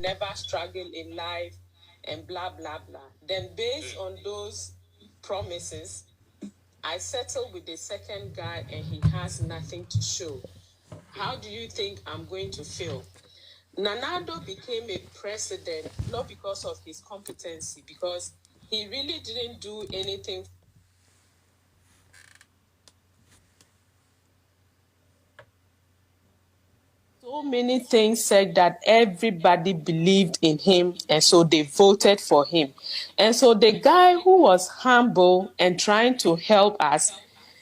never struggle in life, and blah, blah, blah. Then based on those promises, I settled with the second guy and he has nothing to show. How do you think I'm going to feel? Nanado became a president not because of his competency, because he really didn't do anything. So many things said that everybody believed in him, and so they voted for him. And so the guy who was humble and trying to help us,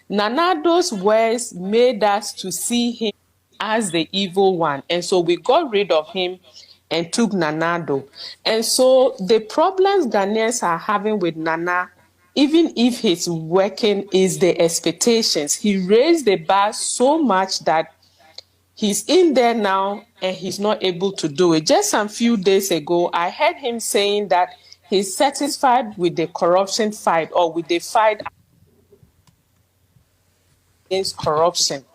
Nanado's words made us to see him as the evil one. And so we got rid of him and took Nanado. And so the problems Ghanaians are having with Nana, even if he's working, is the expectations. He raised the bar so much that he's in there now and he's not able to do it. Just a few days ago, I heard him saying that he's satisfied with the corruption fight, or with the fight against corruption.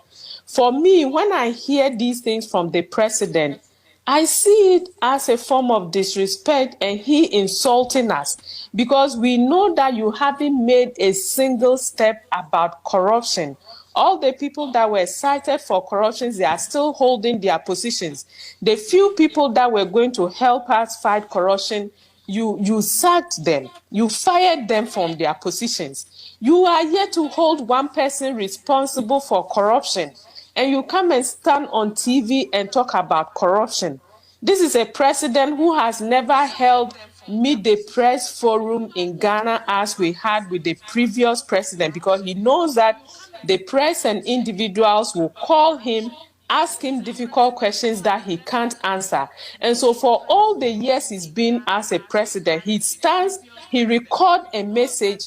For me, when I hear these things from the president, I see it as a form of disrespect and he insulting us, because we know that you haven't made a single step about corruption. All the people that were cited for corruption, they are still holding their positions. The few people that were going to help us fight corruption, you sacked them, you fired them from their positions. You are yet to hold one person responsible for corruption, and you come and stand on TV and talk about corruption. This is a president who has never held meet the press forum in Ghana as we had with the previous president, because he knows that the press and individuals will call him, ask him difficult questions that he can't answer. And so for all the years he's been as a president, he stands, he records a message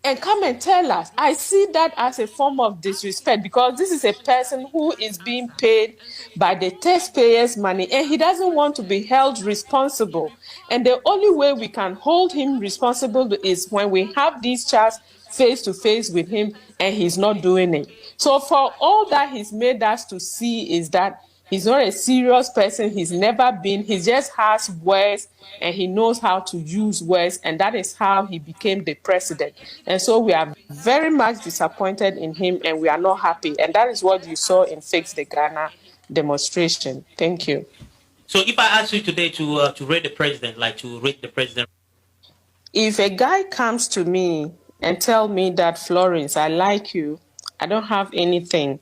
and come and tell us. I see that as a form of disrespect, because this is a person who is being paid by the taxpayers' money and he doesn't want to be held responsible. And the only way we can hold him responsible is when we have these chats face to face with him and he's not doing it. So for all that he's made us to see is that he's not a serious person. He's never been. He just has words and he knows how to use words. And that is how he became the president. And so we are very much disappointed in him and we are not happy. And that is what you saw in Fix the Ghana demonstration. Thank you. So if I ask you today to rate the president, like to rate the president. If a guy comes to me and tell me that, Florence, I like you, I don't have anything,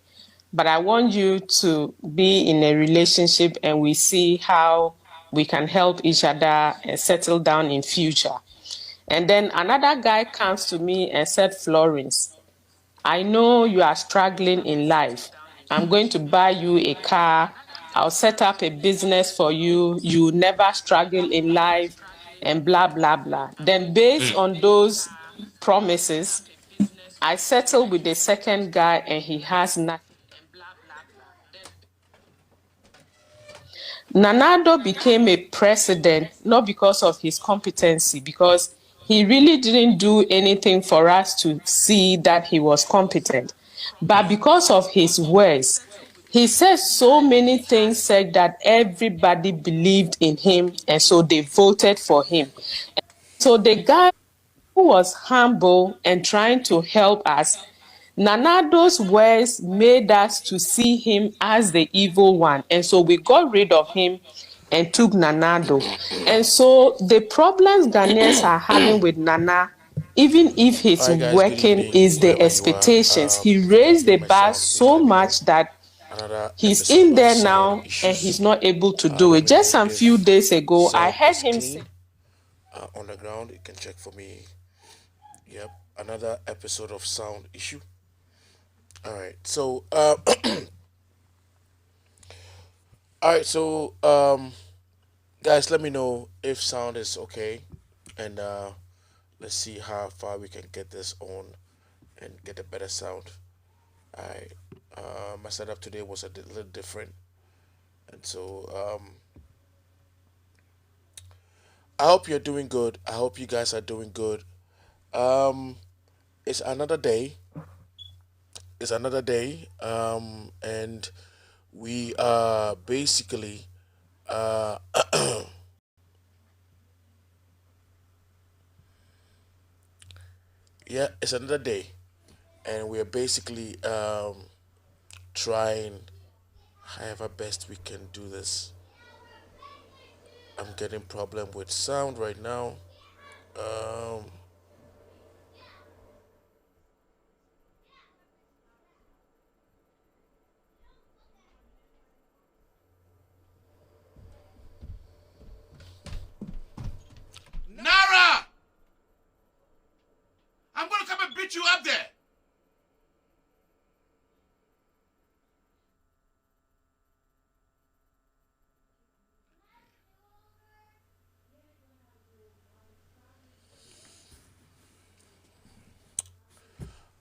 but I want you to be in a relationship and we see how we can help each other and settle down in future. And then another guy comes to me and said, Florence, I know you are struggling in life. I'm going to buy you a car. I'll set up a business for you. You never struggle in life, and blah, blah, blah. Then based on those promises, I settled with the second guy and he has nothing. Nanado became a president not because of his competency, because he really didn't do anything for us to see that he was competent, but because of his words. He said so many things said that everybody believed in him, and so they voted for him. So the guy who was humble and trying to help us, Nanado's words made us to see him as the evil one. And so we got rid of him and took Nanado. And so the problems Ghanaians are having with Nana, even if he's working, is the expectations. He raised the bar so much that he's in there now and he's not able to do it. Just a few days ago, I heard him say, on the ground, you can check for me. Yep, another episode of sound issue. All right, so all right, so guys, let me know if sound is okay, and let's see how far we can get this on and get a better sound. All right, my setup today was a little different, and so I hope you're doing good. I hope you guys are doing good. Um, it's another day. It's another day. And we are basically uh yeah, it's another day, and we're basically trying however best we can do this. I'm getting problem with sound right now. Um, Nara, I'm gonna come and beat you up there.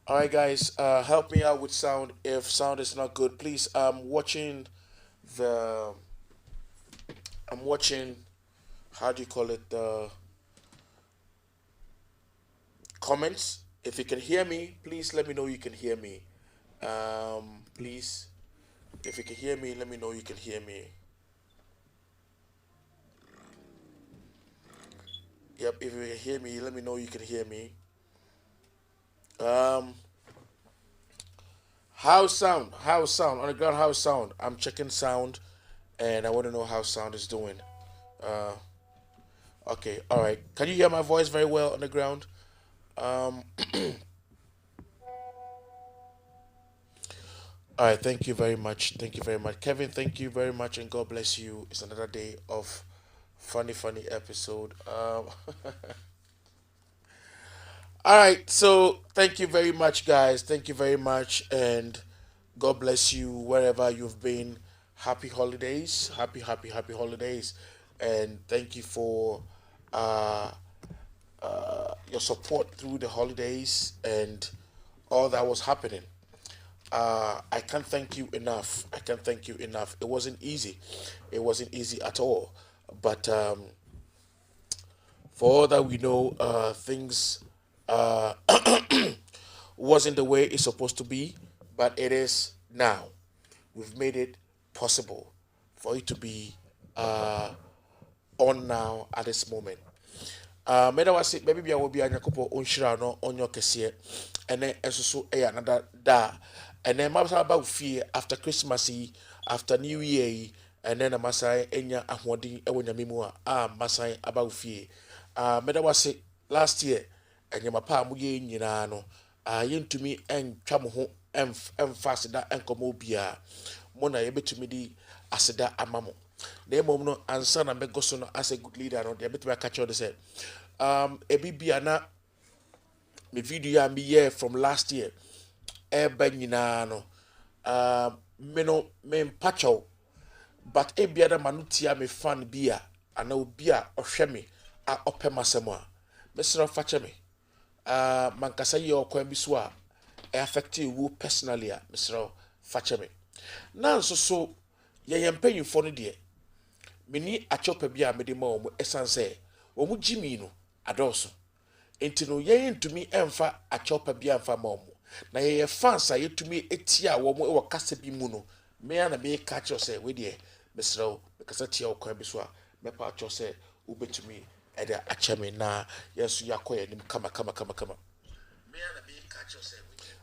All right, guys, help me out with sound. If sound is not good, please. The. I'm watching. How do you call it? The comments. If you can hear me, please let me know you can hear me. Please, if you can hear me, let me know you can hear me. Yep, if you can hear me, let me know you can hear me. Um, How's sound? How's sound? On the ground, how's sound? I'm checking sound, and I want to know how sound is doing. Uh, okay, all right. Can you hear my voice very well on the ground? Um, all right. Thank you very much. Thank you very much, Kevin. Thank you very much, and God bless you. It's another day of funny episode. All right. So thank you very much, guys. Thank you very much, and God bless you wherever you've been. Happy holidays. Happy holidays. And thank you for uh, your support through the holidays and all that was happening. I can't thank you enough. I can't thank you enough. It wasn't easy. It wasn't easy at all. But for all that we know, things uh, wasn't the way it's supposed to be, but it is now. We've made it possible for it to be on now at this moment. Meda wase baby bia wo bia nyakopo onhira no onyo kese ene ensoso eya nada da ene mabasa ba fie after Christmas yi after New Year yi ene na masai enya ahoden ewo nyame mu a masai aba fie meda wase last year enye mapa mu ye nyina no yentumi entwa mo ho emfa aseda enkomo bia mo na yebetumi di aseda amamo na emom no ansa na megoso no as a good leader no de betumi catch you say ebibia na me video ya me year from last year eba nyina no me no me mpacho but ebia da manutia me fan bia ana obi a ohwe me a opemasem a mesro fache me mankasa ye okwan bi so a affect you personally a mesro fache me na nso so ye yempanyufo no de meni achopa bia me de ma omo esanse omo jimi no adoso enti no ye ntumi emfa achopa bia emfa ma omo na ye fans a yetumi etia wo mo e wakasa bi mu no me na me ka cho se we de mesro me kasa tia okwan bi so a me pa cho se ubetumi e de acheme na yeso yakoye nim kama me na me ka cho se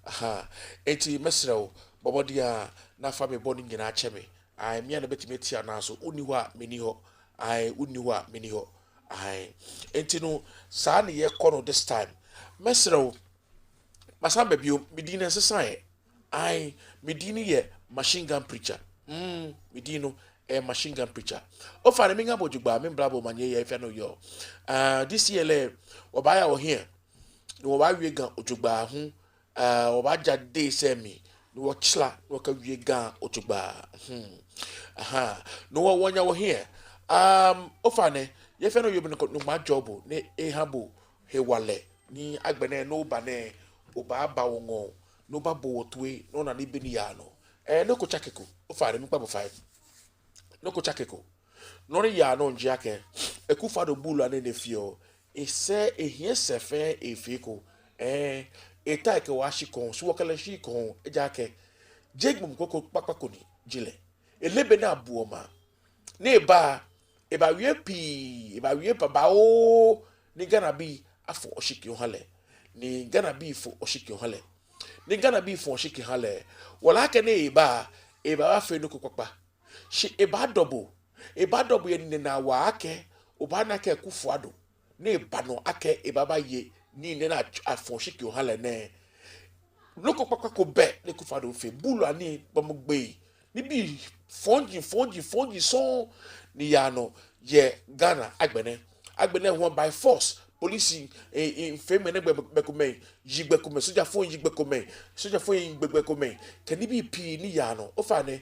aha enti mesro bobodia na fa me boni nyina acheme ai me na betumi tia na so uni ho a meni ho ai uni ho a meni ho ai enti no saa ne ye kono this time mesro masamba bio medina sesae ai medini ye machine gun preacher medino machine gun preacher o fa ne minga bojugba me brabo manye ye fe no yo this year le obaya wo here no wa wie gan ojugba ho obaja dey se mi no wo chla no ka wie gan ojugba aha no wo wonya wo here o fa ne ye fe no yo no ma job ne ehabo he wale ni agbene no ba ne oba ba wongo no ba bo twe no na ni beni ya no no ko chakeko o fa re mi pa bo 5 no ko chakeko no re ya no nje ake ekufa do bulu ane ne fio ese ehie sefe efiko eta ke wa shikon so wakala shikon eja ke jegbum koko pakpako ni jile elebe na abuoma ne ba wie pi ba wie pa ba o ni gana bi afo oshiki hale ni Ghana beef oshiki hale ni Ghana beef oshiki hale wala aka na eba wa fe no kokpa shi eba double ye ni na wa ake oba na ka kufu ado na eba no ake eba ba ye ni ne na afo oshiki hale ne no kokpa ko be ne kufu ado fe bulu ani bamugbe ni bi fonji so ni ya no ye Ghana agbene ho by force police in fame ne gbekume yigbekume soja phone yigbekume can be p ni ya no ofa ne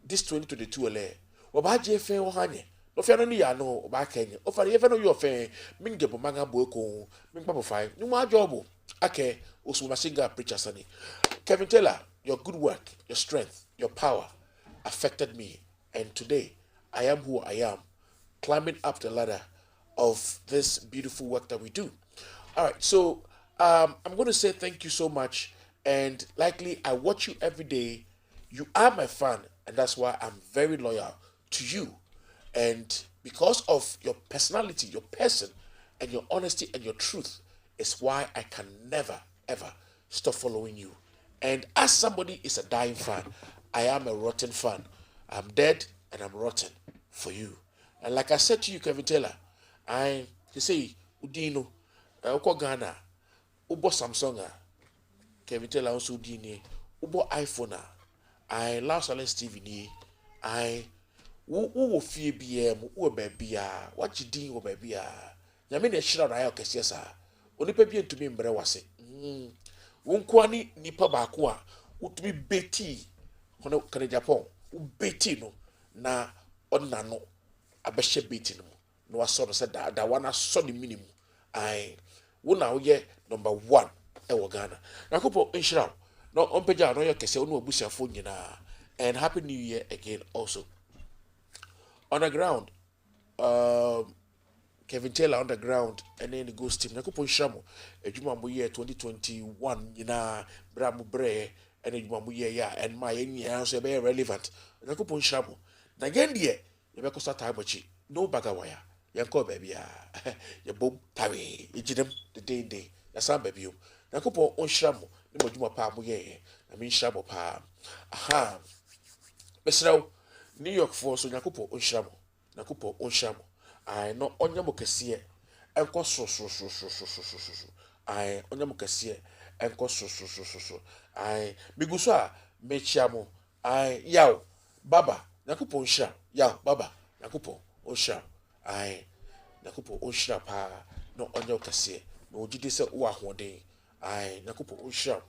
this 2022 ele wo ba je fe ho hanye no fe no ni ya no o ba kenye ofa ne ye fe no yo fe minge bo manga bo eko mingba bo fine ni mo ajobo ake osuma singa preacher sani Kevin Taylor, your good work, your strength, your power affected me, and today I am who I am, climbing up the ladder of this beautiful work that we do. All right, so I'm going to say thank you so much, and likely I watch you every day. You are my fan, and that's why I'm very loyal to you. And because of your personality, your person, and your honesty and your truth, is why I can never ever stop following you. And as somebody is a dying fan, I am a rotten fan. I'm dead and I'm rotten for you. And like I said to you, Kevin Taylor, you say, Udino, Uko Ghana, Ubo Samsung, Kevin Taylor also Udini, Ubo iPhone, I Los Allen Stevie ni, Who fear BM, who baby, what you ding, baby, Yamina Shira Raya Cassiasa, only baby to me in Brewase. Wonkwani nipa baako a utumi beti hono kane Japan ubeti no na onna no abehye beti no no waso no se da wana so ni minimum ai wona wo ye number 1 e wo Ghana nakopo inshira no onpeja no ye kese onu abusiafo nyina and happy new year again also on the ground Kevin Taylor on the ground and then the ghost team. Nakupo Shamo, a Jumambu year 2021, Yina, Bramu Bre, and a Jumambu year, and my answer very relevant. Nakupo Shamo. Again, dear, you make us tabachi, no bagawaya, Yanko baby, your boom, Tawi, Ijidem, the day, the sun baby. Nakupo on Shamo, no Juma Palm, ye, I mean Shamo Palm. Aha, Besra, New York for so Nakupo on Shamo, Nakupo on Shamo. I no onyamo kese enko so I onyamo kese enko so I miguso a mechiamo I yaw baba nakupo nsha yaw baba nakupo onsha I nakupo onsha pa no onyo kese no ogide se wo ahoden I nakupo onsha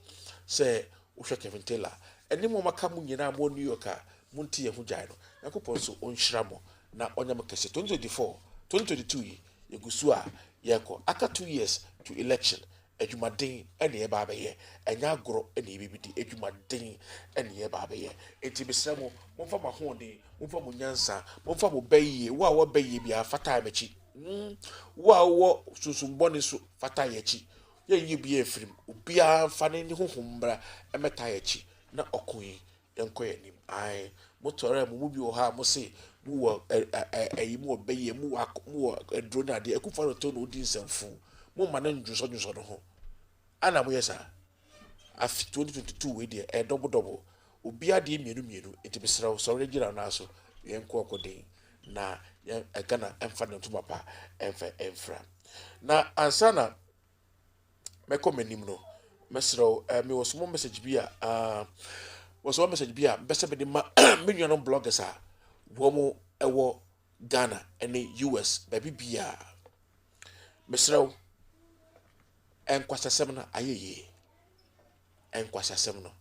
se wo hwe Kevin Taylor eni mo maka mu nyina mo New York a munti ye hu jai no nakupo so onshira mo na onyamo kese 2022 yegusua yeko aka 2 years to election edwumaden ene ye ba ye enya agoro ene ye bibidi edwumaden ene ye ba ye enti besramo momfa mahode momfa munyansa momfa mo bayiye wo a wo bayiye bia fata mechi wo a wo susumbone so fata ye chi ye yi bia efrim obia fa ne hohombra emeta ye chi na okun yenko yanim ai motore mu bi o ha mo se mu ayi mu obaye mu drone ade ekufa no to no di nsamfu mu ma na ndwuso no ho ana mo yesa af 2022 we de double obi ade mienu etibisra so regira na so yenko okode na Ghana emfa no to papa emfa na ansana meko menim no mesro me was mo message bi was one message bia best be ma million bloggers a wo ewo Ghana and the US baby bia mesrew enkwasasem no ayeye enkwasasem no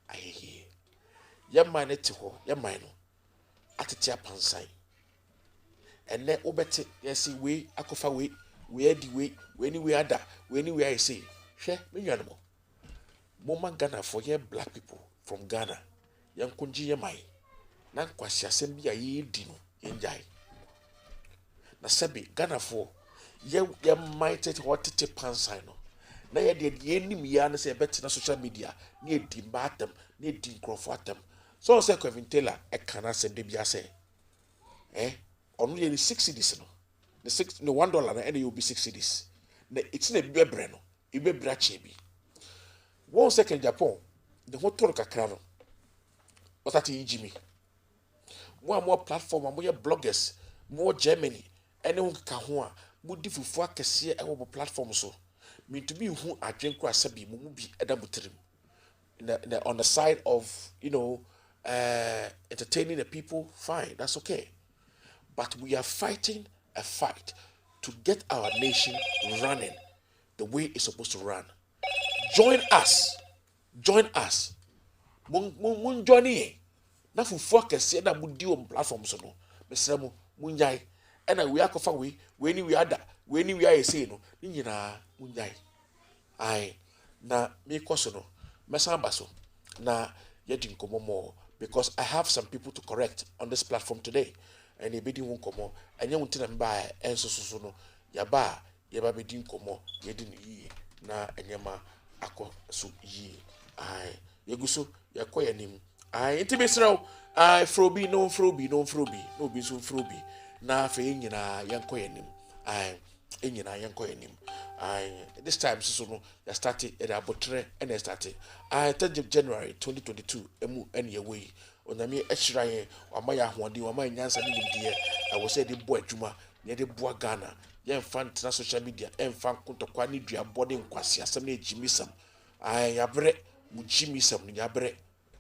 ayeye yaman ne te ho yaman no atete apansan enne obete yesi we akofa we adi we ni we ada we ni we I say hwe million mo Ghana for ye black people from Ghana yankunji yemai na kwasi asem bia ye di no yenjai na sabi Ghana for ye might what te pansan no na ye de enim ya na se bet na social media na edi matem na edi nkrofo atem so say Kevin Taylor e kana se de bia say onu ye 6 cedis no the $1 na and you be 6 cedis na it's na bebre no ibe brache bi 1 second Japan the whole toro kakra no otati Jimmy more platform more bloggers more Germany ene ho ka ho a mo di fufu akese e wo platform so me to be hu adwen kra sabi mo mu bi edabutirim on the side of entertaining the people, fine, that's okay, but we are fighting a fight to get our nation running the way it's supposed to run. Join us. Mun join in. Na fufu akese na mudi on platform so no mesra mu munyai ena we akofa we ni we ada we ni we aye say no ni nyina munyai ai na me koso no mesamba so na yedi nkomo more because I have some people to correct on this platform today and e bedi nkomo enye wonti na mba enso so no ya ba bedi nkomo yedi ni yi na enyema akọ so yi ai yeguso yakoya nim ai nti besraw ai frobi no bi so frobi na fa nyina yankoya nim ai enyina yankoya nim ai this time so no ya started at abotre and started I 3rd of January 2022 emu ene yewe onami ehiraye wamaya hoɔden wamaya nyansa ne nimdeɛ I was say the boy adwuma ne de boa Ghana ye mfa ntena social media emfa nkotokwa ne duabɔ de nkwase asɛm na ejimisam ai yabre mu jimisam ne yabre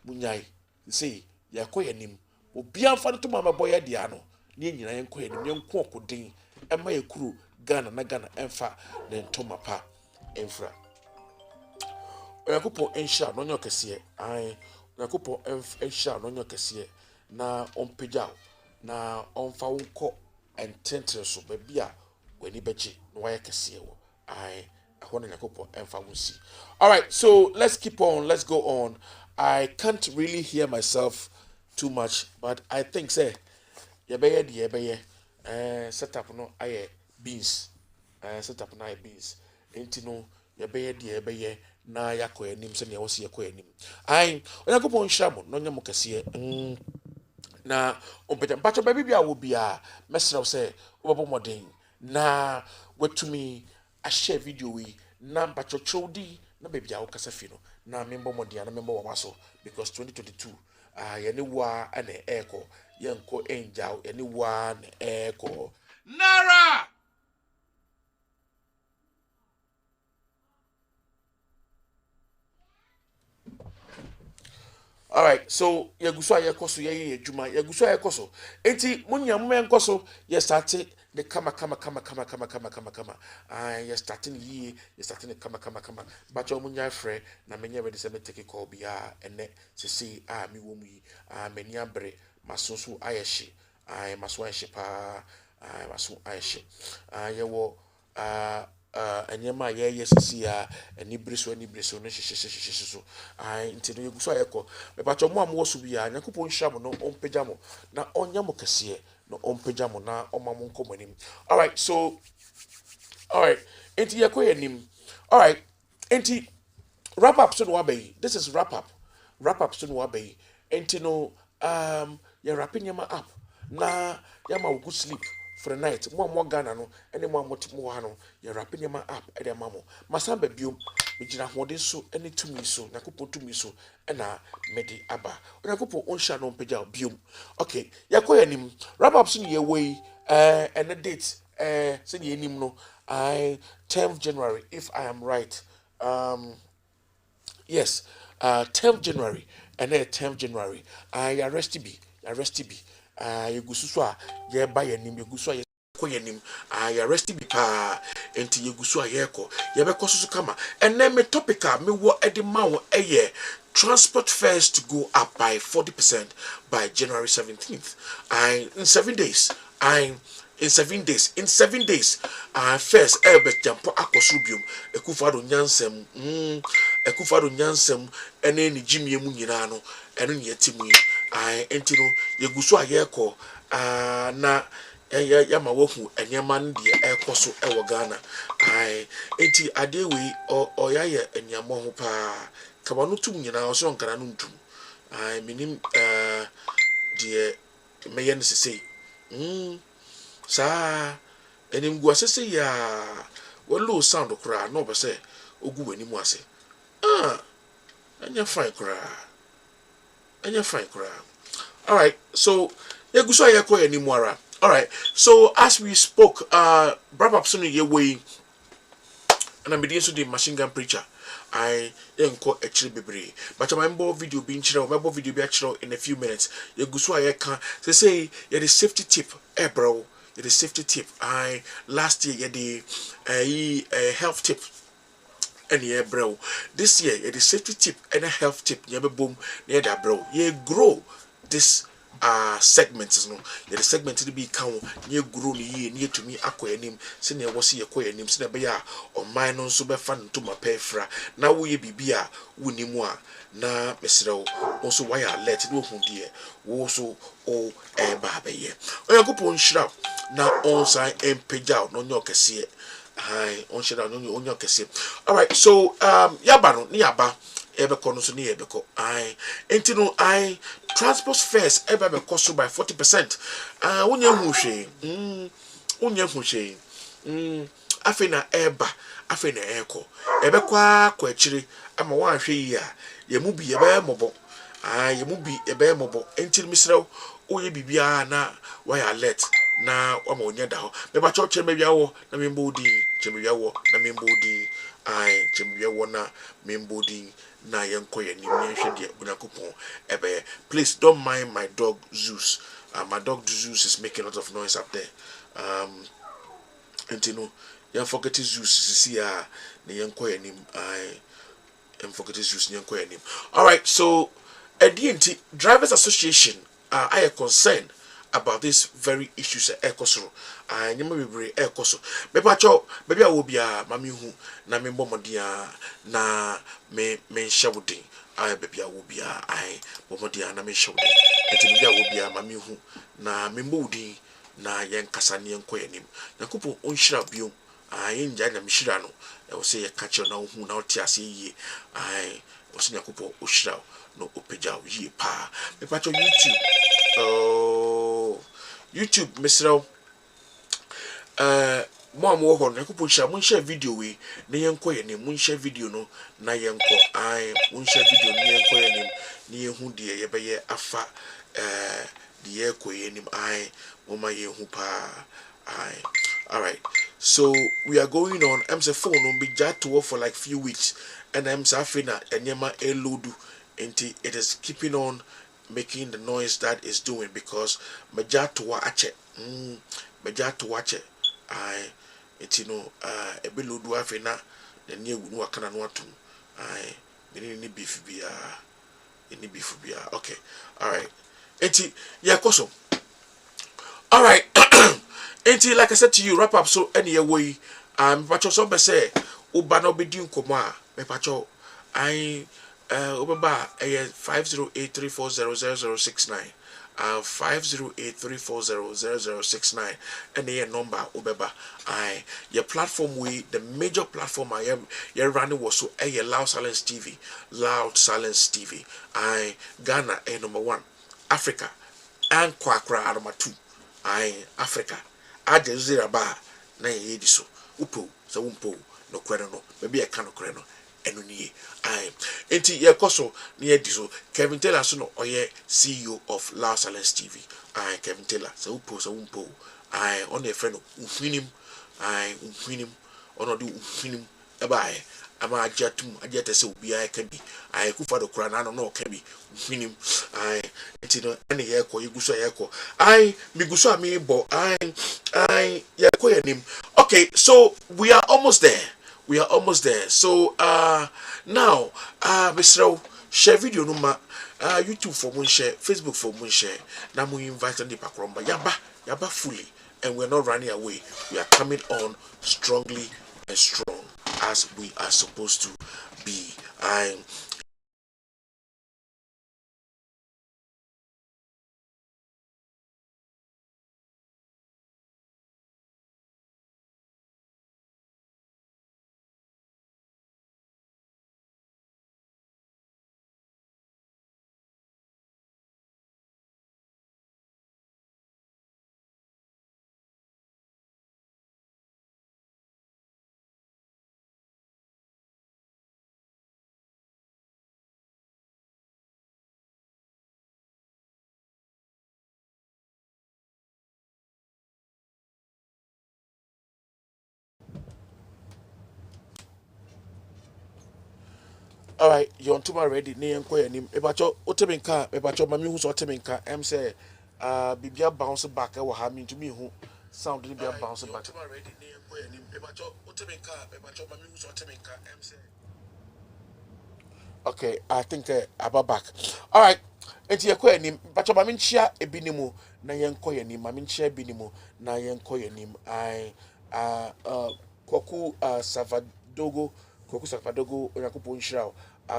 munyai say yakoya nim obi amfa to mama boy dia no ne nyina yankoya nim yanko okoden ema yakuru Ghana na Ghana emfa ne ntoma pa emfra Oyakupo ensha no nyo kese ai Oyakupo ensha no nyo kese na ompejao na omfa wonko ententre so bebia wani beche no waye kese wo ai ahona Oyakupo emfa wonsi. All right, so let's keep on, let's go on. I can't really hear myself too much, but I think say yebeye setup no aye beans setup na beans enti no yebeye na yakoya nim se ne wosi yakoya nim ai onyakopo nhyamo no nyamo kase na ompeta mpacho baby bia wo bia mesra se obobo modern na watumi a share video wi na mpacho chodi na baby a wo kasa fi no na membo modern na membo wamaso because 2022 yene wa ane eko yenko enjao yene wa na eko Nara. All right, so yaguso ayekoso ye adwuma yaguso ayekoso enti munya enkoso ye start the kama ye starting ye starting the kama but munya frɛ na menye ready say me take call bia ene sisi mi wo mu yi mani abre masoso ayehye maso ayehye pa maso ayehye ye wo enyema ye sisi anibreso no hyehyehye so nti no yeguso ayeko me pacho mo amwo so bia nyakopo nhya no ompegya mo na onya mo kase no ompegya mo na omamo nkomanim. All right, so all right enti yekoye nim. All right, enti wrap up so no wabai. This is wrap up so no wabai. Enti no ye wrapping yama up na yama go sleep for the night. Mo Ghana no ene mo amotimo ha no ye wrapping yama up e de mamo masamba biom mejina hode so ene tumi so nakopo tumi so ena medi aba nakopo onsha no mpegya biom. Okay, yakoya nim wrap up so ye way and the date say ye nim no 10th January if I am right. Yes, 10th January and 10th January arrest be yegususu a ye ba yanim yegusu a koyenim arrest be pa enti yegusu a yeko yebekọ so kama enne me topica me wo edi mawo eye transport fares to go up by 40% by January 17th. In 7 days in 7 days first elbet jampo akosubium ekufado nyansem ene ni jimie mu nyina no eno ne yetimu enti no yeguso ayeko na ya ma wohu enyema ndie ekoso ewo Ghana enti adewe oyaye enyama ho pa kaba no tum nyina oso nkara no ntum minim die meye ne sesei sa enim guasese ya wo low sound kra no be say ogu wani mu ase ah anya fine kra anya fine kra. All right, so yeguso ayeko animuara. All right, so as we spoke wrap up soon ye way and I'm beginning to the machine gun preacher. I enko actually bebre. But my mbo video being chiro, my mbo video be chiro in a few minutes. You go so I can say yeah the safety tip, bro. Yeah the safety tip. I last year yeah the health tip. And yeah bro. This year yeah the safety tip and a health tip. Yeah boom yeah that bro. Yeah grow this segments no the segment to be count near grow ni near to me akwa anim sene wo se yakwa anim sene be ya o man no so be fa nto ma pefra na wo ye bibia wonimu a na mesrew wo so why alert no hu de wo so o ba be ye oyankopon hira na on sign empeja no nyo kese hi on hira no nyo kese. All right, so yaba no ni yaba ebeko no so ni ebeko ai enti no ai transport fares ebe be cost by 40%. Wonye hu hwe wonye hu hwe afi na eba afi na eko ebekwa kwa akire ama wan hwe yi a ye mu bi ebe mobo ye mu bi ebe mobo enti misrew oye bibia na why alert na wama onya da ho me ba church me wiawo na me mbodi cheme wiawo na me mbodi ai cheme wiawo na me mbodi na yenko ye nim yenhwe de onakopon ebe. Please don't mind my dog Zeus. My dog Zeus is making a lot of noise up there. And you know, you forget Zeus see na yenko ye nim I am forget Zeus yenko ye nim. All right, so ADNT Drivers Association I am concerned about this very issues ekosoro nyama bebre ekoso mepacho baby a wo bia mami hu na me bomodia na me nhawudin baby a wo bia bomodia na me nhawudin enti baby a wo bia mami hu na me mbodin na yen kasa ne enko yanim yakopo onhira biom yenja na me hira no e wo se ye kache na hu na oti ase yie wo se yakopo ohira no opeja yie pa mepacho YouTube YouTube mesrel mo am wo ho no ko share mun share video we na yenko ye ne mun share video no na yenko mun share video ne yenko ye ne ne yehu de ye be ye afa de ye ko ye nim mo ma yehu pa all right, so we are going on. I'm say phone on be jat to work for like few weeks and I'm safina enyema elodu enti it is keeping on making the noise that is doing because majato ache majato ache it ebelodu afena the new no akana no atum ni beef bia any beef bia. Okay, all right, enti yakoso. All right. Enti like I said to you, wrap up so any way pacho so be say uba no be di nkomo a me pacho Obaba 50834000069 50834000069 and the number Obaba your platform we the major platform I am your running was so Loud Silence TV Ghana number 1 Africa and Kwakra number 2 Africa Zera ba na ye so upo so umpo no kwere no maybe I can kwere no enu nie enti ye koso na ye di so Kevin Taylor so no oye CEO of Loud Silence TV Kevin Taylor so upo so umpo on your friend unhwinim ono di unhwinim eba ama ajatum ajete se obi ka bi kufa do kura na no ka bi unhwinim enti no ene ye ko yeguso ye ko miguso ami bo ye ko yanim. Okay, so we are almost there. So now Mr. share video no ma YouTube for mun share, Facebook for mun share. Now we invite on the background yaba fully, and we're not running away. We are coming on strongly and strong as we are supposed to be. All right, you're on tomorrow ready. Ne yanko yanim. Ebacho otemenka. Ebacho mami who's otemenka. Em say, bibia bounce back. I will have me to me who sound bibia bounce back. Tomorrow ready. Ne yanko yanim. Ebacho otemenka. Ebacho mami who's otemenka. Em say. Okay, I think about back. All right. Enti yakɔ anim bacho ma menchia ebinimu na yenkɔ yanim ma menchia ebinimu na yenkɔ yanim I Kwaku Savadogo Onyakopo Nshirao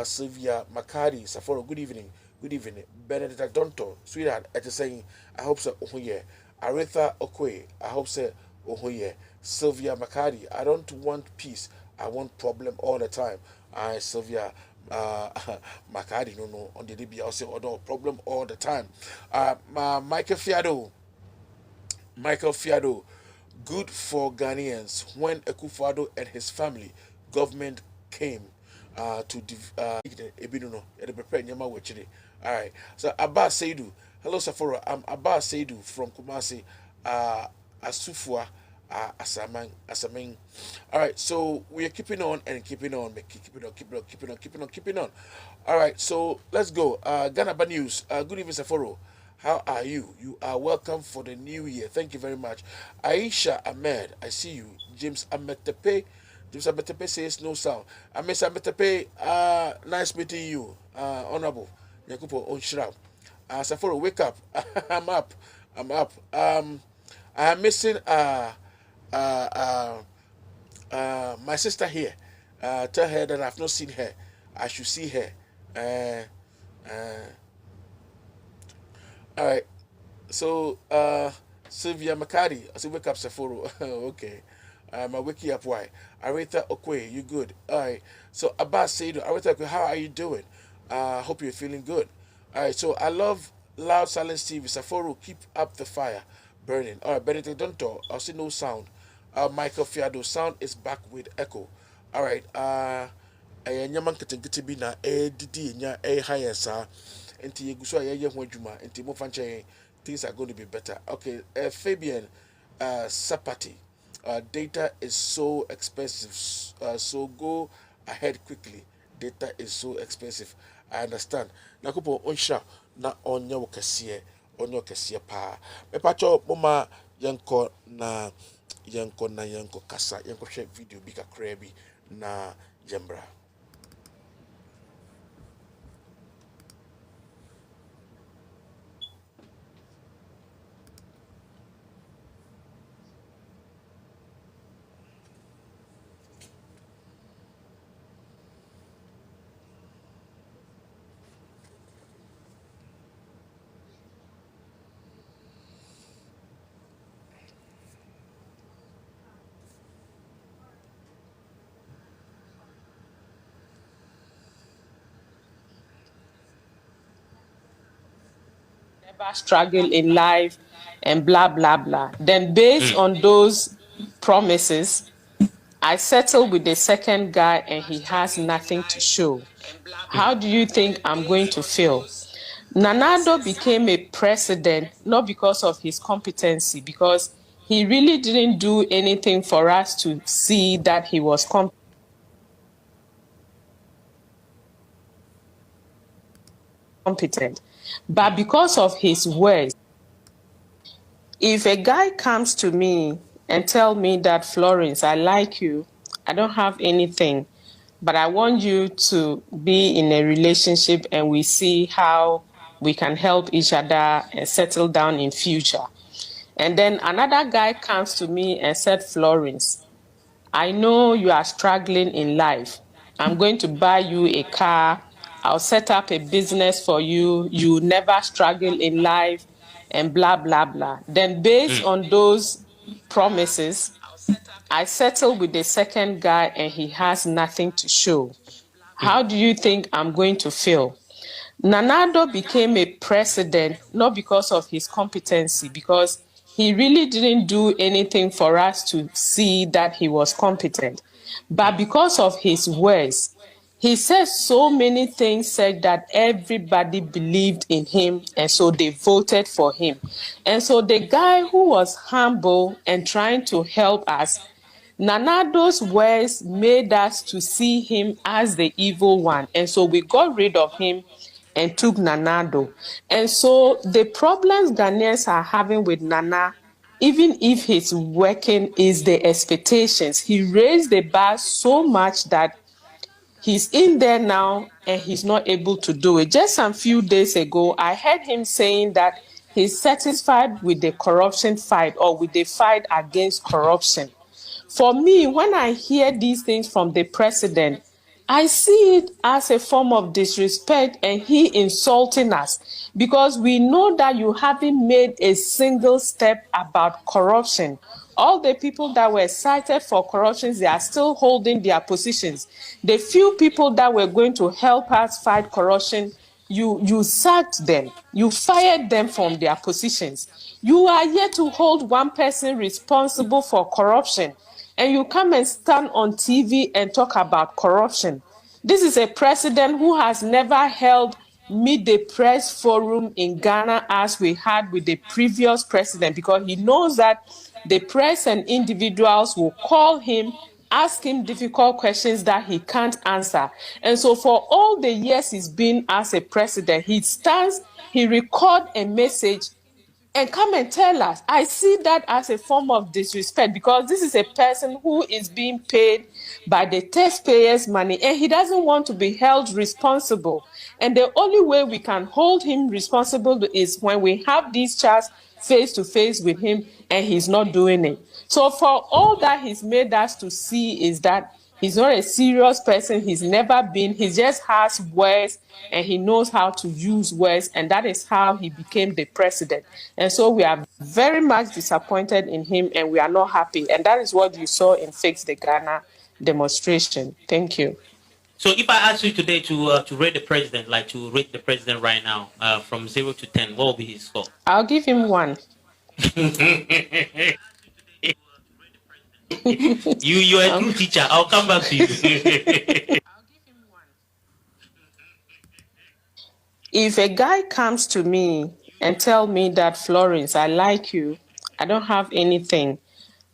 Sylvia Makari Saforo good evening Benedicta Donto sweetheart at saying I hope so ohoye Aretha Okwe I hope so ohoye Sylvia Makari I don't want peace I want problem all the time Sylvia Makari no on the DB I'll say no problem all the time Michael Fiado, good for Ghanaians when Akufo-Addo and his family government came to Ebinuno at prepare Nyama Wechiri. All right. So Abbas Seidu, hello Safora. I'm Abbas Seidu from Kumasi, Asufua, Asaming. All right. So we are keeping on and keeping on, keeping on. All right. So let's go. Ghana Bad News. Good evening, Saforo. How are you? You are welcome for the new year. Thank you very much. Aisha Ahmed, I see you. James Ametepe. James Ametepe says no sound. Miss Ametepe, nice meeting you. Honorable. Nyakupo Onshram. Saforo, wake up. I'm up. I am missing my sister here. Tell her that I've not seen her. I should see her. All right. So, Sylvia Makari, I said, wake up, Saforo. Okay. I wake up, why? Aretha Okwe, you good? All right. So, Abbas Seidu, Aretha Okwe, how are you doing? Hope you're feeling good. All right. So, I love Loud Silence TV. Saforo, keep up the fire burning. All right. Benedict, don't talk. I'll see no sound. Michael Fiado, sound is back with echo. All right. Nyaman ketenkete bi na didi nya higher sa enti yeguso ayeye ho adwuma enti mo fanche things are going to be better. Okay, Fabian Sapati, data is so expensive, so go ahead quickly. Data is so expensive. I understand. Nakupo onsha na onyo kesiye pa. Me pacho mama yanko na yanko kasa yanko share video bika krebi na jembra. Never struggle in life and blah blah blah. Then based on those promises, I settled with the second guy and he has nothing to show. How do you think I'm going to feel? Nanado became a president not because of his competency, because he really didn't do anything for us to see that he was competent, but because of his words. If a guy comes to me and tell me that, Florence, I like you, I don't have anything, but I want you to be in a relationship and we see how we can help each other and settle down in future. And then another guy comes to me and said, Florence, I know you are struggling in life. I'm going to buy you a car. I'll set up a business for you. You never struggle in life and blah, blah, blah. Then based on those promises, I settled with the second guy and he has nothing to show. How do you think I'm going to feel? Nanado became a president not because of his competency, because he really didn't do anything for us to see that he was competent, but because of his words. He said so many things, said that everybody believed in him, and so they voted for him. And so the guy who was humble and trying to help us Nanado's words made us to see him as the evil one, and so we got rid of him and took Nanado. And so the problems Ghanaians are having with Nana, even if he's working, is the expectations. He raised the bar so much that he's in there now and he's not able to do it. Just a few days ago, I heard him saying that he's satisfied with the corruption fight or with the fight against corruption. For me, when I hear these things from the president, I see it as a form of disrespect and he insulting us, because we know that you haven't made a single step about corruption. All the people that were cited for corruption, they are still holding their positions. The few people that were going to help us fight corruption, you sacked them, you fired them from their positions. You are yet to hold one person responsible for corruption, and you come and stand on TV and talk about corruption. This is a president who has never held meet the press forum in Ghana as we had with the previous president, because he knows that the press and individuals will call him, ask him difficult questions that he can't answer. And so for all the years he's been as a president, he stands, he records a message and come and tell us. I see that as a form of disrespect, because this is a person who is being paid by the taxpayers' money and he doesn't want to be held responsible. And the only way we can hold him responsible is when we have these chats face to face with him and he's not doing it. So for all that he's made us to see is that he's not a serious person. He's never been. He just has words and he knows how to use words. And that is how he became the president. And so we are very much disappointed in him and we are not happy. And that is what you saw in Fix the Ghana demonstration. Thank you. So if I ask you today to rate the president, like to rate the president right now, from 0 to 10, what will be his score? I'll give him 1. You're a true teacher. I'll come back to you. If a guy comes to me and tell me that, Florence, I like you, I don't have anything,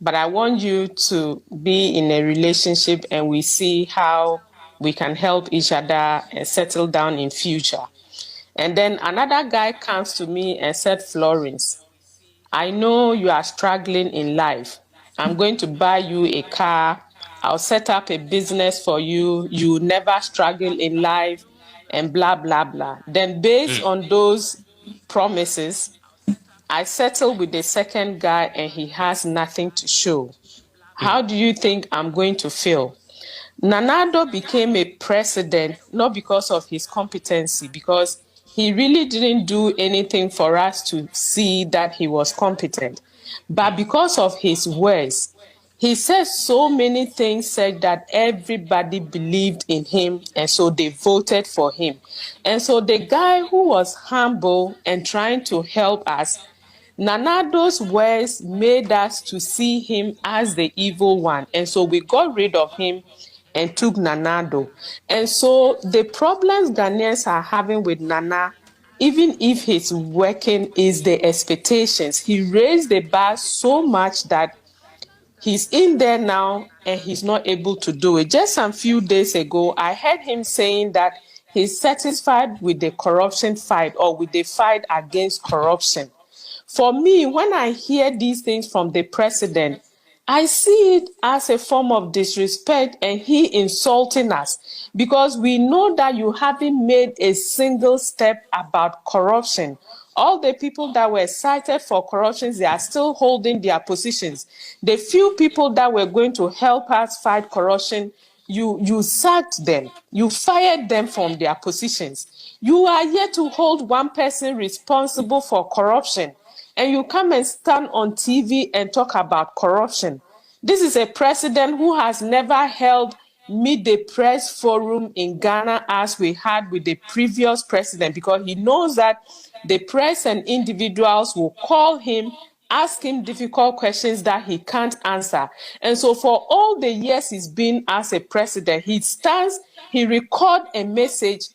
but I want you to be in a relationship and we see how we can help each other and settle down in future. And then another guy comes to me and said, Florence, I know you are struggling in life. I'm going to buy you a car. I'll set up a business for you. You never struggle in life and blah, blah, blah. Then based on those promises, I settle with the second guy and he has nothing to show. How do you think I'm going to feel? Nanado became a president not because of his competency, because he really didn't do anything for us to see that he was competent, but because of his words. He said so many things said that everybody believed in him, and so they voted for him. And so the guy who was humble and trying to help us, Nanado's words made us to see him as the evil one, and so we got rid of him and took Nanado. And so the problems Ghanaians are having with Nana, even if he's working, is the expectations. He raised the bar so much that he's in there now and he's not able to do it. Just a few days ago, I heard him saying that he's satisfied with the corruption fight or with the fight against corruption. For me, when I hear these things from the president, I see it as a form of disrespect and he insulting us, because we know that you haven't made a single step about corruption. All the people that were cited for corruption, they are still holding their positions. The few people that were going to help us fight corruption, you sacked them, you fired them from their positions. You are yet to hold one person responsible for corruption, and you come and stand on TV and talk about corruption. This is a president who has never held meet the press forum in Ghana as we had with the previous president, because he knows that the press and individuals will call him, ask him difficult questions that he can't answer. And so for all the years he's been as a president, he stands, he records a message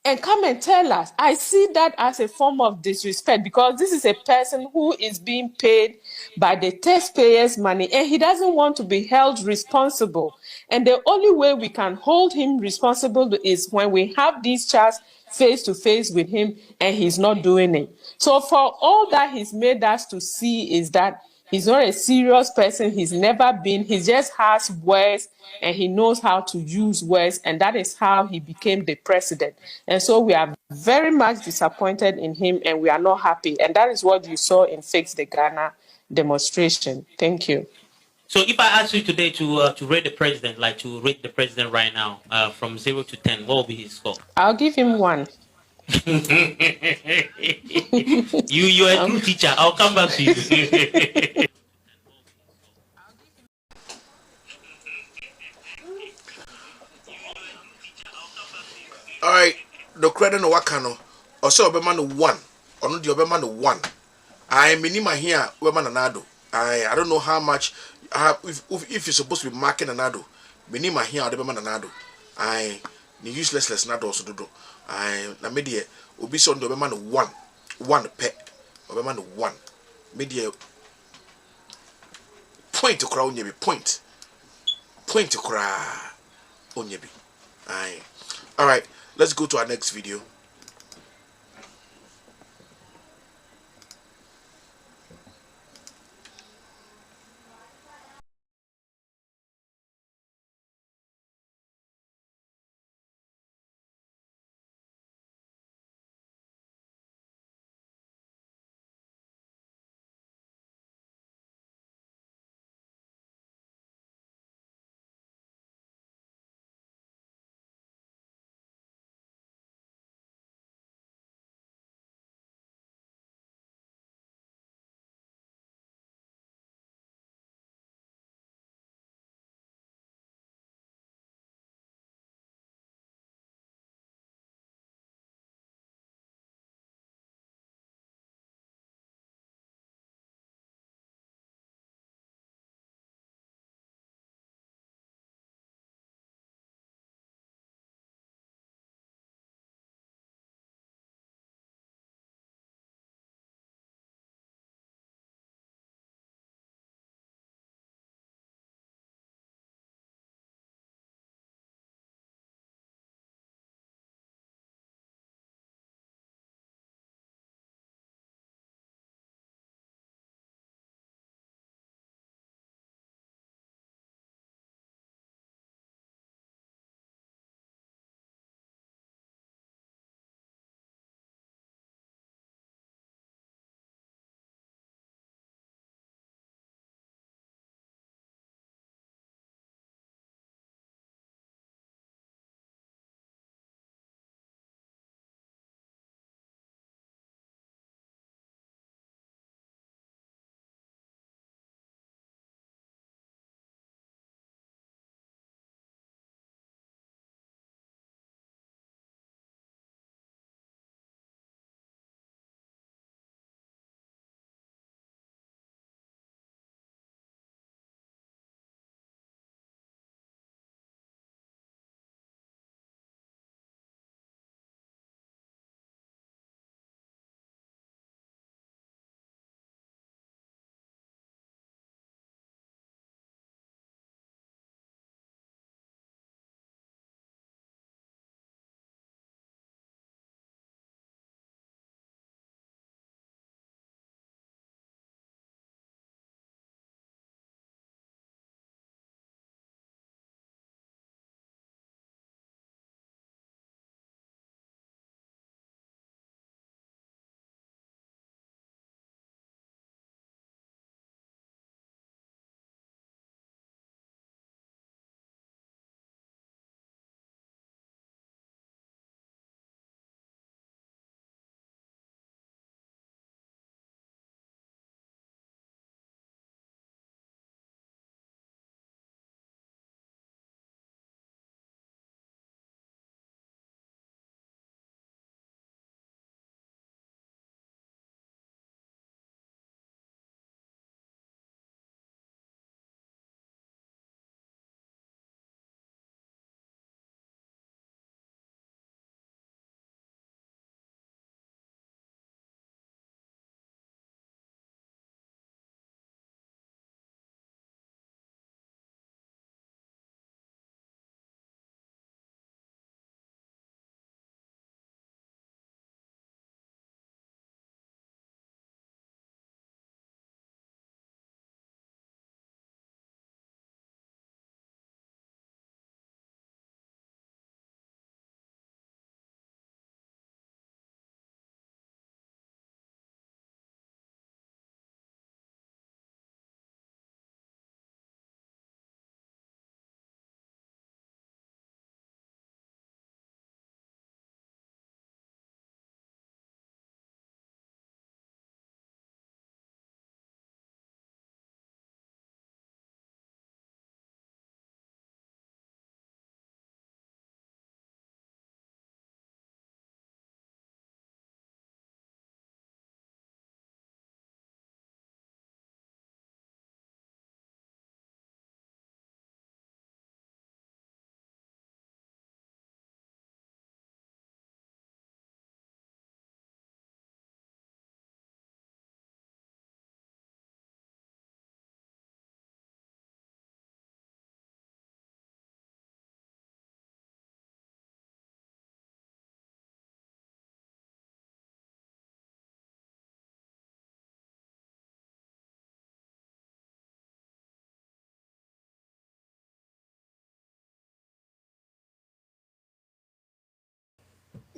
and come and tell us. I see that as a form of disrespect because this is a person who is being paid by the taxpayers' money and he doesn't want to be held responsible. And the only way we can hold him responsible is when we have these chats face to face with him and he's not doing it. So for all that he's made us to see is that he's not a serious person. He's never been. He just has words and he knows how to use words. And that is how he became the president. And so we are very much disappointed in him and we are not happy. And that is what you saw in Fix the Ghana demonstration. Thank you. So if I ask you today to rate the president, like to rate the president right now, from 0 to 10, what will be his score? I'll give him 1. You're a true teacher. I'll come back to you. All right, the credit no wakano. Also, obema no 1. Ono di obema no 1. I minima here obema nanado. I don't know how much. If you're supposed to be marking anado, minima here obema nanado. I ni useless nado also do. I na media obi so obema no 1 pe. Obema no 1. Media point to crowd nyebi point to cry onyebi. Aye. All right, let's go to our next video.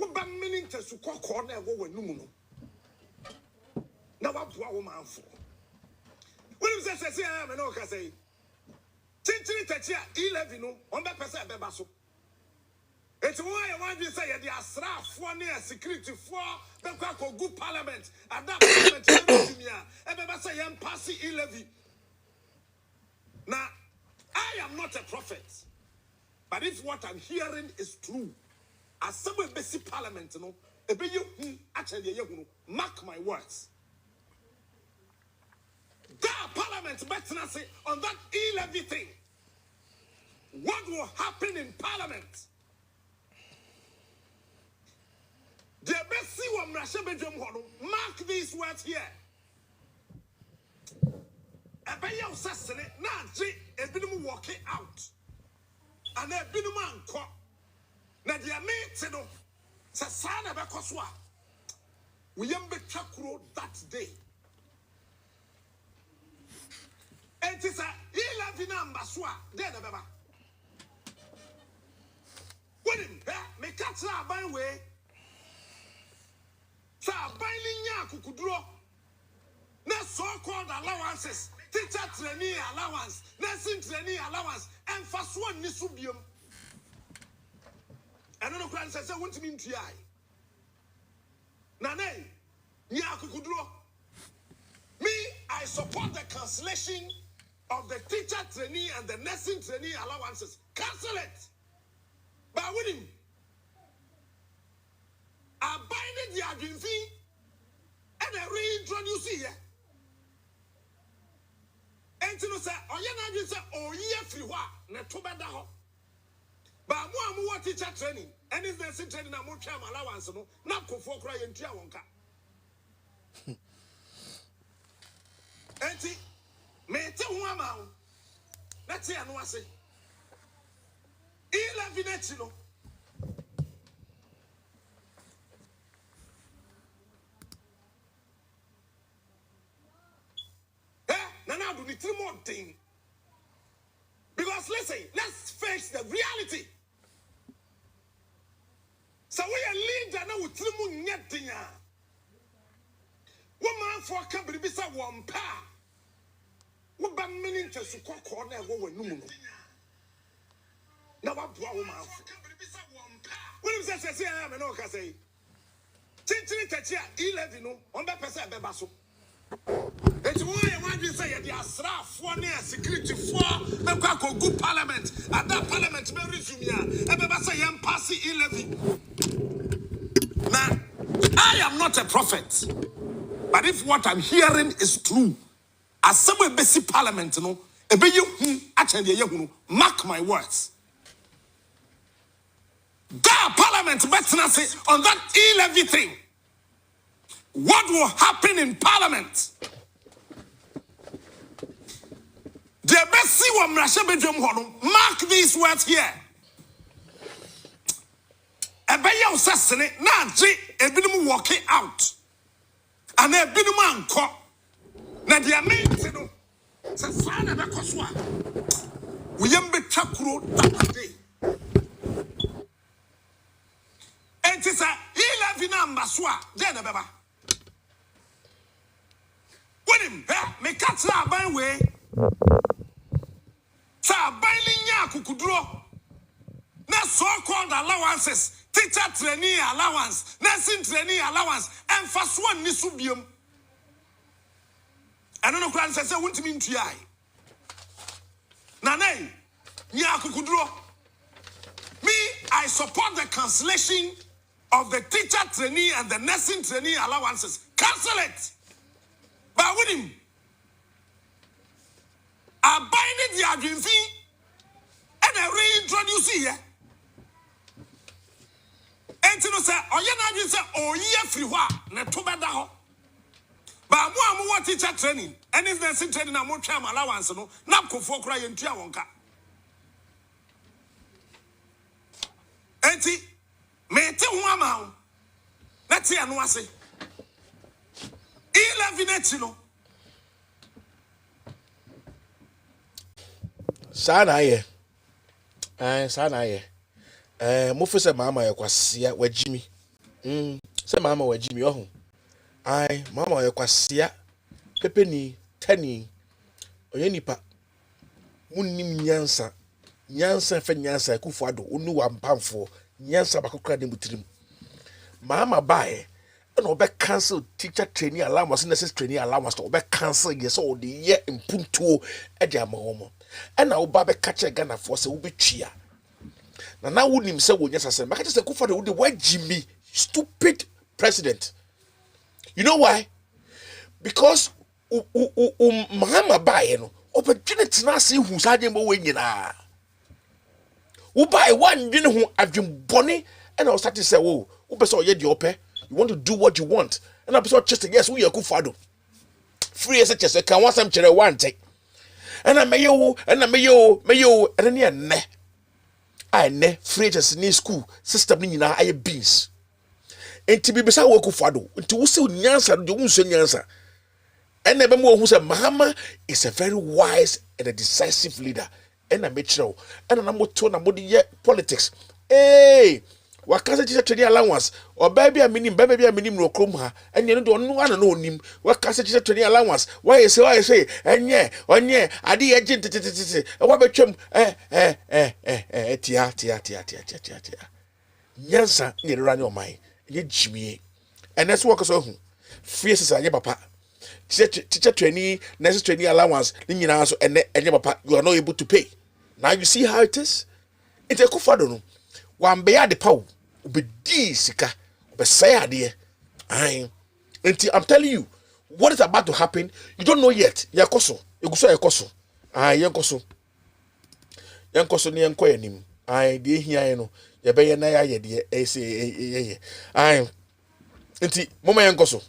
What by meaning to support corner go when no. Now what poor woman for? When you say I am no can say. Chinchini Tachia 11 no on the person bebaso. It's why I want to say the Asra for near security for the good parliament and that parliament and say I'm passing 11. Now I am not a prophet, but if what I'm hearing is true, as someone basic parliament, no, actually you mark my words. That parliament better not say on that 11 thing. What will happen in parliament? The best see what mark these words here. Ebaya usasene na ji ebinumu walk it out. And ebinumu anko. Na dia meet no. Sa sana be koswa. We yembe chakuro that day. And it's a 11 ambaswa there the baba. When me catch that by way. Sa binding ya kukudro. Na so-called allowances, teacher trainee allowance, nursing trainee allowance, and first one nisubium. And no crowd says, I want to mean to I. Nane, ya kukudro. Me, I support the cancellation of the teacher trainee and the nursing trainee allowances. Cancel it. But with him. I bind the argument and I reintroduce here. And you say, oh, yeah, say, oh, yeah, free what? Na to bed down. But more teacher training, and if there's training, I'm more charm allowance, no, not go for crying to your wonka. Auntie, may tell one man. Let's say, I know I say, 11 minutes, you know. Now do the three more thing. Because listen, let's face the reality. So we are leader now with three more thing. One man for a company beside one pa. What by meaning to support corner go when no. Now what woman for when you say I am no can say. Chinchini Tachia 11 no on the person bebaso. It's why I want to say the Asra for near security for the good parliament and that parliament may resume here. Everybody say I'm passing 11. Now, I am not a prophet, but if what I'm hearing is true, as someone basic parliament, no, actually, mark my words. That parliament better not say on that 11 thing. What will happen in parliament? The best see what mark these words here. Ebaya usasene na ji ebinumu walk it out. And ebinumu anko. Na dia meet no. Sa sana be koswa. We yembe chakuro that day. And it's a 11 ambaswa there the baba. Me catch that by way. Sa binding ya kukudro. Na so-called allowances, teacher trainee allowance, nursing trainee allowance, and first one nisubium. I don't know what I say, won't mean to I. Nane, ya kukudro. Me, I support the cancellation of the teacher trainee and the nursing trainee allowances. Cancel it. But with him, I bind the argument and I reintroduce here. And you say, oh, yeah, say, oh, yeah, free what? Na to bed down. But more teacher training, and if there's training, I'm more charm allowance, no, not go for crying to your wonka. Auntie, may tell one man, let's see, and was it 11 minutes, you know. Sana ye. Sana ye. Mo fese mama ya kwasia wa Jimmy. Say mama wa Jimmy oh. Ai mama ya kwasia pepeni tani oye nipa munnim nyansa fa nyansa Akufo Addo onu wa mpamfo nyansa bakokra de mutirim mama bae and obe cancel teacher training allowance necessary training allowance to obe cancel yes all the year impuntuo e de amahomo and na oba be catch Ghana for say obe twia na wonim say wonya sase maka say Akufo Addo wo de Jimmy stupid president. You know why? Because mama bae no opportunity na say hu sa dem wo nyina wo bae wan dwene ho adwembone and I was starting to say oh person ye the ope you want to do what you want and I person just yes we Akufo Addo free as just can want some chere one take and I mayo and then ne I ne free just in school system ni nyina aye beans enti bi bisa wo Akufo Addo enti wo se nyansa do wo nso nyansa and ebe mo hu say Mahama is a very wise and a decisive leader and I make sure and na mo to na mo de politics wakaza teacher training allowance or baby a minim no krom ha enye no do no ana no onim wakaza teacher training allowance why say enye onye ade ye gintete e wa betwam tia nyansa ni rani o mai ye jimie and that's what so hu free sisa ye papa teacher training necessary training allowance ni nyina so enye papa you are not able to pay. Now you see how it is. It's Akufo Addo no wan be ade paw obedi sika obesay ade I'm telling you what is about to happen. You don't know yet. Yakoso eguso yakoso yankoso ne yanko yanim de hia no ye be ye na ya ye de say enti mama yankoso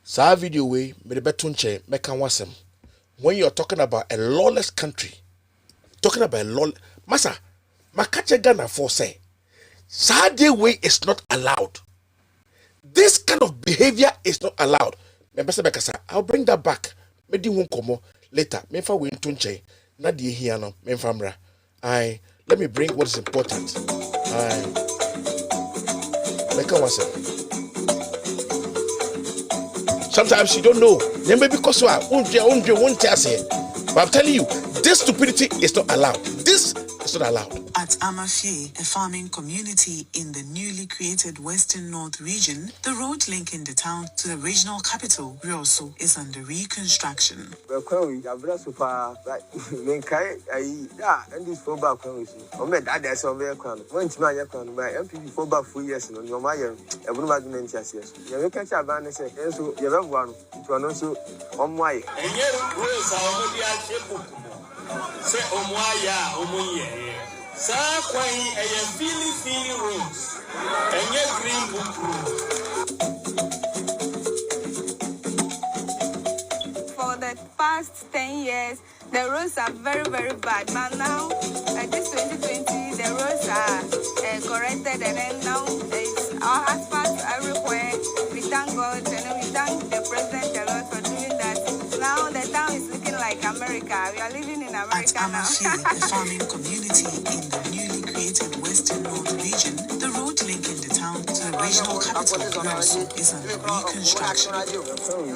Sa video way me de beto nche meka wasem when you're talking about a lawless country, talking about a law masa makache Ghana for say Saturday way is not allowed. This kind of behavior is not allowed. I'll bring that back. Maybe won't come later. Memfa we into nche na die here no memfa mra. Let me bring what is important. Meka wasem. Sometimes you don't know. Maybe because but I'm telling you, this stupidity is not allowed. This is not allowed. At Amafie, a farming community in the newly created Western North region, the road linking the town to the regional capital, Rioso, is under reconstruction. Rooms and Green Book For the past 10 years, the roads are very, very bad. But now, this 2020, the roads are corrected, and then now it's our asphalt everywhere. We thank God, and then we thank the president a lot for doing that. Now the town is looking like America. We are living in America At now. Amafie, a farming community in the newly created Western North region, the road linking the town to the regional capital, Rosso, is under reconstruction. In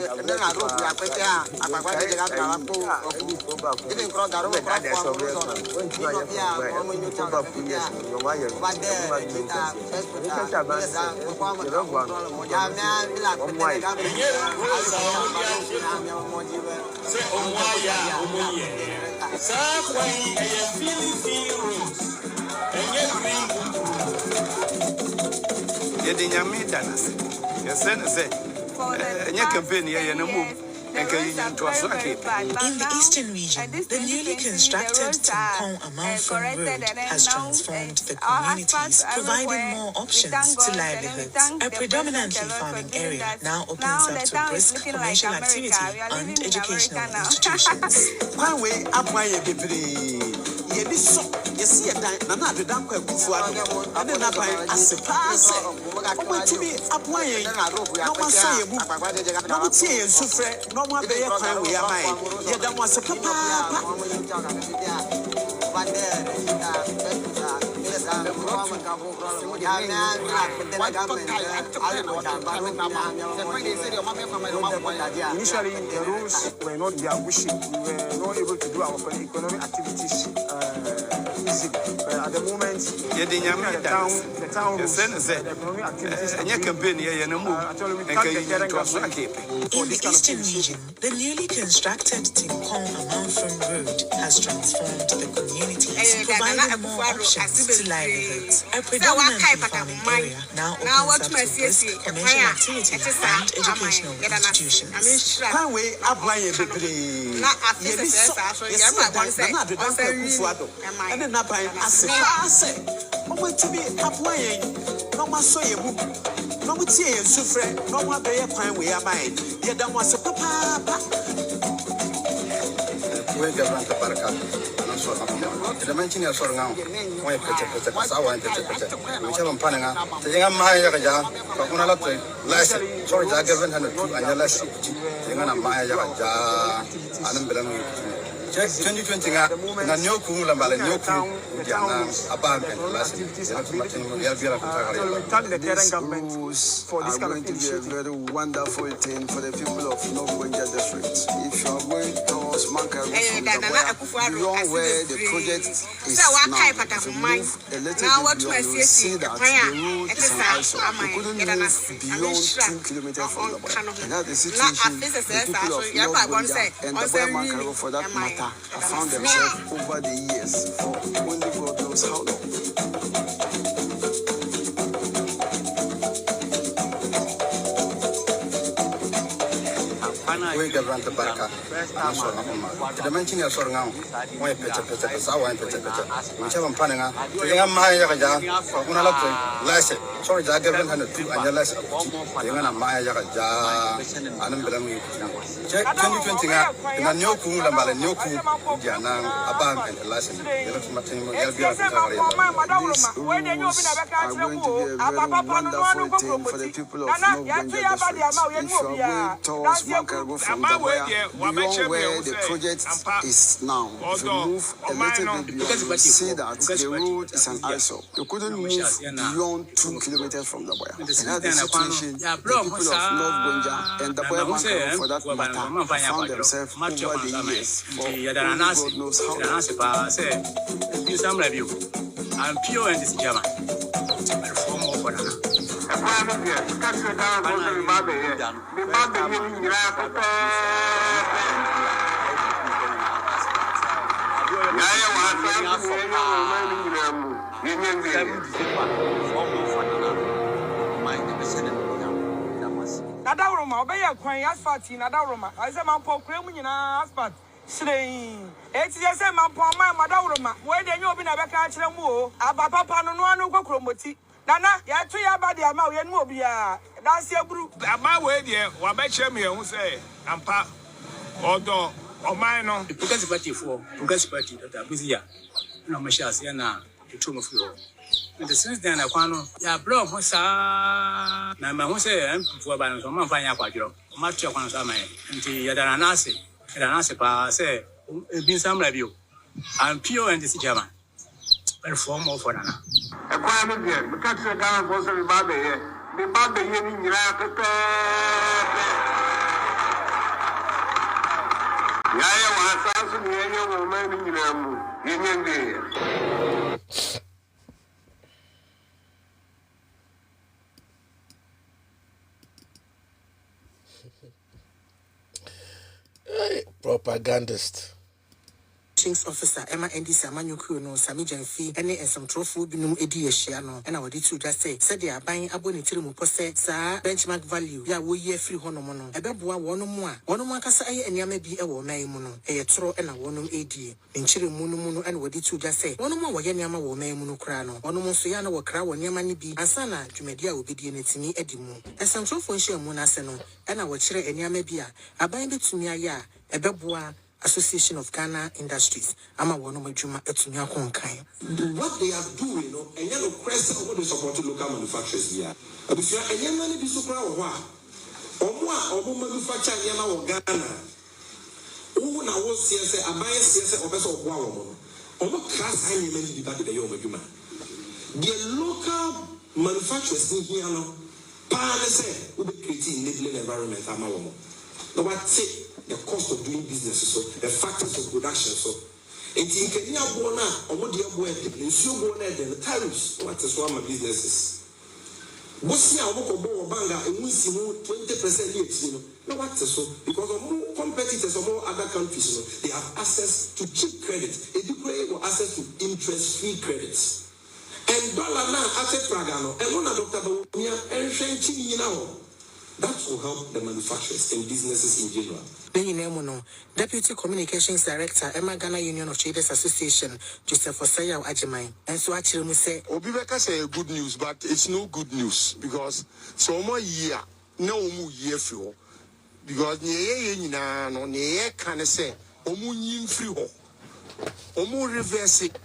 the eastern region, the newly constructed Tinkong Amanfum Road has transformed the communities, providing more options to livelihoods. A predominantly farming area now opens up to brisk commercial activity and educational institutions. Initially, the roads were not there wishy. We were not able to do our economic activities easily. But at the moment, the town roads, the economic activities In the eastern region, the newly constructed Tinkong Amanfum Road has transformed the communities, providing more options to livelihoods. A predominantly farming area now opens up to brisk commercial activity and educational institutions. for this kind of initiative. A very wonderful thing for the people of North Gonja district. If you are going towards Mankaro beyond where the project is now, if you move a little bit beyond, you will see that the road is an eyesore. You couldn't move beyond 2 kilometers from the border. And that's the situation the people of North Gonja and the Boya Mankaro, for that matter, have found themselves over the years for only God knows how long. We government Baraka, the mention of Sorangam, why Pecha, whichever Pananga, Maya, Lasse, sorry, I government 102 and the less, Yangana Maya, Adam Belami. Check 2020, and a new cool and a new cool, Jana, Abam, and the last, These rules are going to be a very wonderful thing for the people of North Gonja district. If you are going towards Mankaro from the beyond where the project is now, if you move a little bit beyond, you will see that the road is an eyesore. You couldn't move beyond 2 kilometers from the Boya. And that's the situation the people of North Gonja and the Boya Mankaro, for that matter, have found themselves over the years for only God knows how long. I'm pure and this German. Nadaroma, obey a coin asphalt in Nadaroma. I said, my poor cream in asphalt. Sling. It's just a man, poor man, Madaroma. Where they know been a back at the moor, about Papa no go chromoti. Nana, ya to your body, I'm out and mobia. That's your brew. My way, dear, what bet you me who say, and pa, although mine no. The Progressive Party for Progressive Party that are busy. No, my shares, na the tomb of you. In the sense then, I want ya blow, what's na my home say, I'm for balance on my fine aquadro. Much of one summer, and the Yadanasi, pa say, been some review. I'm pure and this German. Perform more for Nana. A quiet again, because the guy was a baby here. The baby here in Iraq. Yaya was asking the young woman in India. Propagandist. Officer Emma Endisa Manyuku no Sami Jenfi any and some trophy binum edi no and I would to just say said they are buying aboni tirimu pose sa benchmark value ya wo ye free hono mono ebeboa wono mu a wono mu akasa aye eniama bi e wo man mu no e tro e na wono edi nchire mu no and would to just say wono mu wo ye niama wo man mu no kra no wono mu so ya na wo kra wo niama ni bi ansana dwumadi a obedi netimi edi mu esam trophy nhye mu na se no e na wo kire eniama bi a aban betumi aye a ebeboa Association of Ghana Industries. I'm a one of my juma at What they are doing, and yellow crest what they support local manufacturers here. But if you are a young man, be so proud or more manufacture Yama or Ghana. Who now was CSA, a bias CSA or vessel of Wow. Or what class I mean to debate the Yoma Juma. The local manufacturers in here, say, will be creating enabling environment. No, what's it? The cost of doing business, so the factors of production, so and in Kenya, Bona, or what dear boy, in Sugar, the tariffs, what is one of my businesses. What's now, Moko Banga, and we see 20% each, no, what so because of more competitors or more other countries, they have access to cheap credit, or access to interest free credits. And dollar now, asset Pragano, and one of Dr. Bawumia, and Shenchi now. That will help the manufacturers and businesses in general. Deputy Communications Director, Emma Ghana Union of Traders Association, Joseph Osaya Ajimai. And so actually say Obibeka say good news, but it's no good news because so more year, no more year for because no can say omu free ho. Omu reverse it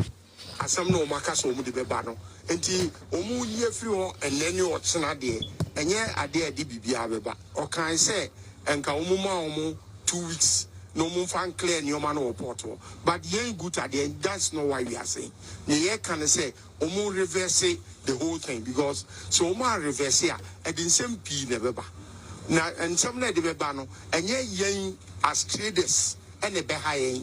as some no makas omu de bebano. Enti omu year free ho and then you watch na day. And yeah, I dare DBB or can I say, and Kaumuma 2 weeks, no more fan clear in your man or portal. But ye ain't good at the end, that's not why we are saying. Yeah, can I say, Omo reverse the whole thing because so ma reverse here, and in same P never. Now, and some lady bebano, and ye as traders, and a beha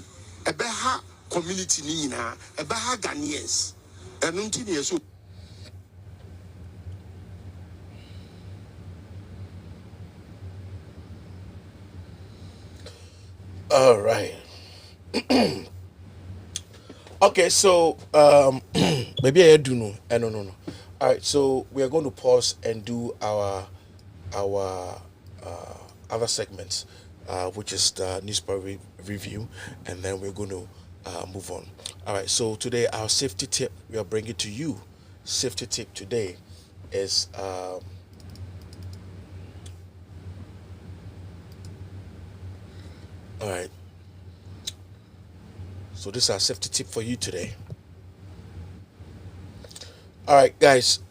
community nina, a beha Ghanaians, and until so. All right. Okay, so maybe I do know. No. All right, so we are going to pause and do our other segments, which is the newspaper review, and then we're going to move on. All right, so today our safety tip we are bringing to you. Safety tip today is. All right. So this is our safety tip for you today. All right, guys.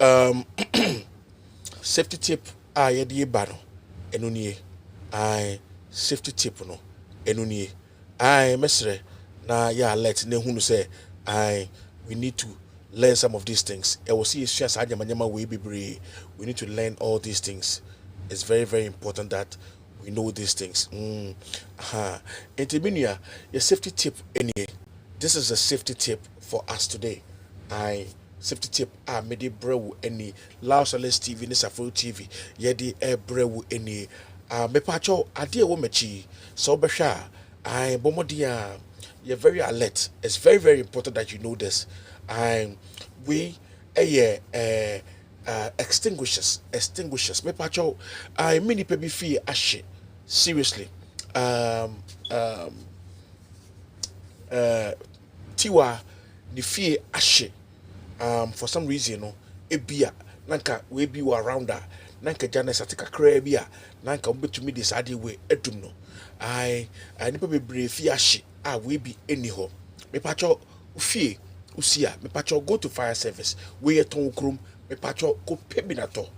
Safety tip. Yedi bano. Enuniye. Safety tip no. Enuniye. Mesre na ya let ne hunu say. We need to learn some of these things. I will see we need to learn all these things. It's very, very important that we know these things. Intiminia, your safety tip anyway. This is a safety tip for us today. Safety tip mede brew any Lausalis TV, Nisafro TV, yedi brew any me pacho idea wo mechi so besha bomodia you're very alert. It's very, very important that you know this. We extinguishers me pacho mini pebi fee ashe seriously tiwa ni fee ashe for some reason no ebia nanka we be around that nanka jana satika krabia nanka wobetumi de saa de we adum no ai nipa bebree fi ahye a we bi eni ho me pacho fie usia me pacho go to fire service we yeton krom me pacho ko pebi na to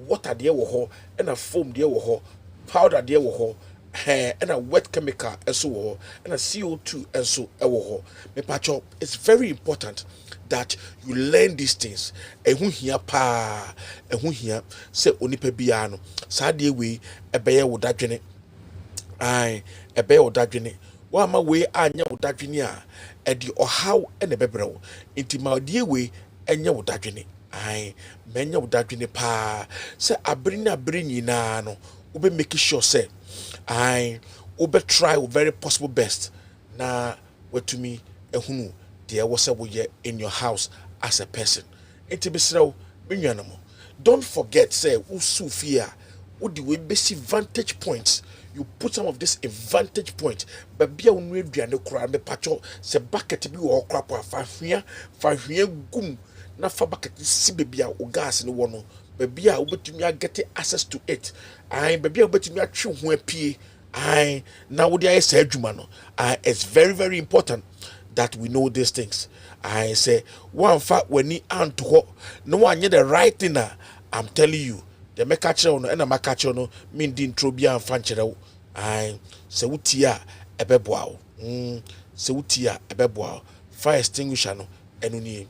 water de wo ho na foam de wo ho powder de wo ho and a wet chemical eso and a CO2 also ewo me pacho it's very important that you learn these things ehun hia pa ehun hia se onipa bia no saa de we ebeye wo dadwene ai ebeye wo dadwene wa ma we anya wo dadwene a edi ohaw ene bebrewo intima de we enya wo dadwene ai menya wo dadwene pa se abiri na abiri nyina no we be make sure say I will try your very possible best na wetumi ehunu de wose wo ye in your house as a person enti besrew menyanamo don't forget say usufia wo de we besi vantage points you put some of this in vantage point but bia wonu aduane kura me pacho se bucket bi wo kura po fa hwea gum na fa bucket si bebia o gas ne wo no bebia obetumi get access to it ai bebia obetumi atwe ho apie ai na wo dey say adwuma no it's very very important that we know these things. I say one fact when ni anto no one the right thing. I'm telling you the make catch no and ma catch no mean din trobia and fanchero I say utia ebeboa se utia ebeboa fire extinguisher no enu ni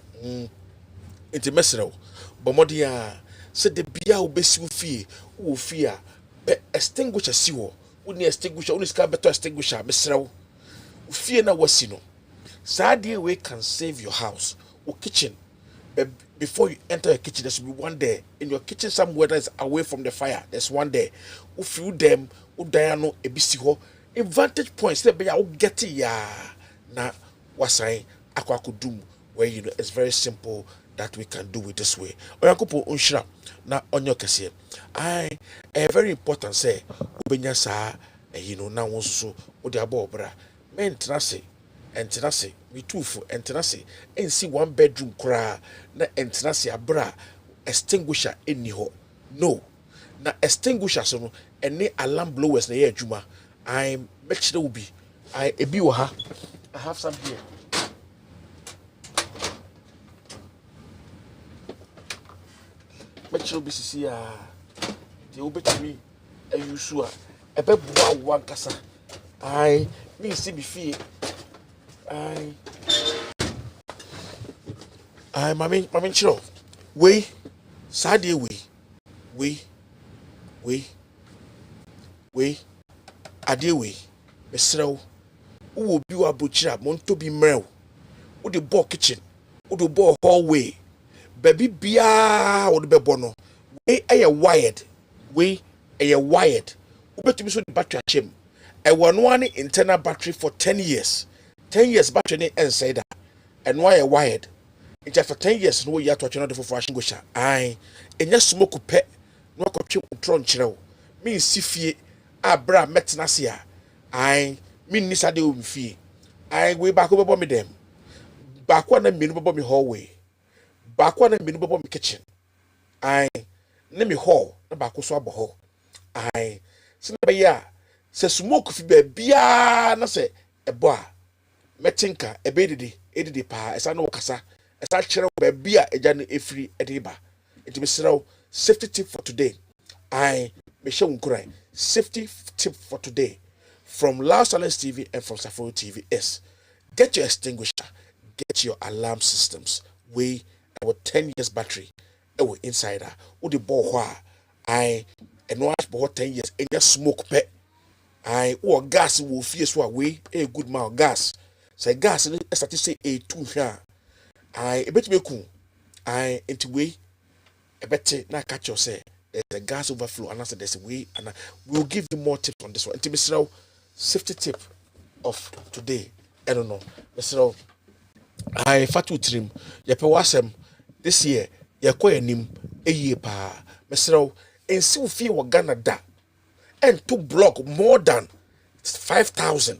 enti mesero bomodia se de bia obesi wo fie a extinguisher si wo ni extinguisher uni ska better extinguisher mesero fie na wasi no Sadie way can save your house or kitchen. But before you enter your kitchen, there should be one there. In your kitchen, somewhere that is away from the fire, there's one there. If you them, diano ebisiho, in vantage points, they be get it ya. Na wasai aquacudum, where you know it's very simple that we can do it this way. Oyakupo unshra na onyo kese. Very important say ubenya sa you know na wonso odi abobra. Men trase. Entenase me tufu entenase ensi one bedroom kra na entenase abra extinguisher eni ho no na extinguisher so no ene alarm blowers na ye adwuma I make sure will be I ebi wo ha I have some here make sure be sisi the obetumi ayusu a ebebua wan kasa I me see be fie mami chiro we sadie we ade we mesrew wo bi wa bochira monto bi mrew wo de bo kitchen wo de bo hallway baby bia wo de bebo no we eye wired we eye wired wo betumi so the battery achem e wono ani internal battery for 10 years 10 years battery inside that and why wired it for 10 years no ya to channel the for extinguisher enya smoke pe no akotwe control nkyerɛw me sifie abra metnase a me nisa de o mfie we back go bebo me dem back one me no bebo me hallway back one me no bebo me kitchen na me hall na back so abo ho se na be ya se smoke fi ba bia na se ebo a metinka edidi pa esa no kasa esa kire ba bia eja no efri ediba enti safety tip for today me show unkurai safety tip for today from Loud Silence TV and from Safari TV is get your extinguisher, get your alarm systems we our 10 years battery our insider wo the ball hwa and watch for 10 years and just smoke pe or gas will feel so away a good mouth gas say gas and start to say a 2 here a bit me cool into way a better na catch your say there's a gas overflow and answer there's a way and we'll give you more tips on this one. Mr. Safety tip of today. I don't know. Mr. Fatu trim ye pe wasem this year ye koyanim a year pa Mr. and still feel what Ghana da and to block more than 5,000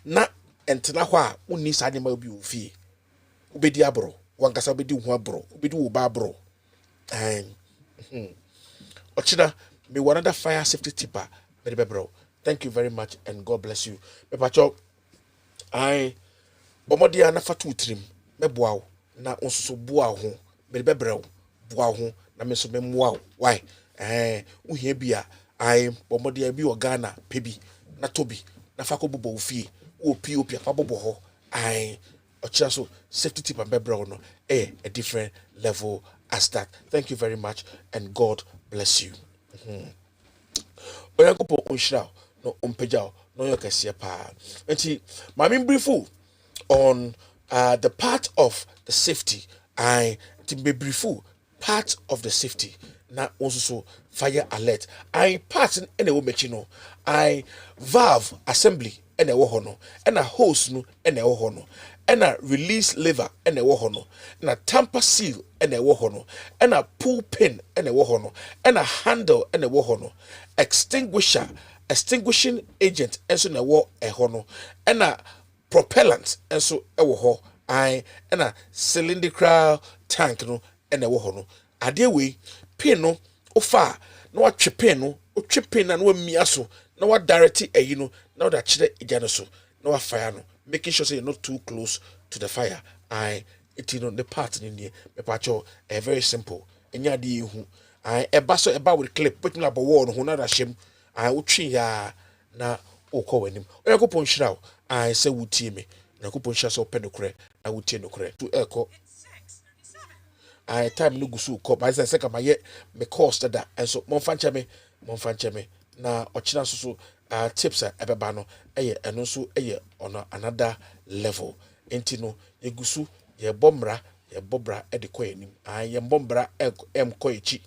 na entena hwa uni sa nyama obi ofi obedi abro wankasa obedi hu abro obedi wo ba abro ochida me one another fire safety tipper me bro. Thank you very much and God bless you. Me pacho I bomodi ana fatu trim me boaw na onso boa ho me bebrew boa ho na me so me moa why uhia bia I bomodi bi Ghana pebi na tobi na fako bobo ofie o pop afa bobo ho I so safety tip and bebrew no a different level as that. Thank you very much and God bless you. Oyankopo onshira no ompejao no yokese pa. Enti mami briefu on the part of the safety I be briefu part of the safety na also fire alert I part in a wo I valve assembly ene wo ho no na hose no ene wo ho no na release lever ene wo ho no na tamper seal ene wo ho no na pull pin ene wo ho no na handle ene wo ho no extinguishing agent enso na wo e ho no na propellant enso e wo ho I na cylindrical tank no ene wo ho no ade we pin no ofa na wa twe pin no o twe pin na wa mia so na wa direct ayi no na wa da kire eja no so na wa fire no making sure say you're not too close to the fire. It you know the part in here me pacho very simple enya de hu eba so eba with clip put na wall no na da hyem utwi ya na okọ wanim oyakopon hira say wutie me na kopon hira so pedokre na wutie nokre to eko time no gusu ko ba say ka maye me cost da enso monfa nche me na ochina so tips ebeba no eno so on another level enti no yegusu ye bomra ye bobra de ko anim ye bombra ko echi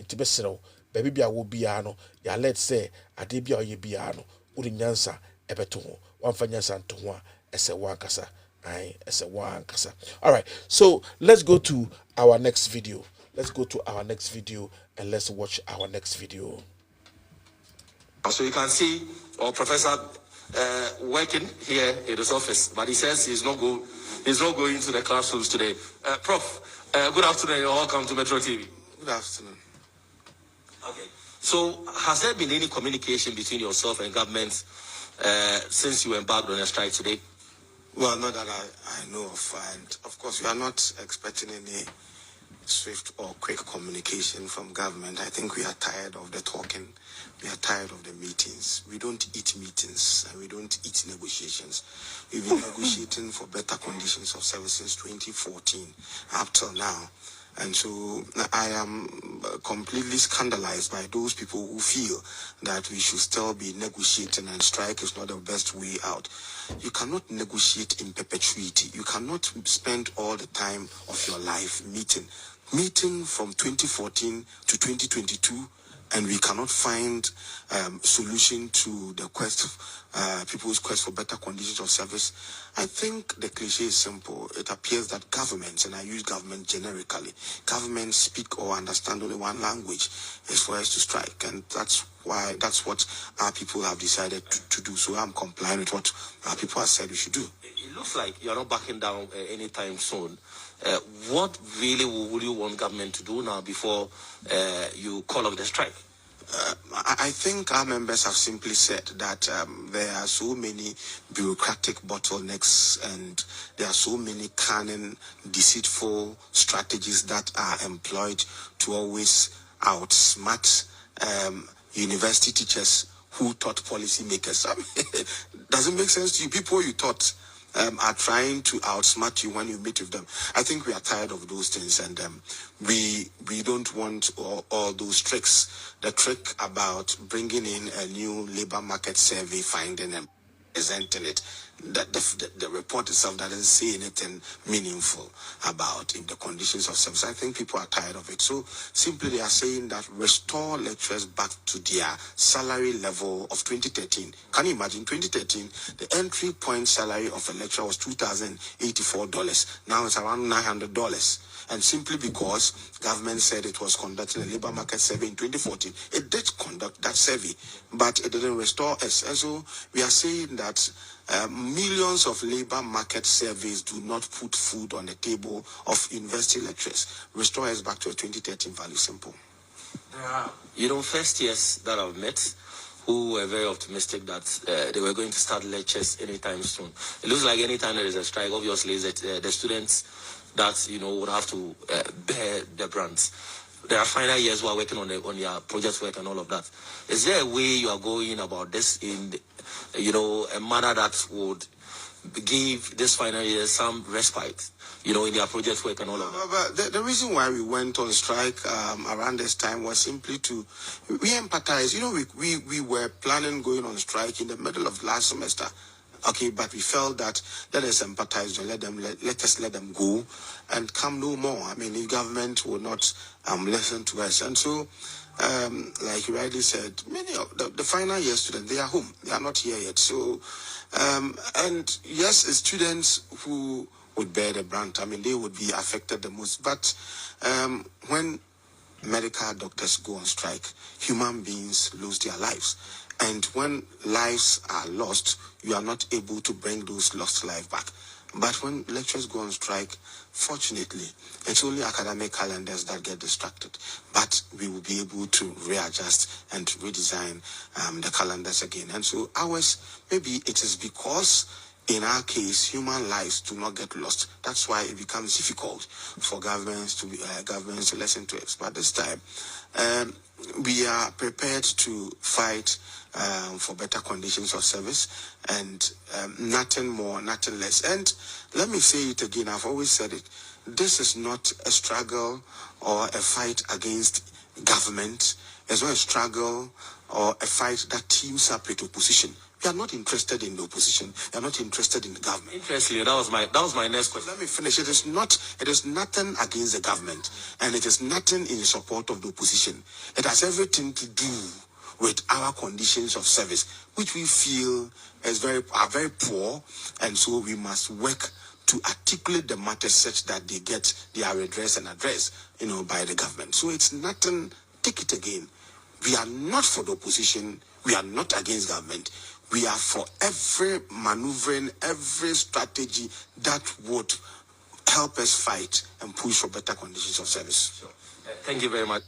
ti besero baby bia wo bia no ya let say ade bia ye bia no uri nyansa ebeto ho wamfa nyansa nto ho a ese wankasa ese wankasa. All right, so let's go to our next video and let's watch our next video. So you can see our professor working here in his office, but he says he's not going to the classrooms today. Prof, good afternoon and welcome to Metro TV. Good afternoon. Okay. So has there been any communication between yourself and government since you embarked on a strike today? Well, not that I know of, and of course we are not expecting any swift or quick communication from government. I think we are tired of the talking. We are tired of the meetings. We don't eat meetings and we don't eat negotiations. We've been negotiating for better conditions of service since 2014 up till now. And so I am completely scandalized by those people who feel that we should still be negotiating and strike is not the best way out. You cannot negotiate in perpetuity. You cannot spend all the time of your life meeting from 2014 to 2022, and we cannot find solution to the people's quest for better conditions of service. I think the cliche is simple. It appears that governments, and I use government generically, governments speak or understand only one language, is for us to strike, and that's what our people have decided to do. So I'm complying with what our people have said we should do. It looks like you're not backing down anytime soon. What really would you want government to do now before you call off the strike? I think our members have simply said that there are so many bureaucratic bottlenecks and there are so many cunning, deceitful strategies that are employed to always outsmart university teachers who taught policymakers. Does it make sense to you? People you taught are trying to outsmart you when you meet with them. I think we are tired of those things, and we don't want all those tricks. The trick about bringing in a new labor market survey finding and presenting it, that the report itself doesn't say anything meaningful about in the conditions of service. I think people are tired of it. So simply they are saying that restore lecturers back to their salary level of 2013. Can you imagine 2013? The entry point salary of a lecturer was $2,084. Now it's around $900. And simply because government said it was conducting a labor market survey in 2014, it did conduct that survey, but it didn't restore us. And so we are saying that millions of labor market surveys do not put food on the table of university lecturers. Restore us back to a 2013 value. Simple. First years that I've met who were very optimistic that they were going to start lectures anytime soon. It looks like anytime there is a strike, obviously, the students that, would have to bear the brunt. There are final years who are working on their project work and all of that. Is there a way you are going about this in, a manner that would give this final year some respite, in their project work and all of that? But the reason why we went on strike around this time was simply we empathize. We were planning going on strike in the middle of last semester. Okay, but we felt that let us empathize and let us let them go and come no more. I mean, the government will not listen to us. And so, like you rightly said, many of the final year students, they are home. They are not here yet. So, and yes, students who would bear the brunt, I mean, they would be affected the most. But when medical doctors go on strike, human beings lose their lives. And when lives are lost, you are not able to bring those lost lives back. But when lecturers go on strike, fortunately, it's only academic calendars that get distracted. But we will be able to readjust and redesign the calendars again. And so ours, maybe it is because in our case, human lives do not get lost. That's why it becomes difficult for governments to listen to us. But this time, we are prepared to fight for better conditions of service and nothing more, nothing less. And let me say it again, I've always said it. This is not a struggle or a fight against government. It's not a struggle or a fight that teams up with opposition. We are not interested in the opposition. We are not interested in the government. Interestingly, that was my next question. Let me finish. It is nothing against the government, and it is nothing in support of the opposition. It has everything to do with our conditions of service, which we feel are very poor, and so we must work to articulate the matters such that they get their redress and address, by the government. So it's nothing. Take it again. We are not for the opposition. We are not against government. We are for every maneuvering, every strategy that would help us fight and push for better conditions of service. Sure. Thank you very much.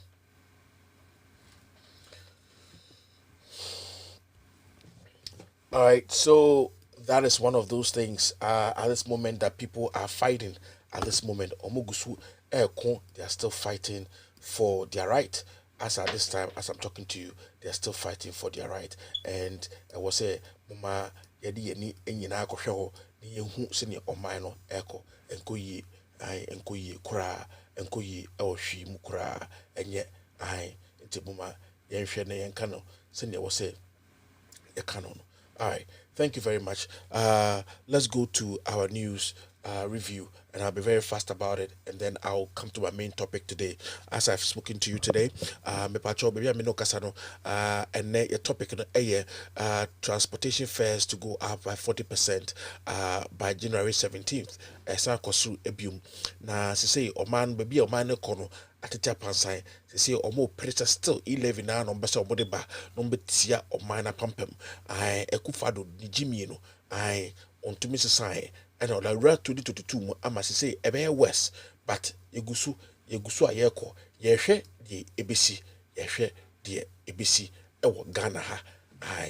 All right, so that is one of those things at this moment that people are fighting. At this moment, Omogusu Eko, they are still fighting for their right. As at this time, as I'm talking to you, they are still fighting for their right. And I was say, Mama, yedi ni enyina akohwe ni yehu sene oman no eko enkoyi kura enkoyi ehwi mu kura enye ai nti Mama yenhwe na yenka no sene I was say e kano no. All right, thank you very much. Let's go to our news review, and I'll be very fast about it, and then I'll come to my main topic today. As I've spoken to you today, me pacho baby amino kasano, and your topic transportation fares to go up by 40% by January 17th. Esa kosu ebium na say oman baby oman kono atete apansan say omo pressure still 11 na no mbese omo ba no mbetia oman na pampam ai ekufado ni jimie no ai ontumi sesai and on the road 2022 mu ama say ebe west but yegusu ayeko yehwe di ebisi yehwe di ebisi ewo Ghana ha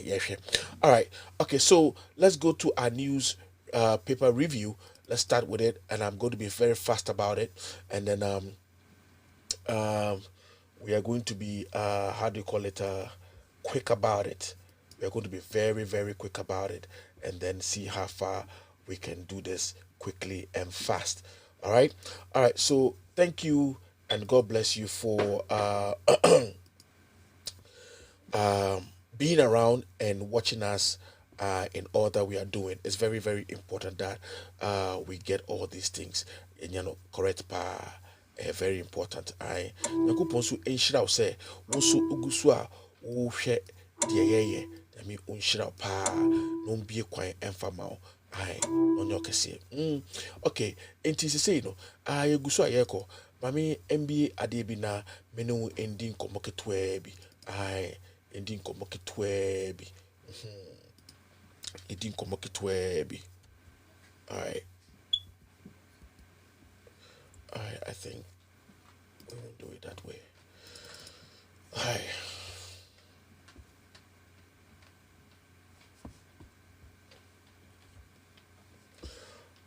yehwe. All right, okay, so let's go to our news paper review. Let's start with it, and I'm going to be very fast about it, and then we are going to be quick about it. We are going to be very, very quick about it, and then see how far we can do this quickly and fast. All right, so thank you and God bless you for being around and watching us in all that we are doing. It's very, very important that we get all these things correct very important. I Nyankopon so enhyira say wo so ugusu a wo hwɛ de yeye I mean unhyira pa no mbie kwan emfa ma wo ai onyo kese okay enti say no yegusu a yeko mami MBA ade bi na menu ending komoketwa bi ai ending komoketwa bi ending komoketwa bi ai I think we will do it that way. Hi.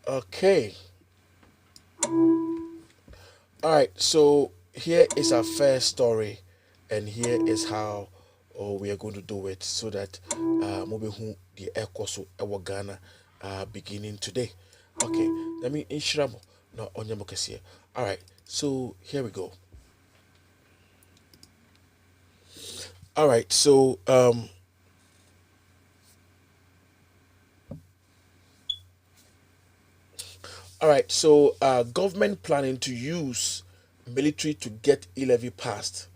Okay. All right. So here is our first story, and here is how we are going to do it so that Mobehu the Ekoso Ewa Ghana beginning today. Okay. Let me inshiramo no onyamokesi. All right. So here we go. All right. So all right, so government planning to use military to get e-levy passed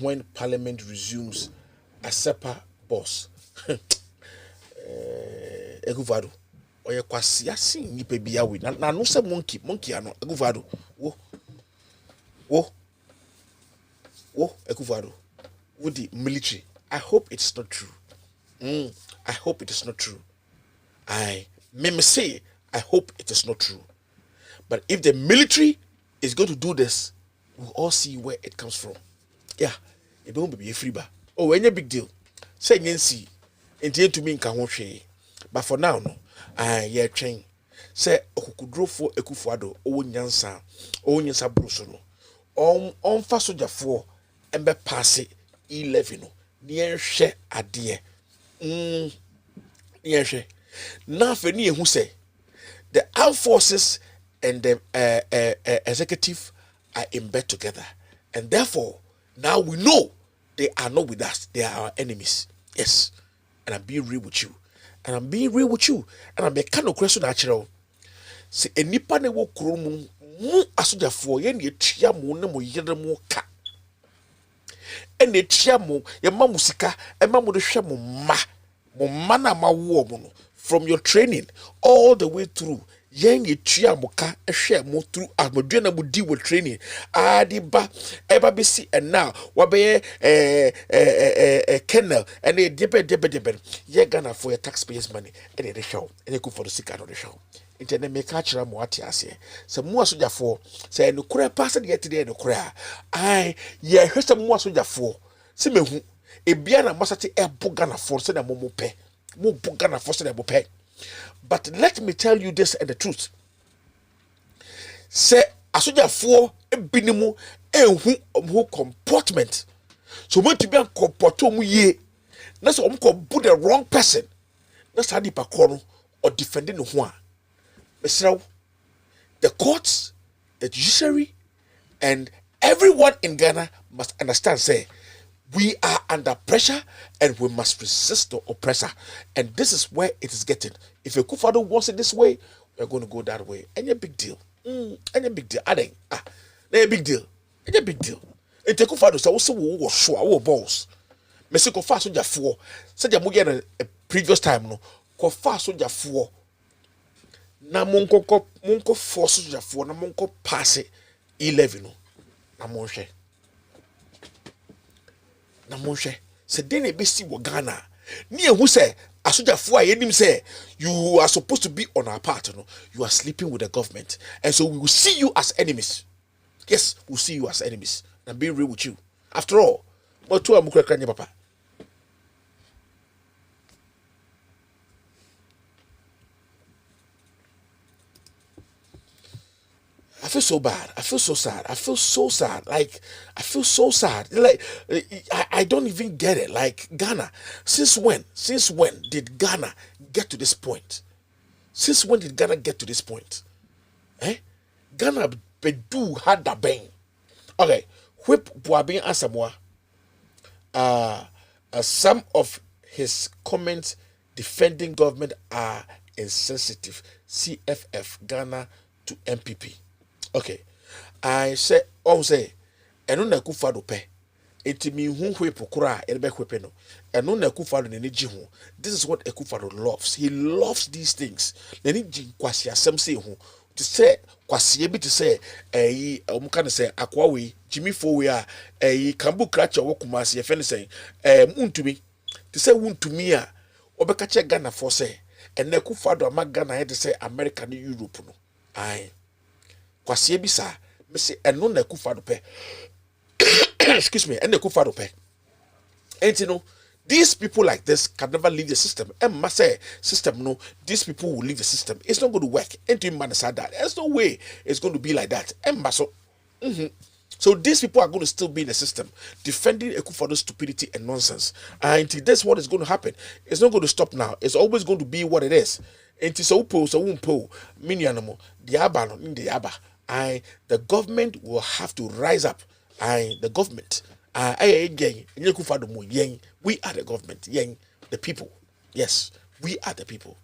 when parliament resumes a SEPA boss. Eguvado. Oye kwasi asin nipa bia we. Na no se monkey ano Eguvado. Wo Eguvado. With the military. I hope it's not true. I hope it is not true. I say I hope it is not true. But if the military is going to do this, we'll all see where it comes from. Yeah, it won't be a free bar. Oh, any big deal. Say Nancy, intend to mean Kahoshe. But for now, no. Yeah, train. Say Okudro for Ekufuado, Nyansa Brusono. On Fasoja for Embe Passe E11. Near she a dear. Near she. Now, for near who say the armed forces and the executive are in bed together, and therefore now we know they are not with us, they are our enemies. Yes, and I'm being real with you, and I'm a kind of question natural. See, a nipa ne wo kromu mu asoja fo ye ne tia mu ne mo yere mu ka, e ne tia mu ye ma mu sika, e ma mu de hwe mo ma na ma wo mo no, from your training all the way through. Yen ye tia moka ehwe mo through amadua na mo di with training adiba eba besi and now wabe kennel and a debe ye Ghana for your taxpayers money and the show and you go for the sick on the show internet make catcher mo atiase se mo asoja for say no kura pass the yesterday no kura ai ye hwese mo asoja for se mehu ebia na masate ebo Ghana for se na mo pe mo bu Ghana for se na mo pe. But let me tell you this and the truth. Say asoja for ebinimu enhu comportment. So when to be an comporto ye, that's what put the wrong person. That's how deep a or defending one. The courts, the judiciary, and everyone in Ghana must understand, say, we are under pressure and we must resist the oppressor. And this is where it is getting. If a Kufado wants it this way, we're going to go that way. Any big deal. Any big deal. Any big deal. Any big deal. And take Kufado so also was sure our balls. Mexico fast on your four. Said you get a previous time no. Ko fast on your four. Na monko force your four. Na monko pass it 11 no. Na monche. Na monhwe se den e besi wo Ghana ni ehu se asojafo a yenim say you are supposed to be on our part, no, you are sleeping with the government, and so we will see you as enemies. Yes, we'll see you as enemies. I'm being real with you. After all, what to amukra papa. I feel so bad. I feel so sad. I feel so sad. Like, I feel so sad. Like, I don't even get it. Like, Ghana, since when did Ghana get to this point? Since when did Ghana get to this point? Ghana bedu had the bang. Okay, whip Boabin Asamoah. Some of his comments defending government are insensitive. CFF Ghana to MPP. Okay, I say, eno na Akufo-Addo pe, enti mi hu hwepo kura ebe hwepe no, eno na Akufo-Addo ne ji ho. This is what Akufo-Addo loves. He loves these things. Ne ni ji kwasi asem se hu. To say kwasi ebi to say omka say akwa we Jimmy Fo we a Kambu Kracha wo Kumasi efe ne say untumi. To say untumi a obeka che Ghana for say and Akufo-Addo ama Ghana he say America ni Europe no. Aye. Kwasi ebisa me say eno na Akufo-Addo pe excuse me, and the Akufo-Addo pay. And you know, these people like this can never leave the system. And must say, system, no, these people will leave the system. It's not going to work. And to man said that. There's no way it's going to be like that. And so, so these people are going to still be in the system, defending Akufo-Addo's stupidity and nonsense. And that's what is going to happen. It's not going to stop now. It's always going to be what it is. And so umpo, mini animal, the aba in the aba. And the government will have to rise up. And the government, we are the government, the people. Yes, we are the people.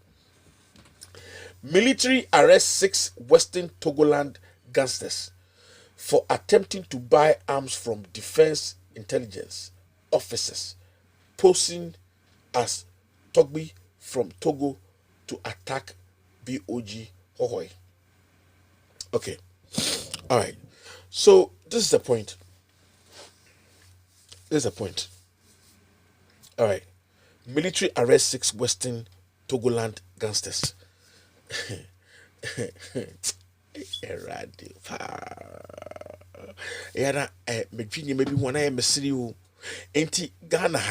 Military arrests 6 Western Togoland gangsters for attempting to buy arms from defense intelligence officers posing as Togbi from Togo to attack BOG Hohoi. Okay, all right. So this is the point. All right. Military arrests 6 Western Togoland gangsters. Maybe one I am a serious anti Ghana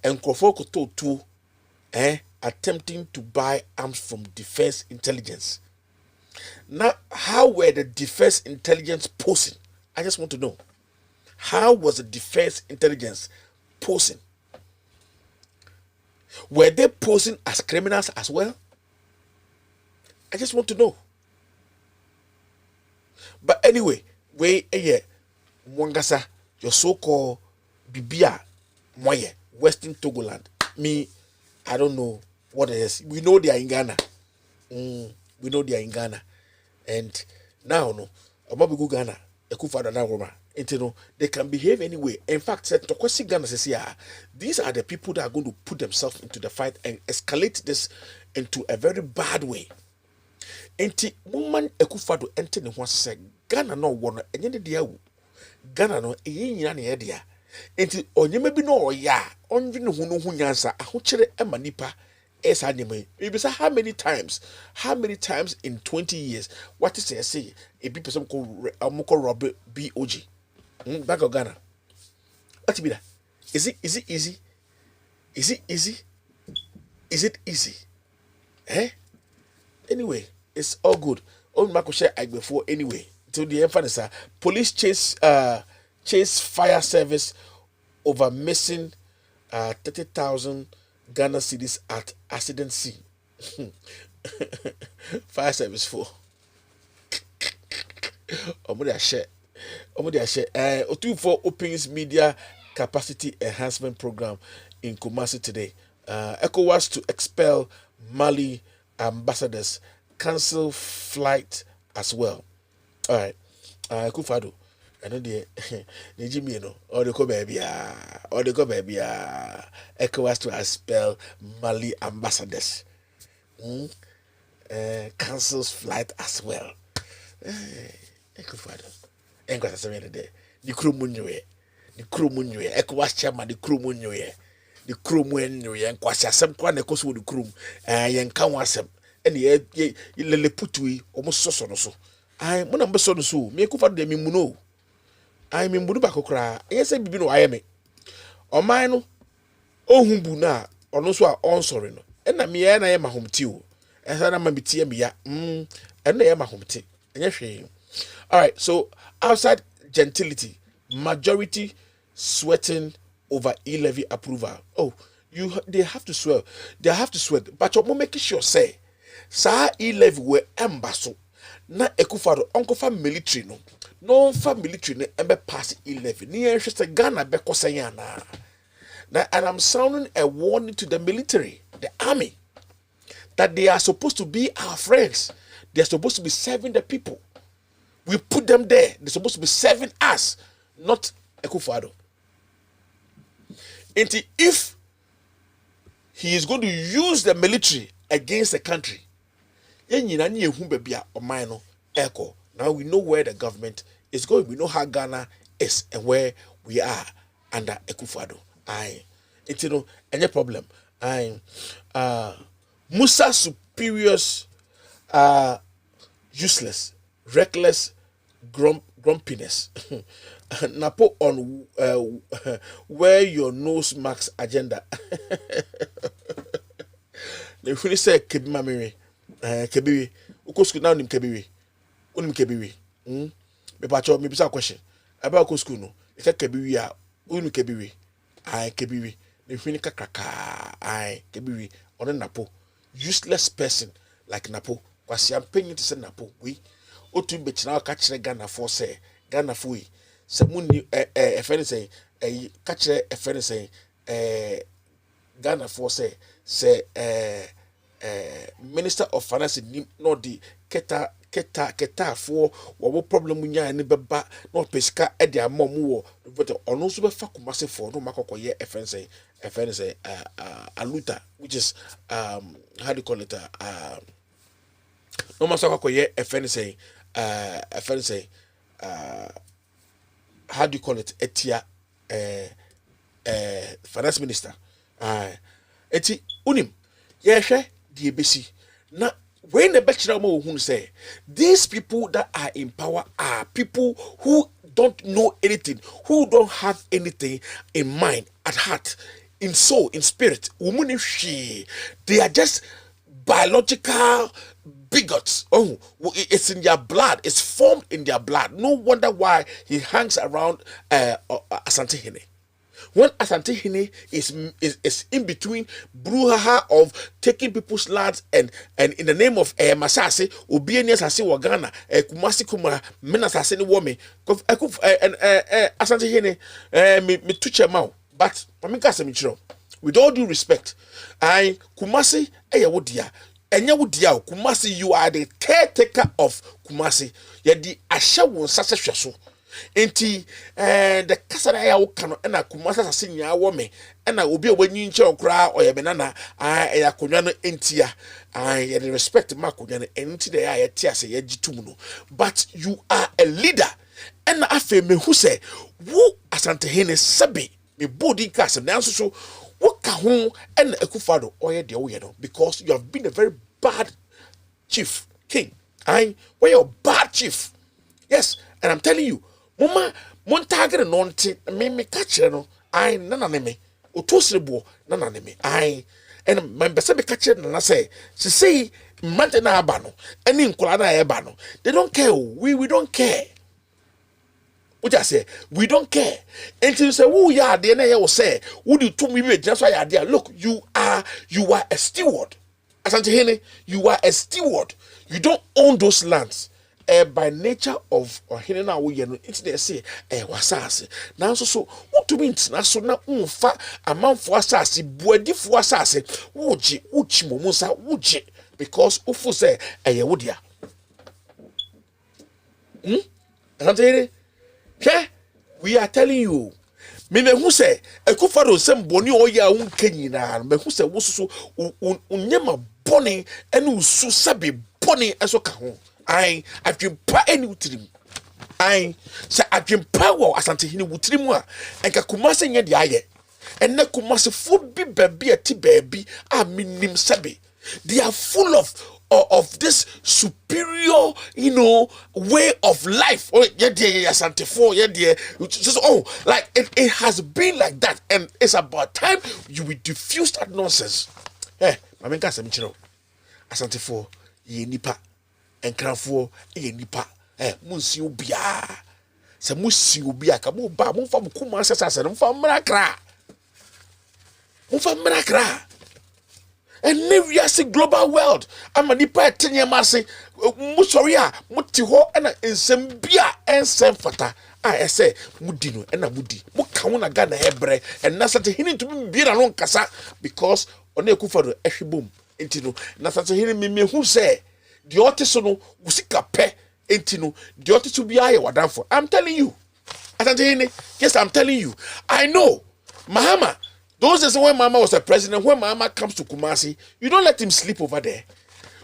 and Krofoko to attempting to buy arms from defense intelligence. Now, how were the defense intelligence posing? I just want to know. How was the defense intelligence posing? Were they posing as criminals as well? I just want to know. But anyway, Mwangasa, your so-called Bibia Moye, Western Togoland. Me, I don't know what it is. We know they are in Ghana. We know they are in Ghana. And now, no, Amabigu Ghana, Akufo-Addo na Roma. They can behave anyway. In fact, Ghana says, these are the people that are going to put themselves into the fight and escalate this into a very bad way. Enti woman Akufo-Addo enter the one say Ghana no one enye dia Ghana no eyinyina na ye dia. Enti onyema bi no oya onwe ne hu no hu nyansa ahokere ema nipa esa nyema. Maybe say how many times in 20 years what is say a be person ko rob BOG back of Ghana. What be that? Is it easy? Is it easy? Anyway, it's all good. On Marco share before anyway. To the emphasis, police chase fire service over missing 30,000 Ghana cedis at accident scene. Fire service for. Omodia share. O24 opens media capacity enhancement program in Kumasi today. ECOWAS to expel Mali ambassadors, cancel flight as well. All right. Akufo-Addo. I know the Nijimi no. Or the go baby. ECOWAS to expel Mali ambassadors. Cancels flight as well. Akufo-Addo. Enko sasa de. The crew munwe. ECOWAS chairman the crew munwe. The crew munwe enko asem kwa na ekoso the crew. Yen kan wasem. Ene ye lele putui almost so no so. Ai mo na mbeso no so. Me Akufo-Addo de mimu no. Ai mimu no bakokra. Yese bibi no aye me. Oman no ohun bu na ono so a onsori no. Ena me ye na ye mahomti o. Esa na mamiti ye me ya. Ena ye mahomti. Enye hwe. All right, so outside gentility, majority sweating over e-levy approval. Oh, they have to swear. But you're making sure say, sa e-levy we embasso. Na Akufo-Addo uncle fa military no fa military no embe pass e-levy. Ni enhwese Ghana be kosanya na. And I'm sounding a warning to the military, the army, that they are supposed to be our friends. They are supposed to be serving the people. We put them there. They're supposed to be serving us, not Akufo-Addo. And if he is going to use the military against the country, now we know where the government is going. We know how Ghana is and where we are under Akufo-Addo. It's any problem. Musa superiors are useless, reckless grumpiness. Napo on wear your nose marks agenda. The funny say kebi mamiri kebi ukosku now nim kebi unim kebi me pacho me bisa question about ukosku no e kebi a unim kebi ai kebi the funny kakaka ai kebi on Napo useless person like Napo kwasi ampenyi to say Napo we otu be china ka kire Ghana for say Ghana for we se munni say ka kire say Ghana for say Minister of Finance no the keta for what problem nya ni beba no pesika e dia mom wo but ono so be fa Kumasi for no makoko ye say aluta, which is how do you call it no masako ye how do you call it etia finance minister eti unim yehwe the ebesi na when the bachelor mo who say these people that are in power are people who don't know anything, who don't have anything in mind, at heart, in soul, in spirit. They are just biological bigots. Oh, it's in their blood. It's formed in their blood. No wonder why he hangs around Asante Hene. When Asante Hene is in between brouhaha of taking people's lands and in the name of Masase, Obiani Asase Wagana, Kumasi Kuma, Menasase ni woman, Asante Hene, me tuche mau. But with all due respect, Kumasi wodia. Enya wodia Kumasi, you are the caretaker of Kumasi. Yadi asha won sase hweso. Enti the kasara ya wokano na Kumasi sase nya wo me na obi obanyi nche okra oyebenana ya konwa no entia ya the respect ma konwa no enti de ya tie ase ya gitum no, but you are a leader and afa me hu say wo Asante Hene sabe me body cast na so woka ho and Akufo-Addo oye de wo ye no, because you have been a very bad chief king. Where your bad chief. Yes, and I'm telling you, Mama, Montague nonte, me catch no, nana me, o tosrebo, nana me, and my best catch it, and I say, she say, Mantana Abano, and in Colada Ebano, they don't care, we don't care. What I say, we don't care. Until you say, oh yeah, the NAA will say, would you to me, just why I did. Look, you are a steward. Asante Hene, you are a steward. You don't own those lands. By nature of Hene na wo ye no, it's they say wasase. Now so what to mean na so na unfa amanfo asase, buadifo asase, woji uchi momusa woji, because ufu say wo dia. Asante Hene, we are telling you. Me who say Akufo-Addo sem boni oya unka nyina, me who say wo so unyema boni enu su sabe boni eso ka ho. Adwempa eni wutirim. Say adwempa wo Asante Hene wutirim a enka Kumasi nya de aye. Enne Kumasi fo bi baabi ati baabi a minim sabe. They are full of this superior, way of life. Oh, Asante for like it has been like that, and it's about time you will diffuse that nonsense. I mean, Asante for ye nipa and Cranfo ye nipa. Munsi ubia. Se musi ubia kamu ba mun fa mukuma sasa mun fa mrakra. And live yes global world. I'm a nipa 10 year massy. Musoria, Mutiho, and Ensembia, and Semfata. I say, Mudino, and a Mudi. Mukauna Gana Hebre, and Nasate Hini to be alone Casa, because on a Akufo-Addo Eshibum, Intino, Nasate Hini me who say, the artisono Usika Pe, Intino, the artist to be I or down for. I'm telling you. Asante Hene, yes, I'm telling you. I know, Mahama. Those days when Mama was a president, when Mama comes to Kumasi, you don't let him sleep over there.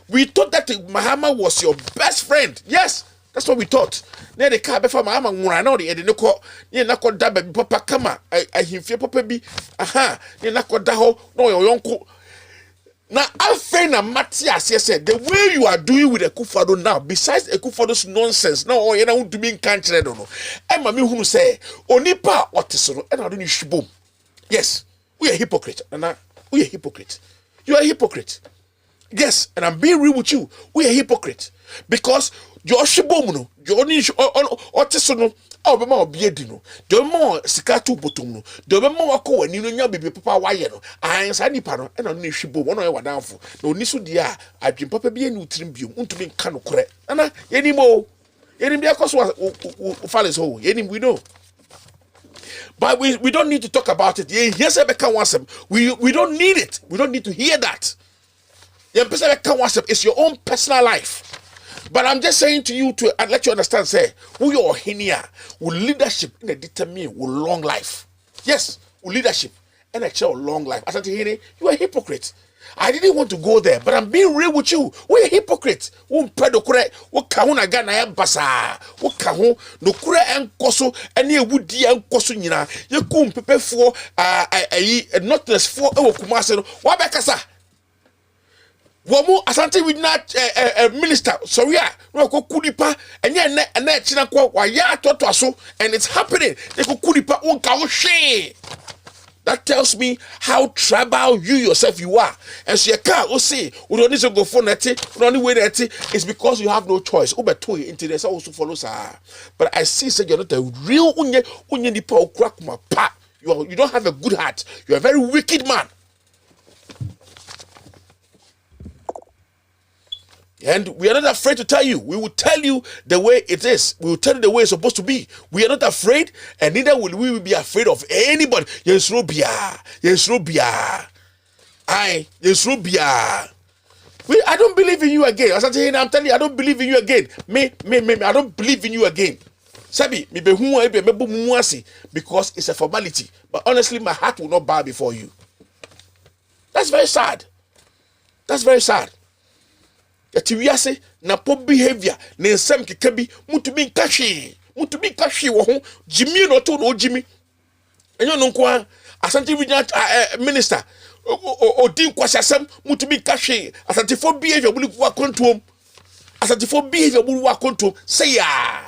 We thought that Mahama was your best friend. Yes, that's what we thought. Near the car before Mahama Murano, the Edinoko, near Nako Dabe, Papa Kama, I hear Papa B. Aha, near Nako Daho, no, your uncle. Now, I find a Matthias said the way you are doing with Akufo-Addo now, besides Akufo-Addo's nonsense, now you know to be in country, I don't know. And Mami who say, Onipa Otisono, and I don't shibum. Yes, we are hypocrite. And we are hypocrite. You are a hypocrite. Yes, and I'm being real with you. We are hypocrite because your shibum, your niche Otisono. Oh, be more beadi no. Do more sikatu botum no. Do be more ko ani no nya bebe papa waye no. An sa nipa no e na no hwibo wono ye wadanfo. Na oni so dia adwen papa bi anu tirim biom. Untumi nka no kore. Ana yenim o. Yenim bia koso fales ho. Yenim we know. But we don't need to talk about it. Yes, we don't need it. We don't need to hear that. It's your own personal life. But I'm just saying to you to let you understand, say, who you are here, with leadership in a determine with long life. Yes, with leadership and a long life. As I tell you, you are a hypocrite. I didn't want to go there, but I'm being real with you. We're a hypocrite. What kahuna gana ya basa. What kahu no kure en koso any woody en koso nyina. You kum pepe for not less for kumase no. Wabekasa. Womu asante we not minister sorry no ko kudipa enye na china kwa wa ya toto so and it's happening they ko kudipa won ka wo hwe. That tells me how tribal you yourself you are. And so you can't say we don't need to go for nothing, we don't need way that it's because you have no choice. Ubeto into this also follows her. But I see say you're not a real unye nipa crack my pa. You don't have a good heart. You're a very wicked man. And we are not afraid to tell you. We will tell you the way it is. We will tell you the way it's supposed to be. We are not afraid, and neither will we be afraid of anybody. Yes, Robia. Yes, Robia. I don't believe in you again. As I'm telling you, I don't believe in you again. Me, I don't believe in you again. Sabi, because it's a formality. But honestly, my heart will not bow before you. That's very sad. That's very sad. Yati wiase na po behavior na nsem keka bi mutumi nkahwe wo ho Jimmy no to no Jimmy enyo no nko Asante regional minister odin kwasasem mutumi nkahwe Asante for behavior bulu kwa kontom Asante for behavior bulu wa kontom say ya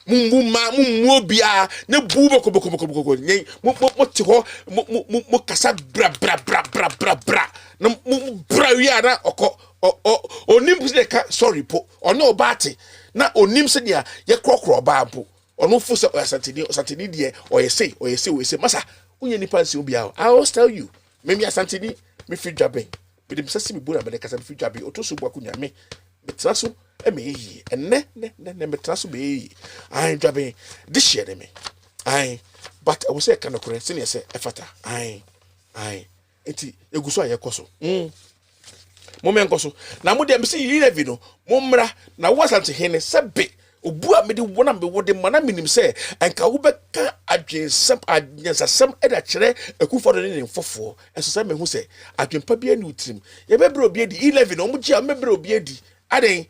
mummu bia ne bubo ko nyen mo ti ho mo kasa bra na bra wi ara oko onim se ka sorry po ono obate na onim se dia ye krokro ba po ono fu se asantini die oyese masa unye nipa nsi obi a I always tell you me asantini me fi dwaben be dem sase me bu na be kasa me fi dwaben otoso bu akunya me betraso eme enne betraso be I dwaben this year me but I will say kind of correct say efata enti eguso ayekoso momenkoso na mo dem say 11 no momra na wasante hene sebe obu a mede wona me wode mana minim say enka wo beka adwensem adwensasem eda kire Akufo-Addo ne mfofo enso say me hu say adwempa bia ne utrim ye bebre obi edi 11 no mo gia mebre obi edi aden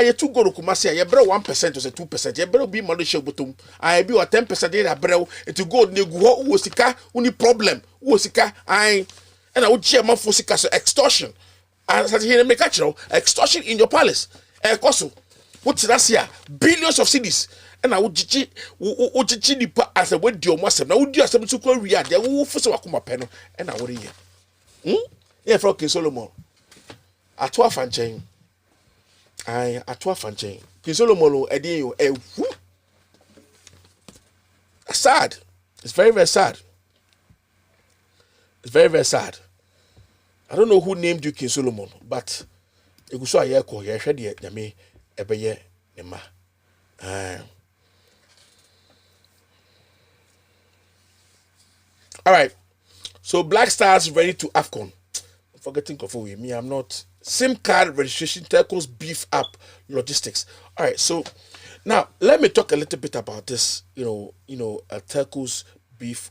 ye tu goro kumase ye bre 1% or 2% ye bre obi ma do shebutum bi o 10% dey na bre to go ne gu ho wo sika uni problem wo sika and I would share my fosika so extortion. And I here make extortion in your palace. Koso. What's that here? Billions of cities. And I would chichi nipa as a word dio masem. Now would you asem to call Riyadh? They will force wakuma peno. And I would hear. Yeah, for King Solomon. Atwa fanchain. Atwa fanchain. King Solomon ediyo sad. It's very, very sad. It's very, very sad. I don't know who named you King Solomon, but you saw a year call ye yame ebeye nema. All right. So Black Stars ready to AFCON. I'm forgetting with me. I'm not. SIM card registration telcos beef up logistics. All right. So now let me talk a little bit about this. Telcos beef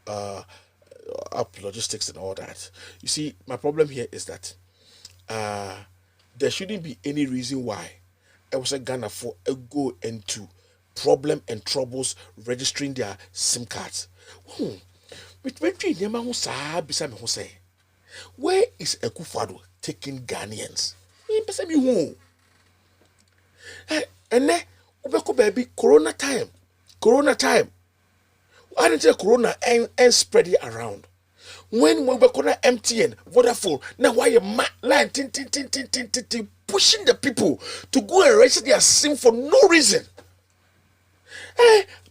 up logistics and all that. You see, my problem here is that there shouldn't be any reason why I was a Ghana for a go into problem and troubles registering their SIM cards. With Metri Yama Husa, beside me, who say, where is Akufo-Addo taking Ghanaians? In person, you won't. And then, Ubeko baby, Corona time. Why didn't you Corona and spread it around? When we were gonna MTN, Vodafone, now why you line pushing the people to go and register their SIM for no reason?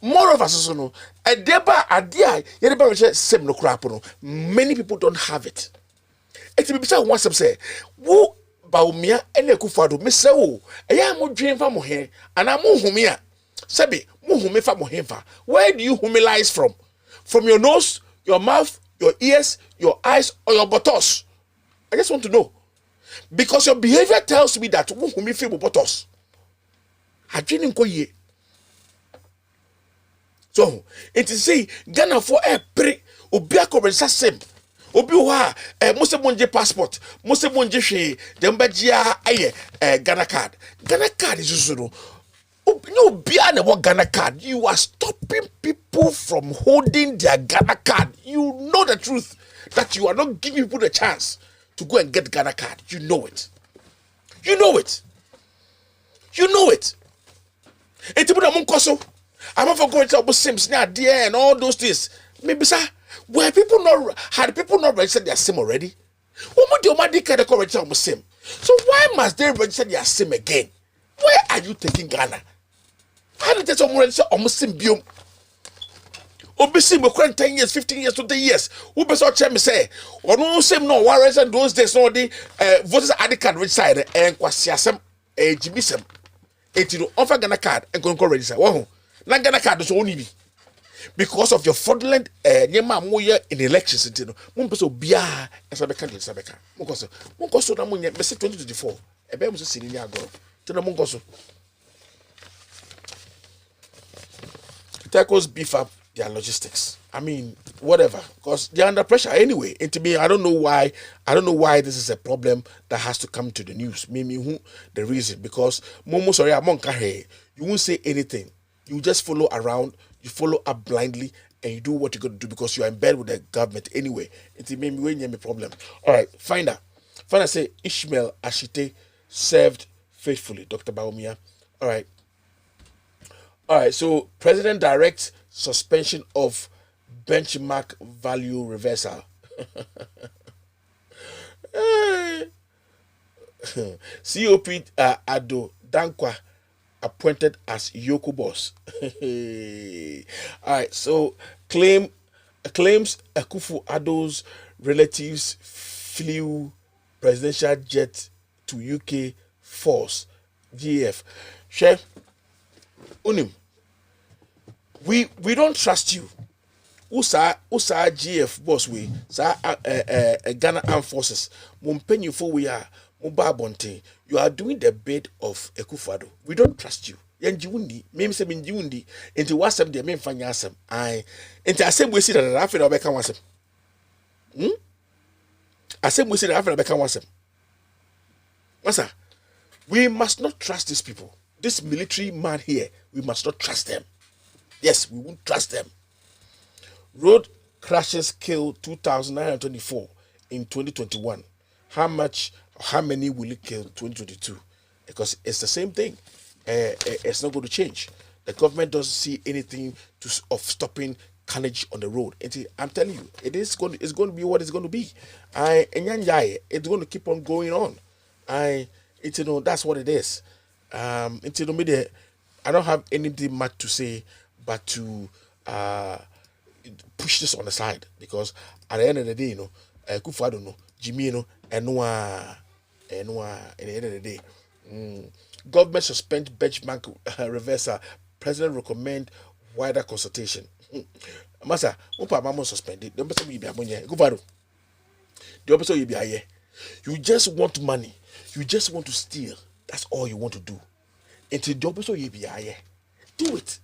More of us know. A deba adia, yeba register SIM no crap no. Many people don't have it. It be beside one say, wo Bawumia ene Akufo-Addo me say wo, eya mo dwen fa mo he, ana mo humia. Sabi, mo hume fa mo hefa. Where do you humilize from? From your nose, your mouth, your ears, your eyes, or your buttocks? I just want to know. Because your behavior tells me that wo hume fi mo buttocks. Adwene nko ye. So, it is say Ghana for a pre obi akoregister SIM. Obi wa mose monje passport, mose monje hwe, dem bagia aye Ghana card. Ghana card is also no beyond what Ghana card. You are stopping people from holding their Ghana card. You know the truth that you are not giving people the chance to go and get Ghana card. You know it. You know it. You know it. And people are monkoso. I'm not for going to about SIMs now, dear, and all those things. Maybe sir, had people not registered their SIM already? What would your money kind of register on SIM? So why must they register their SIM again? Where are you taking Ghana? How did someone register on SIM biom? Obi SIM 10 years, 15 years, 20 years. Who be so me say, or no SIM no one register those days no the voters ID card register and kwasiasem GBSem. It you offer Ghana card and go register. Wow. Na Ghana card so only be because of your fraudulent nyema moye in elections you know mo pese obia esabeka de esabeka mo koso na mo nye bese 2024 ebe mo so sini ni agoro tena mo koso Telcos beef up their logistics. I mean, whatever, because they're under pressure anyway. And to me, I don't know why this is a problem that has to come to the news. Maybe who the reason, because Momo sorry, you won't say anything. You just follow around, you follow up blindly, and you do what you're going to do because you are in bed with the government anyway. It may be a problem. All right, Finder say Ishmael Ashite served faithfully, Dr. Bawumia. All right, so President directs suspension of benchmark value reversal. COP Ado Dankwa appointed as Yoko boss. All right, so claims Akufo-Addo's relatives flew presidential jet to UK force GF. Chef Unim, we don't trust you. Usa GF boss we sa Ghana Armed Forces. Mumpenyu for we are Mubabonte. You are doing the bid of Akufo-Addo. We don't trust you. Yanjiwundi, meme se minjiwundi. Into wasem de meme fanyasem. I into asem we see that after the beka wasem. Asem we see that after the beka wasem. Masa, we must not trust these people. This military man here, we must not trust them. Yes, we won't trust them. Road crashes kill 2,924 in 2021. How many will it kill 2022? Because it's the same thing. It's not going to change. The government doesn't see anything of stopping carnage on the road. I'm telling you, it's going to be what it's going to be. It's going to keep on going on. That's what it is. I don't have anything much to say but to push this on the side, because at the end of the day, Akufo-Addo, Jimmy, at the end of the day, government suspend benchmark reversal. President recommend wider consultation. Masa, Mama suspended. The person will be Akufo-Addo. The person will be here. You just want money. You just want to steal. That's all you want to do. Until the person will be here. Do it.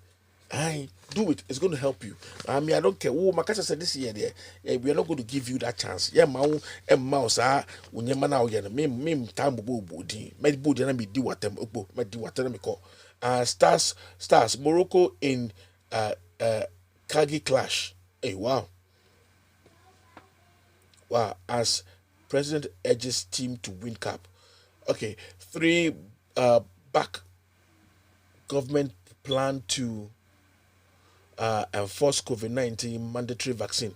Do it. It's going to help you. I mean, I don't care. Oh, Makasa said this year there. We are not going to give you that chance. Yeah, mouse when you man out meme time bodi. My body and me do what them me do what them call. Stars Morocco in Kagi clash. Hey, wow. Wow, as president urges team to win cap. Okay, 3 back government plan to enforce COVID-19 mandatory vaccine.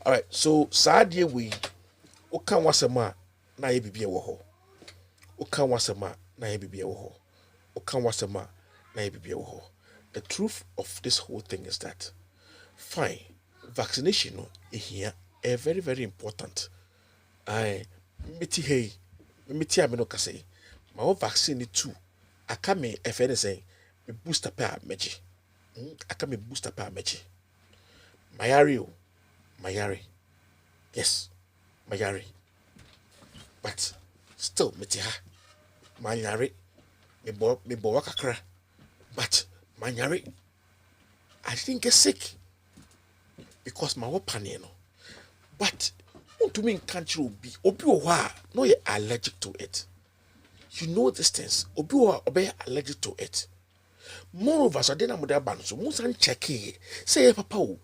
All right, so sadly we oka wasema na ye bibie wo ho. Oka wasema na ye bibie wo ho. Oka wasema na ye bibie wo ho. The truth of this whole thing is that fine, vaccination is here, very very important. I miti hey, miti ameno kase. My vaccine too. Aka me if anything, me booster pa meji. Aka me booster pa meji. Mayari. Yes, Mayari. But still miti ha. Mayari. Me bo wakakra. But Mayari. I didn't get sick because my opinion. But to me country will be obi no you allergic to it. You know these things. Obi allergic to it. Moreover, so then I'm with that band. So Musan check it. Say papa.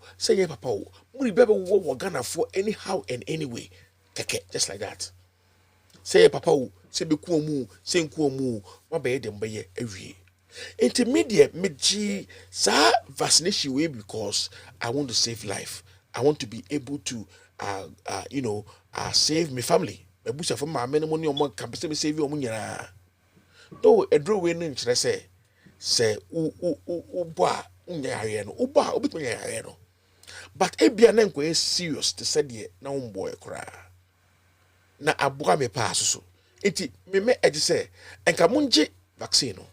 Muri bebe wo Ghana for anyhow and anyway. Take it just like that. Say papa. Say be kuomu. Say kuomu. Ma be dem be every. Intermediate meji sa vaccination way because I want to save life. I want to be able to save my family. My busa for my money on campus me save you munya. Though a draw winning say uba unyariano uba ubitmanyariano. But ebia na nko serious to say die na umboy kra. Na aboa me pa so. Enti me eje say enka munje vaccine no.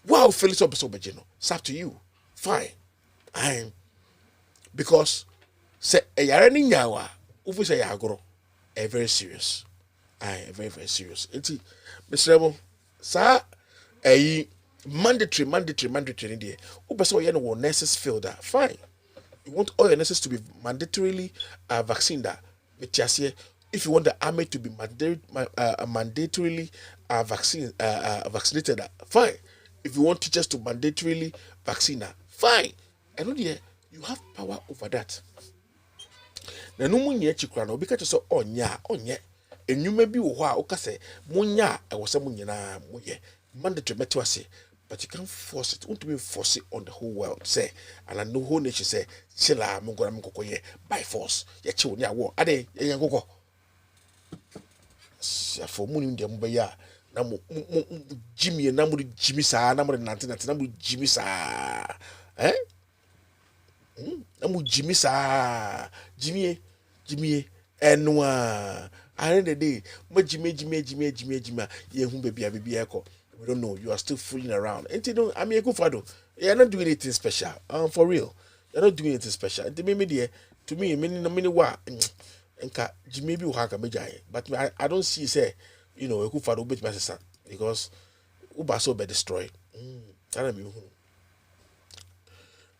Wow, Felix Obesobejino. It's up to you. Fine. Because say a yarani nyawa, ufu say yagoro, very serious. Very, very serious. Enti, Mr. Remo, sa mandatory in there. Ubeso yen wo nurses feel that. Fine. You want all your nurses to be mandatorily vaccinated. If you want the army to be mandatorily vaccinated, fine. If you want teachers to mandatorily vaccinate, fine. I know you have power over that. Na no munye chikra no bika so onya. And you may be wa okase munya I was munyina muye. Mandatory metwase. But you can't force it. Won't be force it on the whole world. Say, and I know whole nation say, Chilla Mungora by force. Ye chill nya war. Ade ye go. For munim de mbaya. Namu Jimmy namu Jimmy sa namu 1990 namu Jimmy sa namu Jimmy sa Jimmy enwa at the day ma Jimmy ye hu baby eko. We don't know, you are still fooling around. And you know, I mean, go fado. You're not doing anything special. For real, you're not doing anything special. And to me, many wa enka Jimmy bi uhaka mejai. But I don't see say. You know, who for bit son because Uba so be destroyed.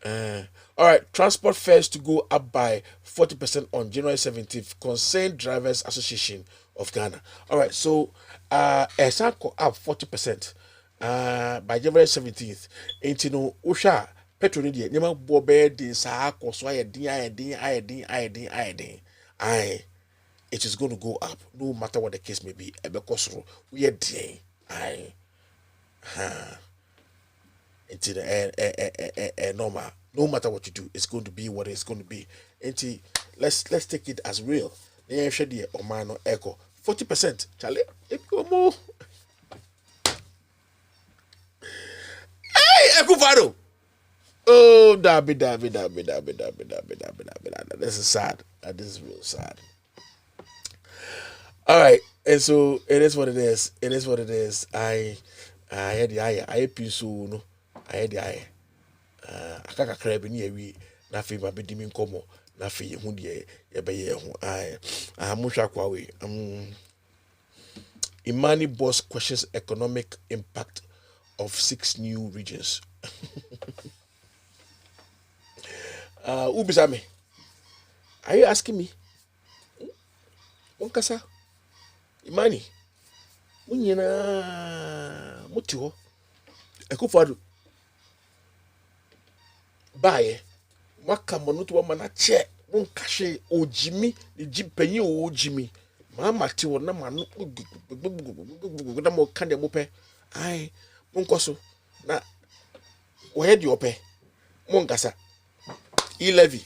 All right, transport fares to go up by 40% on January 17th. Concerned Drivers Association of Ghana. All right, so go up 40% by January 17th. And you know, Usha petrol media. Nema bobe din sa ko so ayedin. It is going to go up, no matter what the case may be. Because we are doing, it's normal. No matter what you do, it's going to be what it's going to be. And let's take it as real. Hey, 40%, Charlie. Hey, Ekufado. Oh, Dabi. This is sad. This is real sad. All right, and so it is what it is. I had the eye. I pisu no. I had the eye. Akaka crab ni ewi na fe ma be dimi nkomo na fe ye hu de ye be ye hu. Amusha kwa we. Imani boss questions economic impact of 6 new regions. Ubisame. Are you asking me? Onkasa. Imani, munyina mutiho Ekufado baye mwaka monutu wa mana che mon cache o Jimmy, the Jim Penny o Jimmy. Mamma Tiwa Naman Kande Mope. Aye, Moncoso. Na where do you pay? Moncasa. E-levy.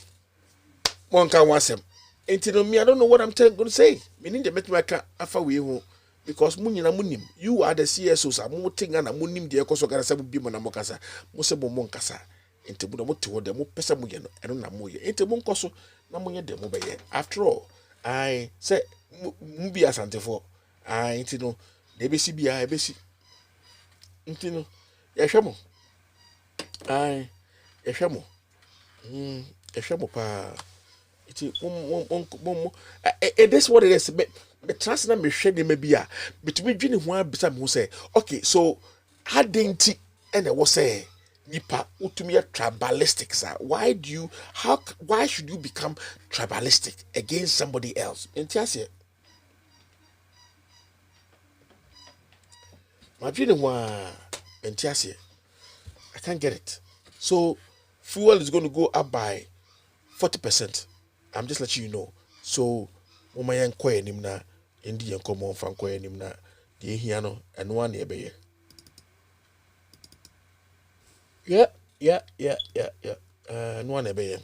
Monka wants him. Ain't me, I don't know what I'm going to say. Meaning the met my car after we home. Because Munina Munim, you are the CSOs, I'm moting and a Munim, the Ecosoga Sabu Bimana Mocasa, Mosebo Moncasa, into Budamoto, the Mopesamuyan, and Namuya, into Moncoso, Namuya de Mobaye. After all, I say, Mubia Santefo, I ain't no, the BCB, BC. Intino, Yashamo. I, Yashamo. Yashamo pa. It is what it is. But trust me, share the maybe between Jenny one beside who say, okay, so how dainty and I was say nipa utumia tribalistic, sir. Why should you become tribalistic against somebody else? Entiasie. My Jenny one entiasie. I can't get it. So fuel is going to go up by 40%. I'm just letting you know. So, Momayan Koya Nimna, Indian Common Fan Koya Nimna, the Hiano, and one ebe. Yeah. And one ebe.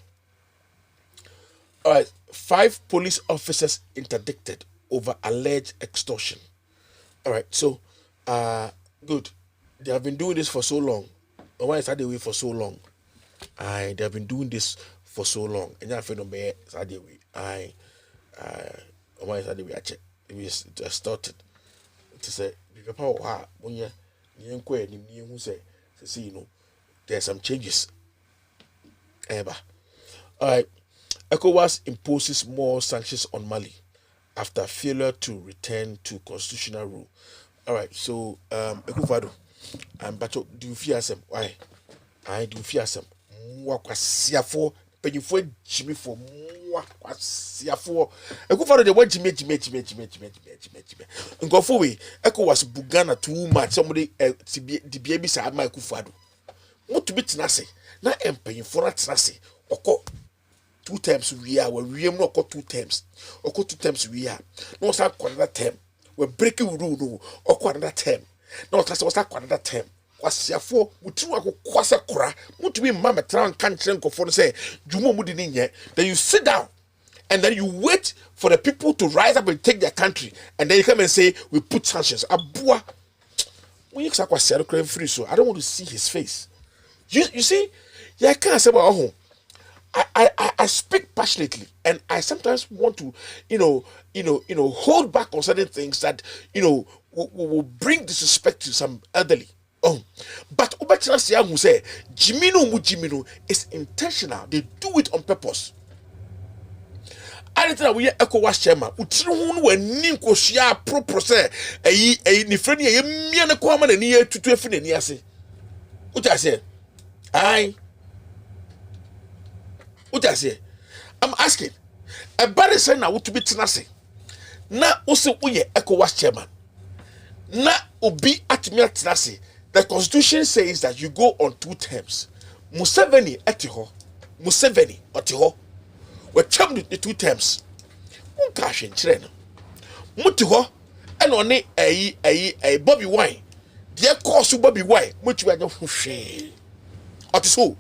Alright, 5 police officers interdicted over alleged extortion. Alright, so, good. They have been doing this for so long. Why is that the way for so long? They have been doing this for so long. And I feel no bear Saturday we why is that we check we just started to say the power when you who say you know there's some changes. Ever. Alright. ECOWAS imposes more sanctions on Mali after failure to return to constitutional rule. Alright, so Ekufado, but do you fear some? Why? I do fear some. Mwakasiafo penyifo Jimmy for mwakasiafo Ekufado the word Jimmy Ngofo we ECOWAS bugana too much somebody the baby say ma Ekufado mutu bitina se na empenyifo na tinase oko 2 times we are we am not 2 times oko 2 times we are no sa another term we breaking rule no oko another term no sa another term kwasiafo mutu akokwasa kora mutu bi mama tran kan kire nkofo no say jumo mu di nye. Then you sit down and then you wait for the people to rise up and take their country, and then you come and say we put sanctions. Abua when you say kwasiaro kra free, so I don't want to see his face. You see, yeah, can't say about home. I speak passionately, and I sometimes want to, hold back on certain things that, will bring disrespect to some elderly. But Obatrasiya who say Jimino is intentional. They do it on purpose. I think we ECOWAS chairman. Utru we nim ko shia pro process. Ni friend ye mia na kwa ma na ni tutu efi na ni ase. Uta say, aye. Uta say, I'm asking. A body say na wutu bitinase. Na ose uye ECOWAS chairman. Na obi atimi atinase. The constitution says that you go on 2 terms. Museveni etiho. Museveni otiho. We term the 2 terms. Munkashin chireno. Mutiho and on a Bobby Wine. Dear course Bobby Wine, which we are not shame. Otiso.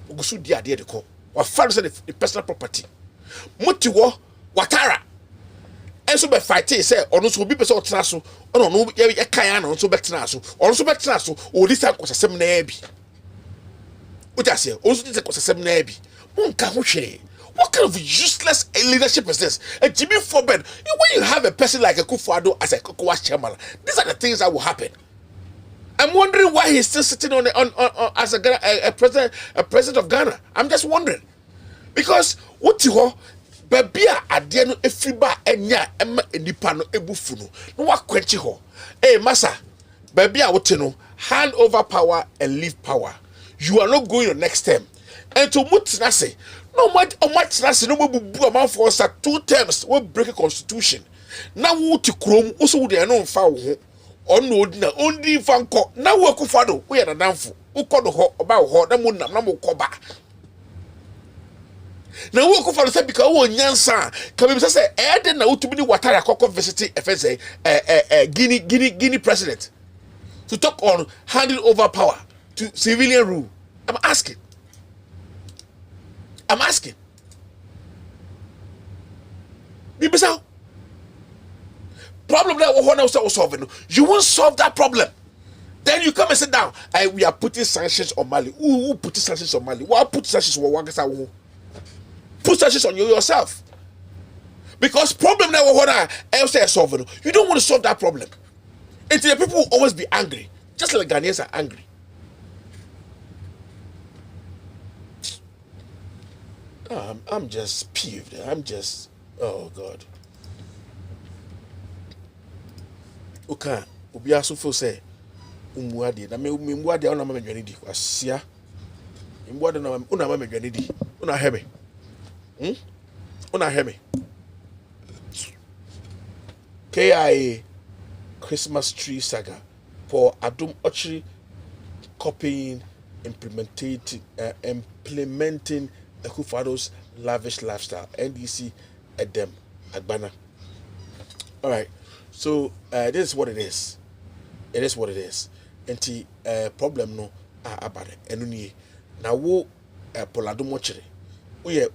Ugusu dia de call. Or further the personal property. Mutiho Watara. And so by fighting say or so be person traso or no ya kan on so betraso or so betraso or this was a seminabi. What I say also this was a seminabi. Monka ho hwe. What kind of useless leadership is this? And Jimmy Forbed, when you have a person like a Akufo-Addo as a ECOWAS chairman, these are the things that will happen. I'm wondering why he's still sitting on as a president of Ghana. I'm just wondering because what you Babia ade no efriba enya ema enipa no ebufu no no wakwenchi ho massa babia wote no hand over power and leave power. You are not going your next term and to mutina say no much say no bubu amanfo sa 2 terms we break a constitution na wo ti krom so wo de no mfa wo ho ono odina ondi fanko na wo Akufo-Addo we na danfo ukodo ho oba wo ho na mo nam na mo koba. na wo Akufo-Addo say because wo nyansa ka be say e de na utumi ni watara kokko visit FSA Guinea president to talk on handing over power to civilian rule. I'm asking. Bibisa. Problem that we want to solve. You won't solve that problem. Then you come and sit down. We are putting sanctions on Mali. Who put sanctions on Mali? Why put sanctions on Wagasa? Put sanctions on you yourself. Because problem that we want to solve. You don't want to solve that problem. Until the people will always be angry. Just like Ghanaians are angry. I'm just peeved. Oh God. Okay. Obiasu fo say umuade na me umuade ona mama dwane di kwasia. Umuade na una mama dwane di. Una heme. Una heme. KIA Christmas tree saga for Adum Ochiri copying implementing Akufo-Addo's lavish lifestyle. NDC Edem Agbana. All right. So this is what it is. It is what it is. And the problem no about it. Enuni. Now wo Poladum Ochiri. Oye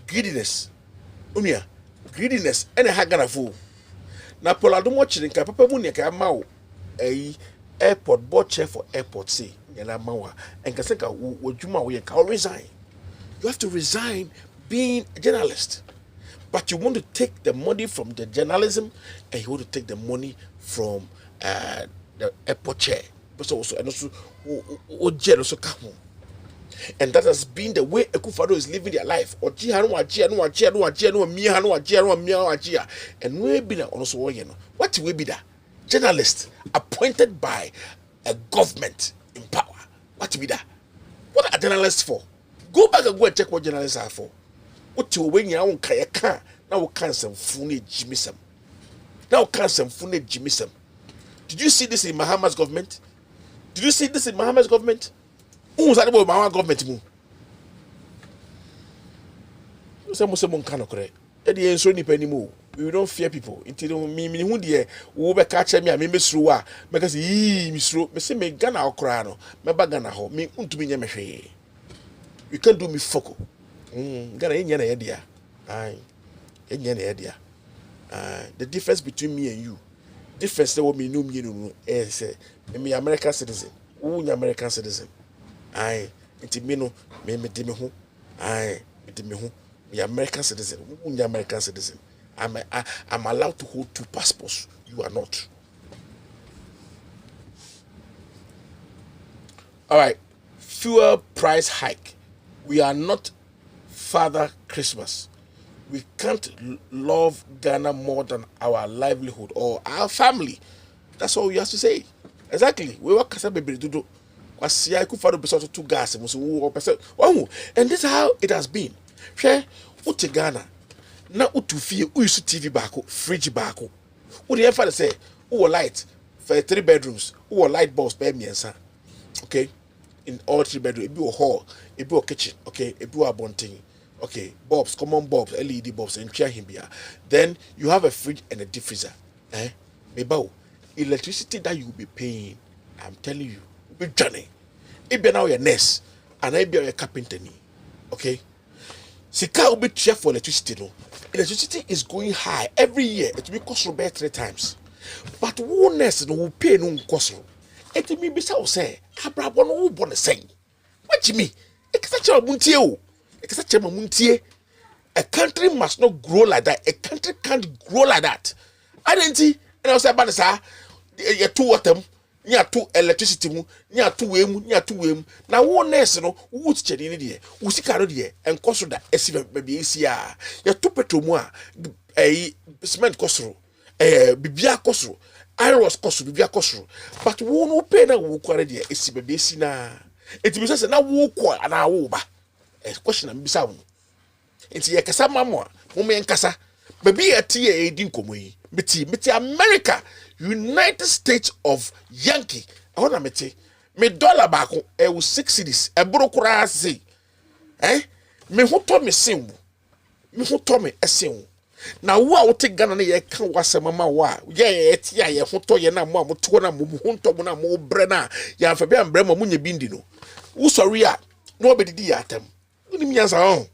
greediness. Greediness. Ene hagana fu. Na Poladum Ochiri nka papa mu ne ka ma wo airport board chair for airport say yana mawa enka se ka wo djuma wo yenka resign. You have to resign being a journalist. But you want to take the money from the journalism and you want to take the money from the airport chair. And that has been the way Akufo-Addo is living their life. And we be that also, what will be that? Journalist appointed by a government in power. What will be that? What are journalists for? Go back and go and check what journalists are for. What you when you are on Kayaka, now can some funny Jimism. Now can some funny Jimism. Did you see this in Mahama's government? Did you see this in Mahama's government? Who's that about Mahama's government? Some kind of correct. Eddie ain't so nipa anymore. We don't fear people. Until me who dear who be catch me and me misruwa because misru me say me Ghana okra no me ba Ghana ho me untumi nya me hwe. You can't do me foko. Ghana enya na yedia. Aye. Enya na yedia. The difference between me and you. Difference that me know me no is me American citizen. Who American citizen? Aye. Until me no me de me ho. Aye. Me de me ho. Me American citizen. Who American citizen? I'm allowed to hold 2 passports. You are not. All right. Fuel price hike. We are not Father Christmas. We can't love Ghana more than our livelihood or our family. That's all we have to say. Exactly. We work as a baby to do. And this is how it has been. Share uti Ghana. Na utufie uisu TV bako, fridge bako. Udi ever say, uwa light for 3 bedrooms, uwa light bulbs per miensa. Okay? In all 3 bedrooms, it be a hall, it be a kitchen, okay? It be a bunting, okay? Bulbs, common bulbs, LED bulbs, and chair him here. Then you have a fridge and a deep freezer. Maybe electricity that you will be paying, I'm telling you, will be Johnny. It be now your nurse, and I be your carpenter, okay? Sika will be cheap for electricity, no? Electricity is going high every year. It will cost about 3 times. But one nurse no will pay no cost. It may be so say, Abraham no born the same. What you mean? It's such a muntie. It's such a muntie. A country must not grow like that. A country can't grow like that. I didn't see. And I was about to say, you 2 of them. Nya 2 electricity mu, nya 2 wemu, nya 2 wemu. Na one nurse no, wo tiche ni die, wo sika no die, enkoso da esi baby esi a. Ya 2 petrol mu a, cement kosoro, bibia kosoro, iron kosoro, bibia kosoro. But wo no pay na wo kware die esi baby esi na. Enti bi say na wo kwa na wo ba. Question am bisa wo. Enti ye kasa mamwa, mo me nkasa. Baby ati e edi nkomo yi. Meti America, United States of Yankee. I want to me $1 back, 6 cities. A brokura say, Me who told me sing. Me who told me a sing. Now wo a wo take Ghana na ye kan wasema ma wa ye etia ye ho to ye na mo amoto na mo hu nto mo na mo bre na ya fa bia mbre mo nya bindi no wo sorry a no obedidi ya atam unim nyansa ho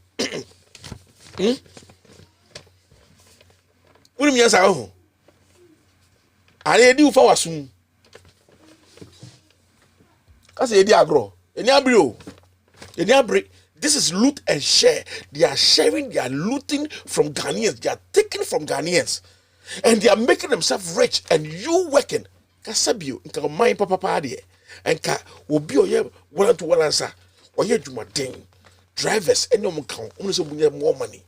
unim nyansa ho are di ufa wasum ase edi agro eni abri o eni abri. This is loot and share. They are sharing, they are looting from Ghanaians, they are taking from Ghanaians, and they are making themselves rich. And you working, Kasabio, nka mind papa party, and ka obi oye one to one answer, oye juma ding, drivers, and no more count, only so more money.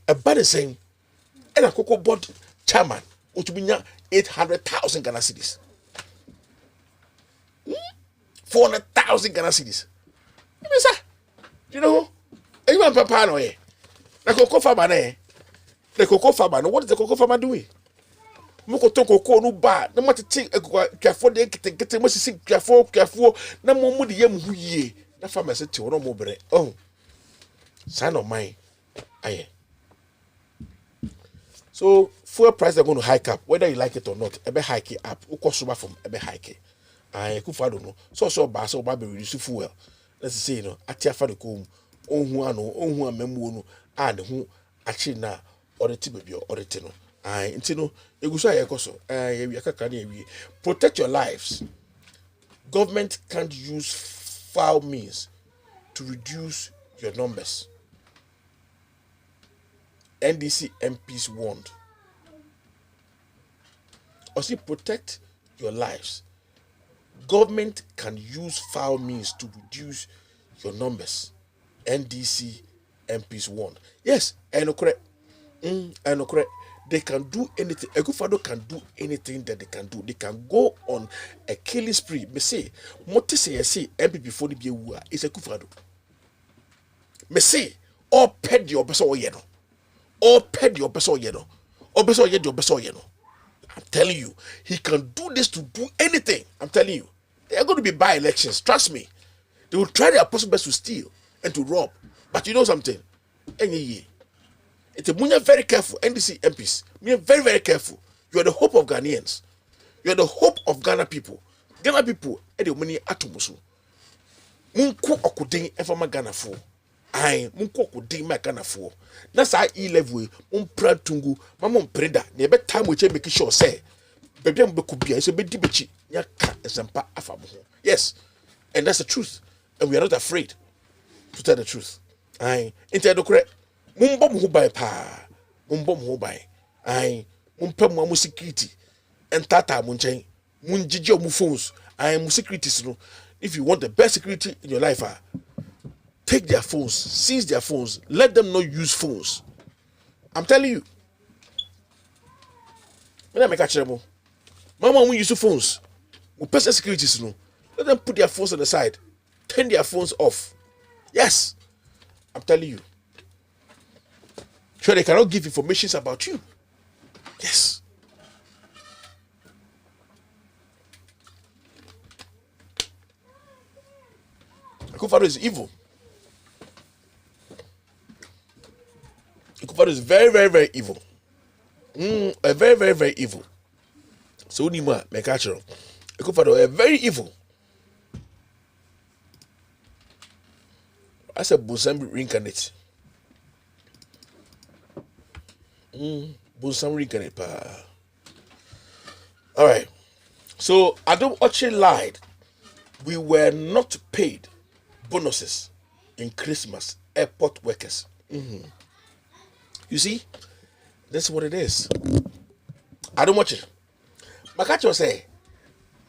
A bad saying, and a cocoa board chairman, utubinya 800,000 Ghana cedis, 400,000 Ghana cedis. You know, anyone papa no eh. The cocoa farmer eh. The cocoa farmer. What is the cocoa farmer doing? Moko to cocoa no bad. No matter take careful de get must see careful. Na mo mu de yam hu yie. Na farmer say ti no mo bre. Oh. Son of mine. Aye. So fuel price are going to hike up whether you like it or not. Ebe hike it up. Ukosuba from ebe hike. Aye, kufa do no. So ba be reduce fuel. Let's say, you know, atiafa de kom, onhu amemu no, ne ho achi na oreti baby oreti no. Nti no, eguso ayekoso, we akaka na ewie. Protect your lives. Government can't use foul means to reduce your numbers. NDC MPs warned. Also, protect your lives. Government can use foul means to reduce your numbers. NDC MPs warned. Yes, I know correct. I know correct. They can do anything. Ekufado can do anything that they can do. They can go on a killing spree. Me say, what say MPP for the BUA is Ekufado. Me say, all ped your best or yeno. All ped your best or yeno. Or best or yeno. I'm telling you, he can do this to do anything. I'm telling you. There are going to be by-elections. Trust me. They will try their possible best to steal and to rob. But you know something? It's a very careful. NDC MPs. Very, very careful. You are the hope of Ghanaians. You are the hope of Ghana people. Ghana people, the money atomusu. Munku okudin efama Ghana for. Munku okudin ma Ghana for. That's how E-level. Tungu. Mamon preda. Nebe time we make sure say. Baby am bekubia. So be dibechi. Yes, and that's the truth, and we are not afraid to tell the truth. Into the correct. Mumbom who buy pa, mumbom who buy. Mumpem security, and tata munchain, munjijo mu phones. Securities. No, if you want the best security in your life, take their phones, seize their phones, let them not use phones. I'm telling you. When I make a trouble, Mama won't use phones. Personal securities, no. Let them put their phones on the side. Turn their phones off. Yes. I'm telling you. Sure, they cannot give information about you. Yes. Akufo-Addo is evil. Akufo-Addo is very, very, very evil. Very, very, very evil. So Unima, Mekachero. Akufo-Addo very evil. I said Bunsam reincarnate. Bunsam reincarnate pa. Alright. So Adam Oche lied. We were not paid bonuses in Christmas. Airport workers. You see? That's what it is. Adam Oche. Makacho say,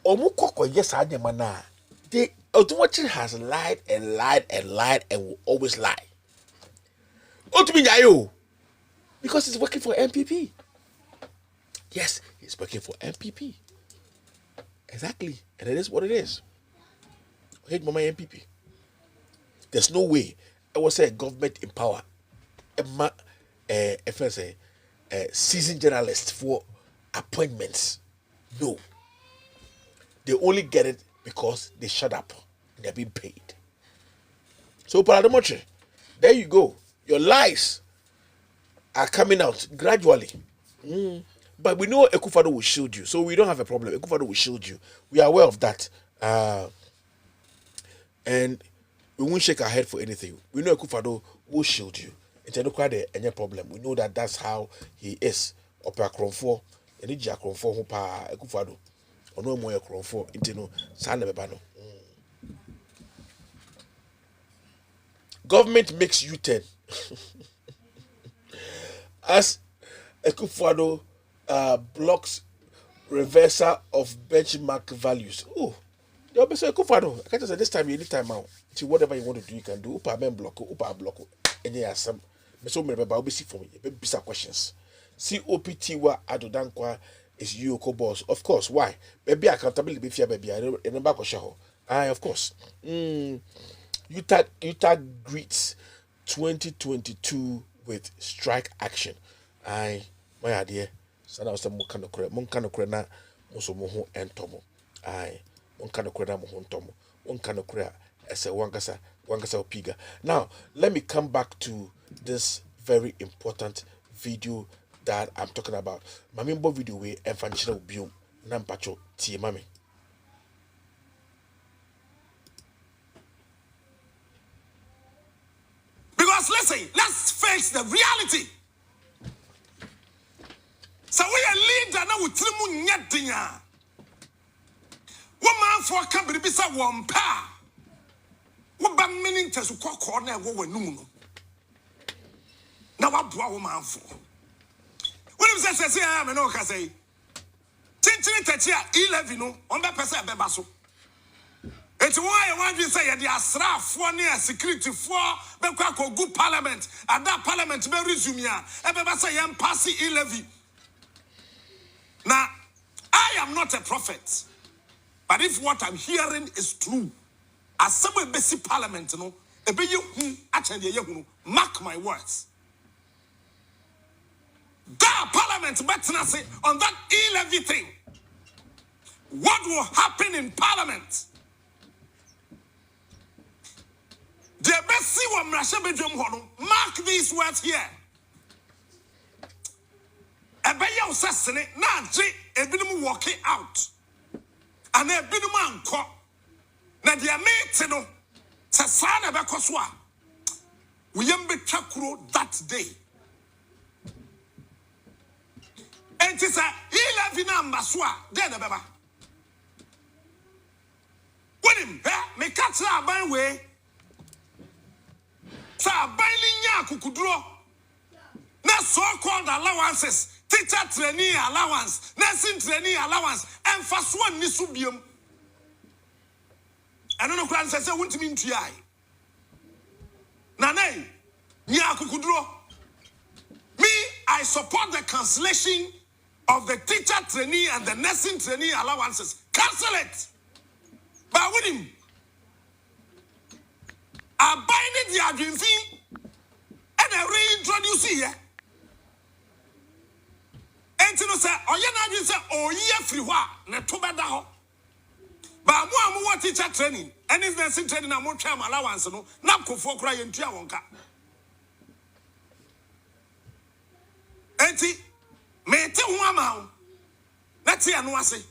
Omukoko yes I mana. The Otumochi has lied and lied and lied and will always lie. Otuminyayo. Because he's working for MPP. Yes, he's working for MPP. Exactly. And it is what it is. Hate Mama MPP. There's no way I will say government in power. If I say seasoned journalist for appointments. No. They only get it because they shut up and they're being paid. So Parademoche, There you go. Your lies are coming out gradually. But we know Akufo-Addo will shield you, so we don't have a problem. Akufo-Addo will shield you. We are aware of that. And we won't shake our head for anything. We know Akufo-Addo will shield you. It's any problem. We know that that's how he is. Opa Kronfo, any Jack Kronfo, who pa Akufo-Addo, or no more Kronfo, intino, Sanabano. Government makes U-turn. As Akufo-Addo blocks reversal of benchmark values. Oh, you'll be saying Akufo-Addo, I can't say this time, anytime out. See, whatever you want to do, you can do. Upa men block, and there are some. So many people will see for me. Be some questions. COPT wa adodankwa is you boss. Of course, why? Baby accountability be fair, baby. I remember ko of course. Utah greets 2022 with strike action. My idea. Sana wasa mukano kure na muso muhu entomo. Mukano kure na muhu entomo. Mukano kure ese wangasa opiga. Now, let me come back to this very important video that I'm talking about. Mamimbo video we enfanchira ubium nampacho tie mami. Because listen, let's face the reality. So we are leader now with trimu nyadinya. Woman for company bisa wampa. Woba meaning to su corner wo wenu. Na wabua woman for. When say I am no ka say. Chinchini techia 11 no on be pese be baso. It's why I want to say the Asra for near security for Bekako good parliament and that parliament may resume ya. Ebeba say I'm passing 11. Now, I am not a prophet, but if what I'm hearing is true, as someone basic parliament, no, mark my words. That parliament, better say on that 11 thing. What will happen in parliament? Mark these words here. Ebeye osasene na age ebinim walking out. And ebinim anko. Na dia mate no se sa na be koso a. We yam betwa kuro that day. Enti sa 11 number so a dey na beba. Wonim me catch aban we. Sa aban nya kukuduro. Na so-called allowances. Teacher trainee allowance, nursing trainee allowance, and fast one nisubium. I don't know what I say, won't mean to I. Nane, Nyakukudro. Me, I support the cancellation of the teacher trainee and the nursing trainee allowances. Cancel it. But with him, I bind it the admin fee and I reintroduce here. Entino say oye na adwin say oye free ho a na to beda ho ba mo amu teacher training and is nursing training na mo twa allowance no na kofo kra ye ntua wonka enti me te ho ama ho na te anu ase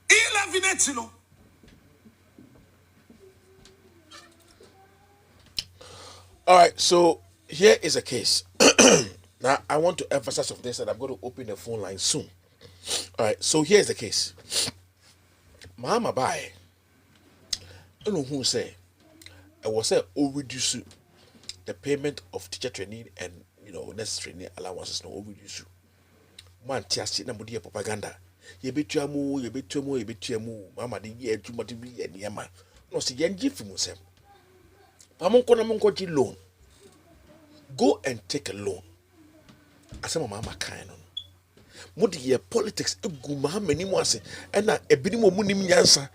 11 etino. All right, so here is a case. Now, I want to emphasize of this, and I'm going to open the phone line soon. All right, so here's the case. Mama Bai, I don't know who say, I was say, reduce the payment of teacher training and, necessary allowances, no, reduce. Man, just na mudi propaganda. Ye betuamu, mama, the year to motivate and yama. No, see, yanji for musem. Pamonko loan. Go and take a loan. Asema mama kind on. Modi ye politics egu mahama ni mu ase na ebini mo munim nyansa.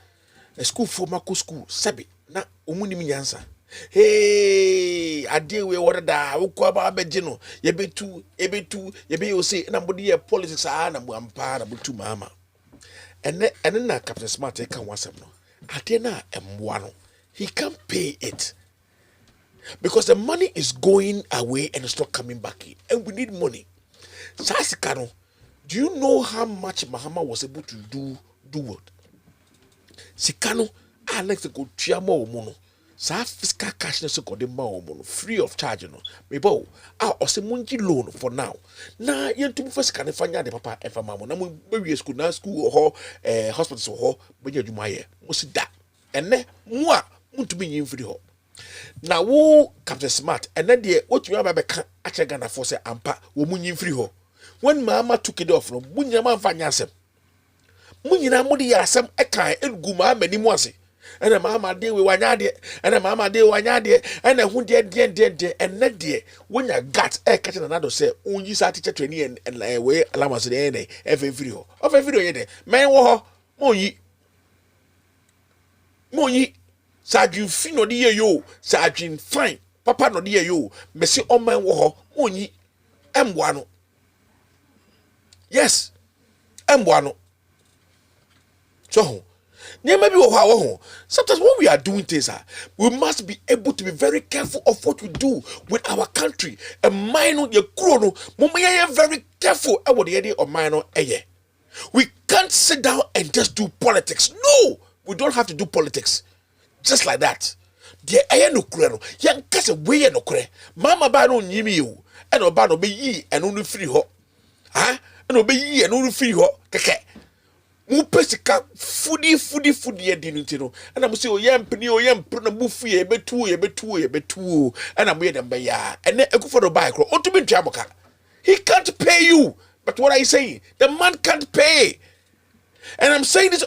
School for mako school sabi na omunim nyansa. Hey, ade we wada wo kwa ba beje no ye betu ye o say na modi ye politics na mo ampa na butu mama. Ene na Captain Smart e kan wasem no. Ade na emwa no. He can't pay it. because the money is going away and it's not coming back in, and we need money. Sasikano, do you know how much Mahama was able to do what? Sikano, Alex go tiamo mono. Sa fiscal cash na so de ma mono free of charge no. Mebo, osemunji loan for now. Na yentum first can fanya de papa e fama mo na mo be school na school ho hospital so ho be adwuma ye. Mo si da. Ene mo a muntumi yin free ho. Na wo Captain Smart ene de otumi aba be ka ache Ghana for say ampa wo munyin free ho. When Mama took it off, no, Munya man fanyasem. Munya mudi yasem ekai elguma many mwase. And a mama de we wanyade, and a mama de wanyade, and a hun dear, and net dear. When you got a catching another say, only sa teacher training and way alamas the end, every video. Of every video, man, wo, Moyi, Sergeant Fino dear yo, Sergeant Fine, Papa no dear yo, Messi on man wo, Moyi, M1. Yes, M1. So, maybe sometimes when we are doing things, we must be able to be very careful of what we do with our country. A minor, your chrono, very careful about the idea of minor. We can't sit down and just do politics. No, we don't have to do politics just like that. The air no chrono, young cast away no cre. Mama bano yimi you, and obano be ye and only free ho. Ah, and obey ye and only free ho. Keke. Mupesika foodie dinutino and I'm say yam prona buffy betu and I'm them by ya and then go for the bike or to be jamoka. He can't pay you, but what I say, the man can't pay. And I'm saying this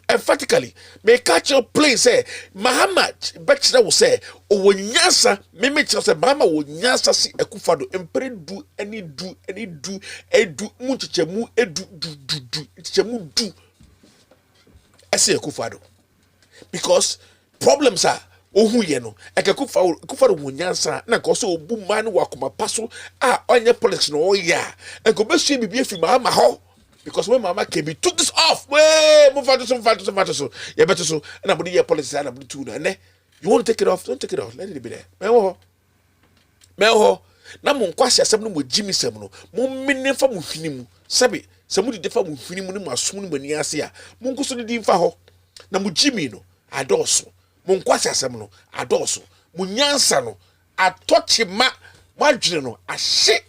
emphatically. May catch your plane say Muhammad Bachelor will say oh nyasa meme say mama wo nyasa si ekufado empre do any do edu munchemu edu du chemu do ese ekufado because problems are ohu ye no ekufado wo nyasa na ko so obu man wa koma paso onye politics no ya enko be sue bibie fi mama ho. Because when Mama came, he took this off. Move on to so. Yeah, better so. And I'm going to hear policy and I'm going to do that. You want to take it off? Don't take it off. Let it be there. Meho. Na mo nkwasi asem no mo Jimmy sem no. Mo mene fa mo hwinimu. Sabe, se mo de fa mo hwinimu ne mo asom no mani ase a. Mo nkoso de din fa ho. Na mo Jimmy no adoso. Mo nkwasi asem no adoso. Mo nyansa no atochima. Mo adwene no ahye.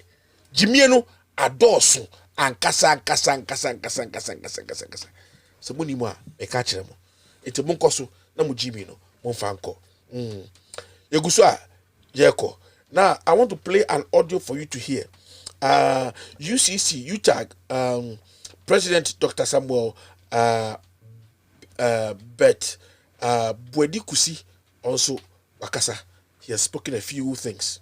Jimmy no adoso. Ankasa. So muni mo e ka kire mo. Enti mo nkoso na mo Jimmy no mo fa nko. Yeguso a yeko. Now I want to play an audio for you to hear. UCC UTAG President Dr. Samuel Bet Bwedi Kusi also wakasa. He has spoken a few things.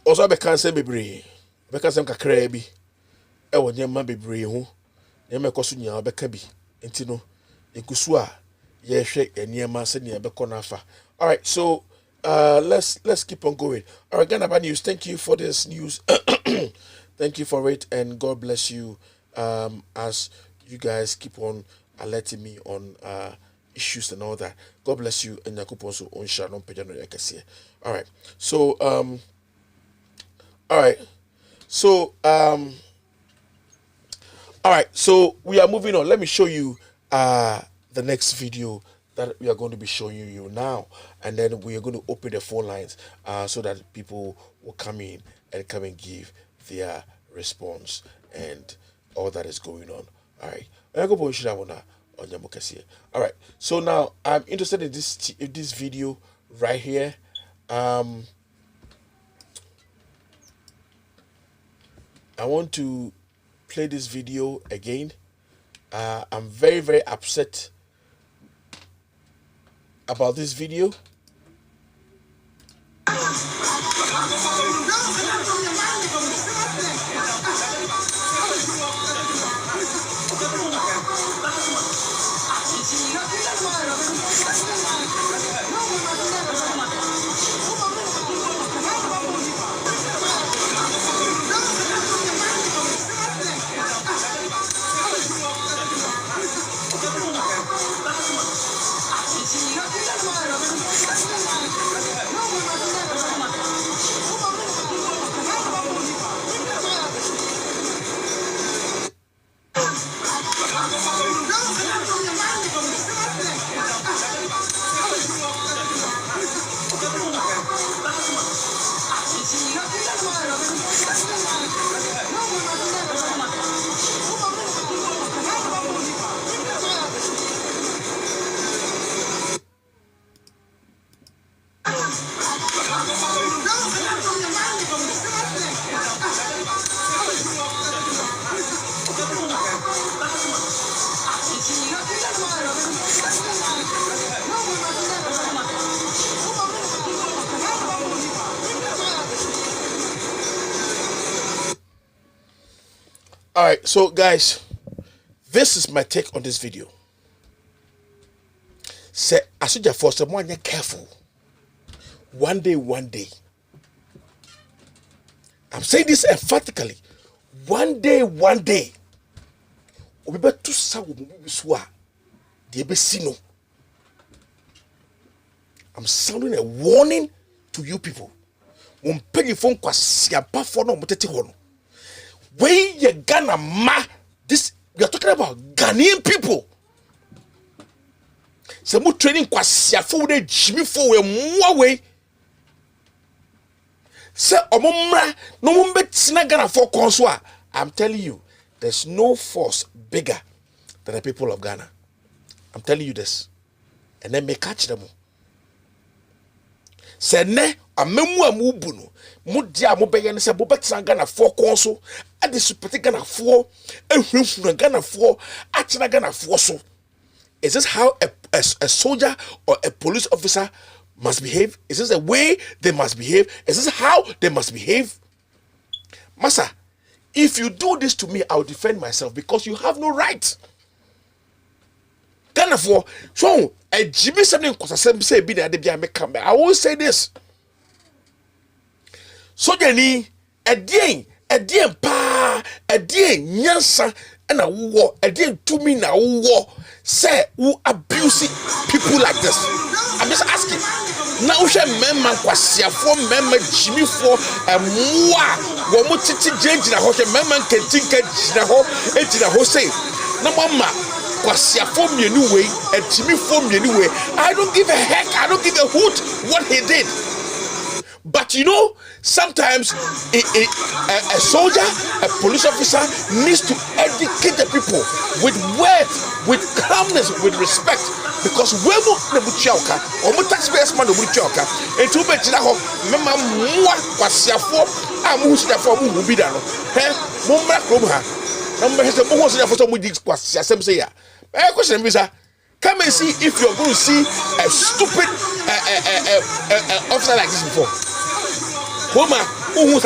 Also be kan say bebre be kan say kakra bi e wo nyema bebre ho nyema koso nya be ka bi enti no enkusu a ye hwe nyema se ne be kɔ nafa. All right, so let's keep on going. All right, Ghana News, thank you for this news. Thank you for it, and God bless you as you guys keep on alerting me on issues and all that. God bless you, and yakupon so on shanon pejano yakase. All right, so all right, so we are moving on. Let me show you the next video that we are going to be showing you now, and then we are going to open the phone lines so that people will come in and give their response and all that is going on. All right, all right, so now I'm interested in this video right here. I want to play this video again. I'm very, very upset about this video. All right, so guys, this is my take on this video. Say, Asuja for someone, you're careful. One day. I'm saying this emphatically. One day. We better to say I'm sounding a warning to you people. When penny phone kwa siapa for no mutete hono. When you Ghana ma this we are talking about Ghanaian people. Se mu training kwa siafo de Jimmy for we more way. Se omomra no mo betina Ghana for konso. I'm telling you, there's no force bigger than the people of Ghana. I'm telling you this. And then may catch them. Se ne amemu amubu no mudia mo beye ne se bo betina Ghana for konso ade supporting Ghana for ehunfun Ghana for achina Ghana for so. Is this how a soldier or a police officer must behave? Is this the way they must behave? Is this how they must behave? Massa, if you do this to me, I'll defend myself because you have no right. Ghana for so a Jimmy something say be there they make come back. I always say this. So Jenny, a dean pa, a dean nyansa and a war, a dean to me now war. Say who abuse people like this. I'm just asking. Now she member kwasia for member Jimmy for a moi. Womo titi jenji na ho she member kentinka jina ho ejina ho say. Na mama kwasia for me anyway, and Jimmy for me anyway. I don't give a heck. I don't give a hoot what he did. But you know, sometimes a soldier, a police officer needs to educate the people with words, with calmness, with respect. Because when we buchauka, or we taxpayers man buchauka, and to bet that mama moi kwasiafo amu siafo mu bi da no. He mumra kromha. Number has a mo so for some kwasia sem say ya. Question visa. Come and see if you're going to see a stupid officer like this before. Homa, you will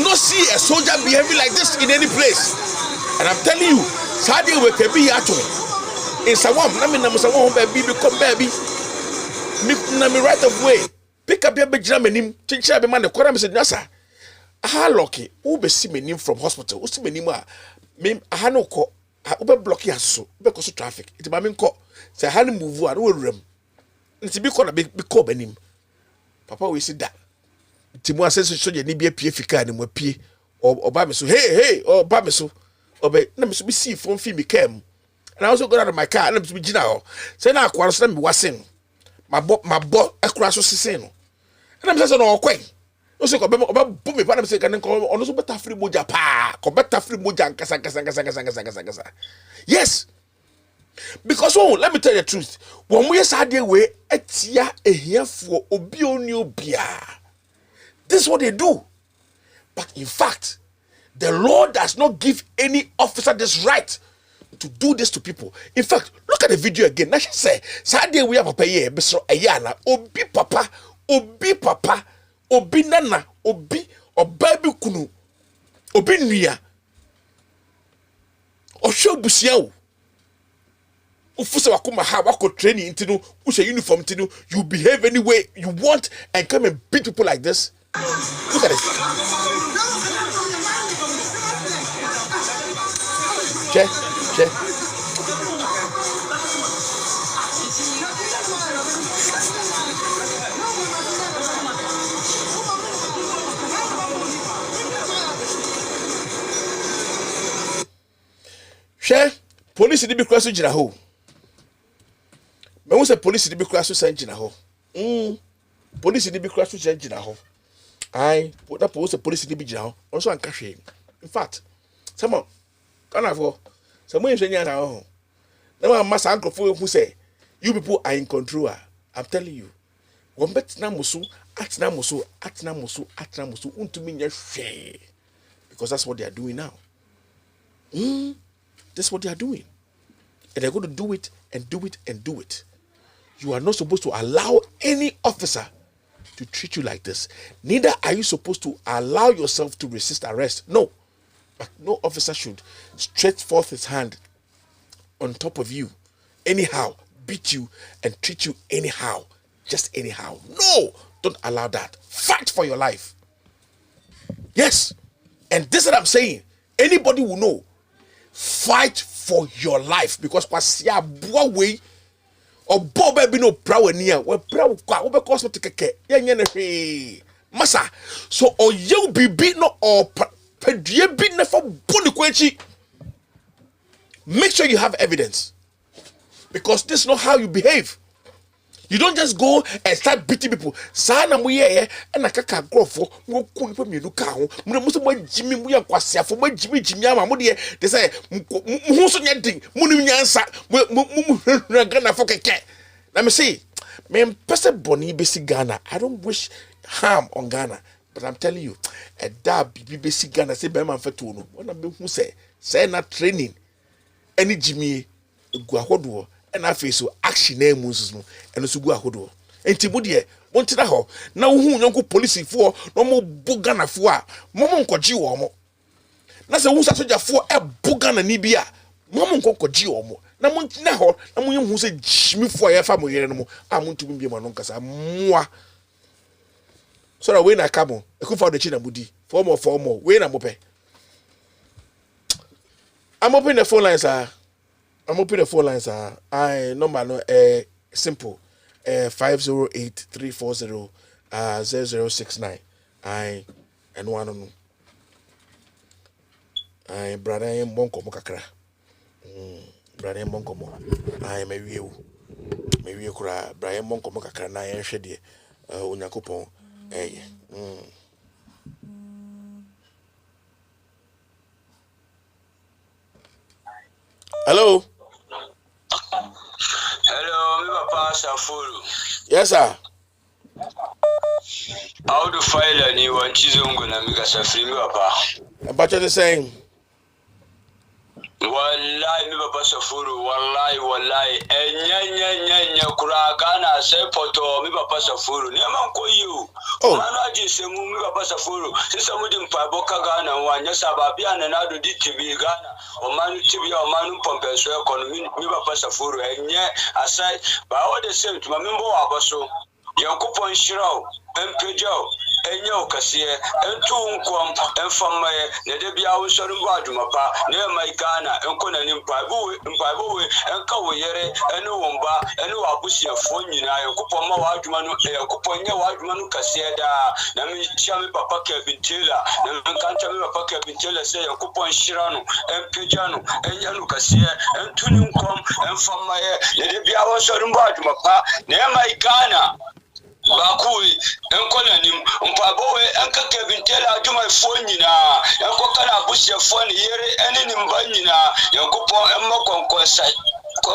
not see a soldier behaving like this in any place. And I'm telling you, Sadia will be actually in Sawam, baby, come baby. Me right of way. Pick up your Benjamin, Chincha be man, the Koram said Nasa. Aha lucky, who be see me from hospital, who see me mim a hanoko, Uber block your so because of traffic. It's my main call. Say, Hanny move one room. It's a big corner, big call him. Papa, we see that. Timwa says, so you need be a PFK and we pee or Bamiso. Hey, or Bamiso. Or be, let me see from Phoebe came. And I also got out of my car and let me be now. Say now, quarter them was saying. My boat across was saying. And I'm saying, no, quite. Also, about boom, if I'm saying, on also better free moja pa, better free moja and kasa. Yes. Because let me tell you the truth. When we are the way, etia here for obia. This is what they do. But in fact, the law does not give any officer this right to do this to people. In fact, look at the video again. Now she say, "Sadie we have papa here, besro ayana, obi papa, obi nana, obi baby kunu, obi nuya, osho busiao." Ufuse wakuma ha wako training intinu, usha uniform intinu, you behave any way you want and come and beat people like this. Look at it. Check. Share police did be crossing Jinaho. Me say police did be crossing Jinaho. Police did be crossing Jinaho. I put that police did be Jinaho. Also on cash. In fact, someone can have someone in Jinaho. Now my uncle who say you people are in control. I'm telling you. One bet namusu, atnamusu, unto me share. Because that's what they are doing now. This is what they are doing. And they're going to do it and do it and do it. You are not supposed to allow any officer to treat you like this. Neither are you supposed to allow yourself to resist arrest. No. But no officer should stretch forth his hand on top of you anyhow, beat you and treat you anyhow, just anyhow. No, don't allow that. Fight for your life. Yes. And this is what I'm saying. Anybody will know. Fight for your life, because kwasia boa way or boba be no prawenia we praw kwa we because to keke yenye ne hwe masa so or you be no or pedue bi na for boni kwanchi. Make sure you have evidence, because this is not how you behave. You don't just go and start beating people. Sana mu ye na kaka grofo mo ko nipa mienu ka ho. Mo mo so mo jimi mu ya kwasiafo mo jimi ama mo de they say mo so nya din mo ni nyansa mo Ghana for keke. Let me see. Me pese boni besi Ghana. I don't wish harm on Ghana, but I'm telling you, a da bibi besi Ghana say be man fetu no. Wona be hu say na training any jimi egu ahodo and I face so action name Moses no and so go ahodo. Enti mo de wontina ho na wo hu nyonko police fo no mo bugana fo a mo nkoji wo mo. Na se wo sa soja fo e bugana ni bia mo nkoji wo mo. Na mo ntina ho na mo hu se jimi fo ya fa mo yere no mo a mo ntumi bia mo no nkasa moa. So that we na kamo e ku fa de chi na mudi for more we na mo pe. I'm opening the phone lines I'm opening the phone lines. I number no simple 508-340-0069. I and one on I brother em bonko mo kakra. Brother em bonko mo. I me wie kura brother em bonko mo kakra na yen hwe de Onyankopon Hello. Hello, me papa Safuru. Yes, sir. How do file any one chizungu na mika safiri me papa? About you the same. Wallahi me papa Safuru, wallahi. Enya kura Ghana se poto me papa Safuru. Ni manko you. Mana jinse mu me papa Safuru. Sisa mu di mpa boka Ghana wanya sababi anana do di TV Ghana. Omanu TV omanu pompe so economy me papa Safuru. Enya aside by all the same to mamembo abaso. Yankopon shiraw empejo enya okasiye entu nkom enfamaye ne de bia wo sori ngwa adwumapa ne mai Ghana enko na mpabu enka wo yere ene womba ene wabusia fo nyina Yankopon ma wa adwuma no Yankopon nya wa adwuma no kasiye da na me tia me papa Kevintela na me kanta me papa Kevintela se Yankopon shira no empeja no enya no kasiye entu nkom enfamaye ne de bia wo sori ngwa adwumapa ne mai Ghana Bakui enkonanim mpabowe enka Kevintela aduma fo nyina enkokana busia fo ne yere ene nimba nyina Yankopon emma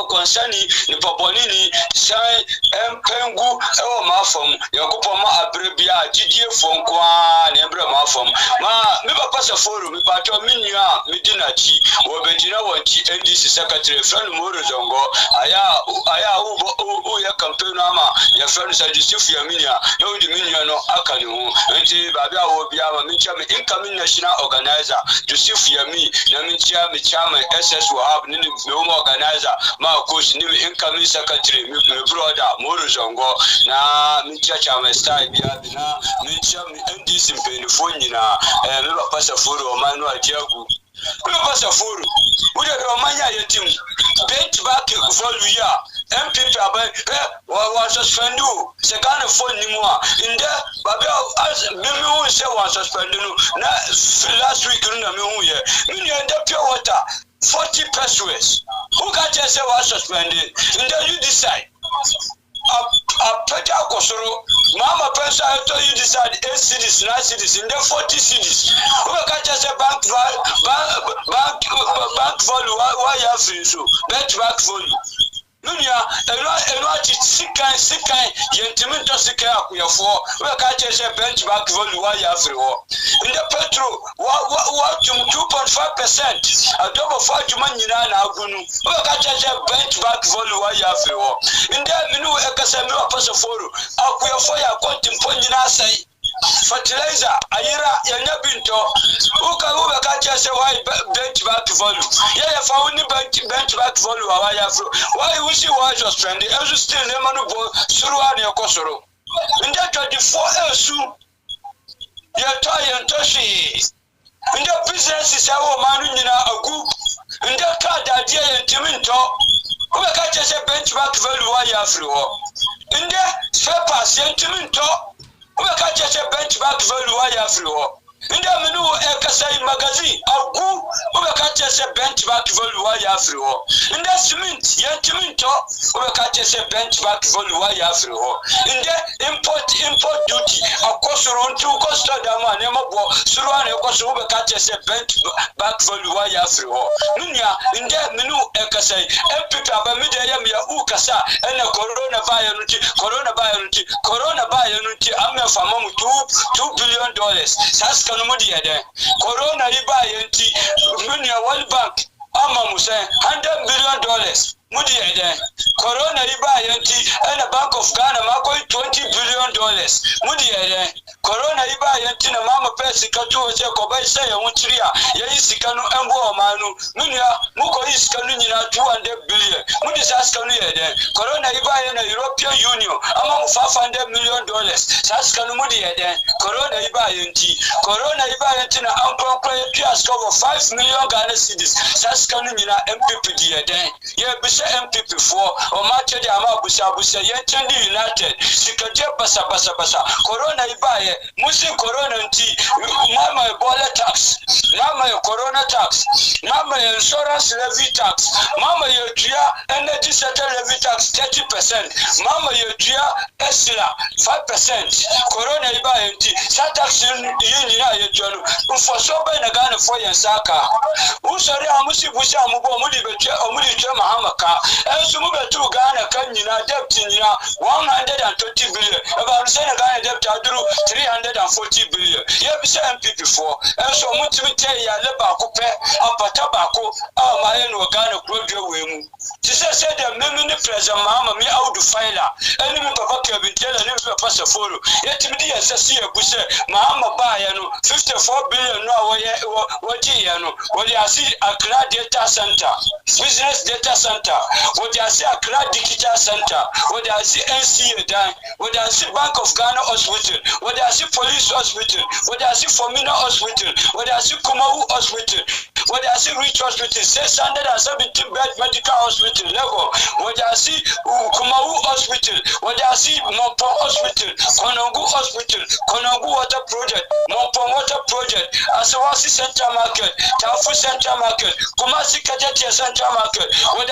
konsani ni poponi sai empengu ewo mafom Yankopon ma abrebia jidie fo nkwa ne ebre mafom ma me papa Safuru me pato minua me dinachi wo betina wonchi NDC secretary friend Moro Zongo aya u ya campaign ama ya friend Sajusif Yaminia no di minua no akane ho enti babia wo bia ma mincha me incoming national organizer Joseph Yami na mincha me chairman SS Wahab ni me organizer ma coach ni incoming secretary me brother Moro Zongo na mincha chairman style bia na mincha me NDC mpeni nyina me papa Safuru o manu ajiagu me papa Safuru we dey romanya yetim bet back for luya MPP aban wa suspend you se Ghana phone ni mo inde babia as me hu se wa suspend no na last week no me hu ye me ni inde pure water 40 pesos who got just say was suspended and then you decide a peja kosoro mama pensa to you decide 8 cities 9 cities in the 40 cities who got just a bank value why you have free so bet back value Nunia, and what it's sick, yentimin to sick for. We can't just a benchmark value why after all. In the petrol, what 2.5%, a double 5 money now. We can't just a benchmark value why after all. In the menu, a Casamiro Pasaforo, Aquia Fire, Quantum Ponina say. Fertilizer, Ayera, Yanabinto, who can catch a white benchmark volume. Yeah, if I only benchmark volume, why wish you was stranded? As you still never go through your Kosoro. In that 24 years, you're tired and touchy. In that business is our man in a group. In that card, idea and Timinto, who catches a benchmark value, why you have in there, spare pass, Timinto. We can't just a benchmark value why you in the menu, Ekasai magazine, I'll go. We can't just a benchmark value why you in the cement, Yantiminto, we can't just a benchmark value why you in the import duty, of course, around 2 cost of the man, Emabo, Suran, we can't just a benchmark value why you Nunia, in the menu, Ekasai, and pick up a medium Ukasa, and a coronavirus, I'm a farmer $2 billion. That's Corona Iba Munia World Bank, Amamuse, $100 billion. Mudi Corona Iba and a Bank of Ghana, Mako $20 billion. Mudi Corona Iba and Mama Pesica to Jacobai say, Mutria, Yasikano and Manu, Munia, Muko is Canuna $200 billion. Mudis Ascanu, Corona Iba and the European Union, among $500 million. Saskanu Mudi Corona Iba Corona Iba and Uncle Pias cover 5 million Ghana cities. Saskanuna MPP yeah, MPP for or Martin Amabusa, Yendi United, Sikaja Basa, Corona Ibaye, Muslim Corona tea, Mama Ebola tax, Mama Corona tax, Mama insurance levy tax, Mama Yotria energy sector levy tax 30%, Mama Yotria Esila 5%, Corona Ibaye, Satax Union, for so by Nagana for Yansaka, Usari Amusi Busa Mubomudi Mahamaka. And some of the two Ghana Kanyina debt in 120 billion. About Senegal debt I drew 340 billion. You have said MPP for, and so much to tell you, Lebaco, Apatabaco, our Mayan Ghana Claudio Wemu. This said the memory present Mamma me out to file. Enemy Papa have been telling him to pass a photo. Yet me as a see a bush, Mamma Bayano, 54 billion no what you see a cloud data center, business data center. What I see a Accra Digital Center, what I see NCA done, what I see Bank of Ghana Hospital, what I see Police Hospital, what I see Formina Hospital, what I see Kumawu Hospital, what I see Rich Hospital, 617 bed medical hospital level, what I see Kumawu Hospital, what I see Mompo Hospital, Konongu Hospital, Konongu Water Project, Mompo Water Project, Asawasi Central Market, Tafu Central Market, Kumasi Kajatia Central Market, what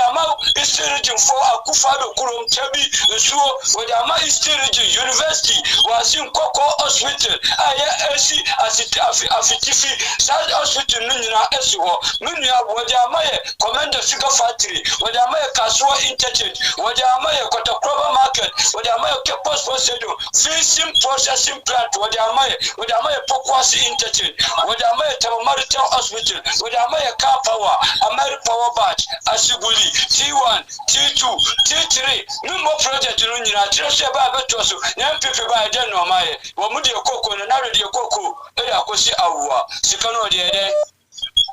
is region for Akufado Kurum Chabi, Suo, Wadama Eastern Region University was in Coco Hospital, IAC as it Afitifi, South Hospital Nuna Esuo, Munia, Wadamae, Commander Sugar Factory, Wadamae Kasua Interchange, Wadamae Kotakrova Market, Wadamae Kepos Posedo, Fishing Processing Plant, Wadamae Pokwasi Interchange, Wadamae Tamaritan Hospital, Wadamae Car Power, American Power Batch, Asibuli, T1, T2, T3, no more project in United States. MPP by then no my, Wamudi Coco, and another Coco, Edakosi Awa, Sikano de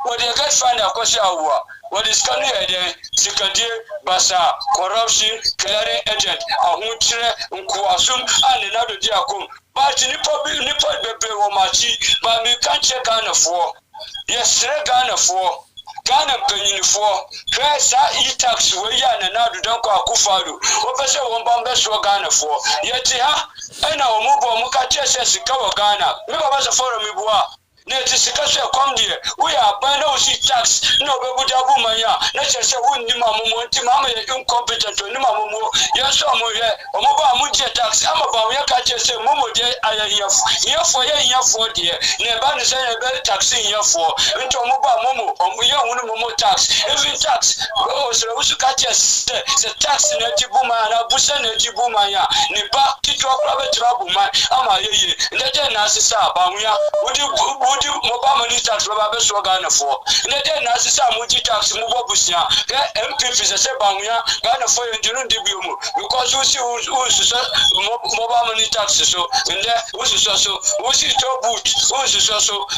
what they get find Akosi Awa, what is coming there, Sikadi, Basa, corruption, clearing agent, Amutre, Unkuasum, and another Diakum. But Nippon Bebe Womachi, but we can't check Ghana for. Yes, Ghana for. Ghana penny for Cressa e-tax way and another don't call Kufadu. What person won't bomb best for Ghana for? Yet, and our move on Mukacha says Ghana. Never was a forum. na ti sika so ekom de we aban na usi tax na obebuja bu manya na chese wonni mamumo nti mama ye incompetent ni mamumo ye so mo ye omo ba mu je tax ama ba ye ka chese momo de ayayefo ye de na ba ni se ye be tax yefo nti omo ba momo omo ye hunu momo tax even tax o so usu ka chese se tax na ti bu ma na busa na ti bu manya ni ba kitwa kwa be tra bu ma ama ye ndete na asisa ba nwia udi mo ba money tax ba be so ga na fo ndete na asisa mo ji tax mo bo busia ke MPP se ba nwia ga na fo yendinu ndi biomu because mo ba money tax so nde usi to boot so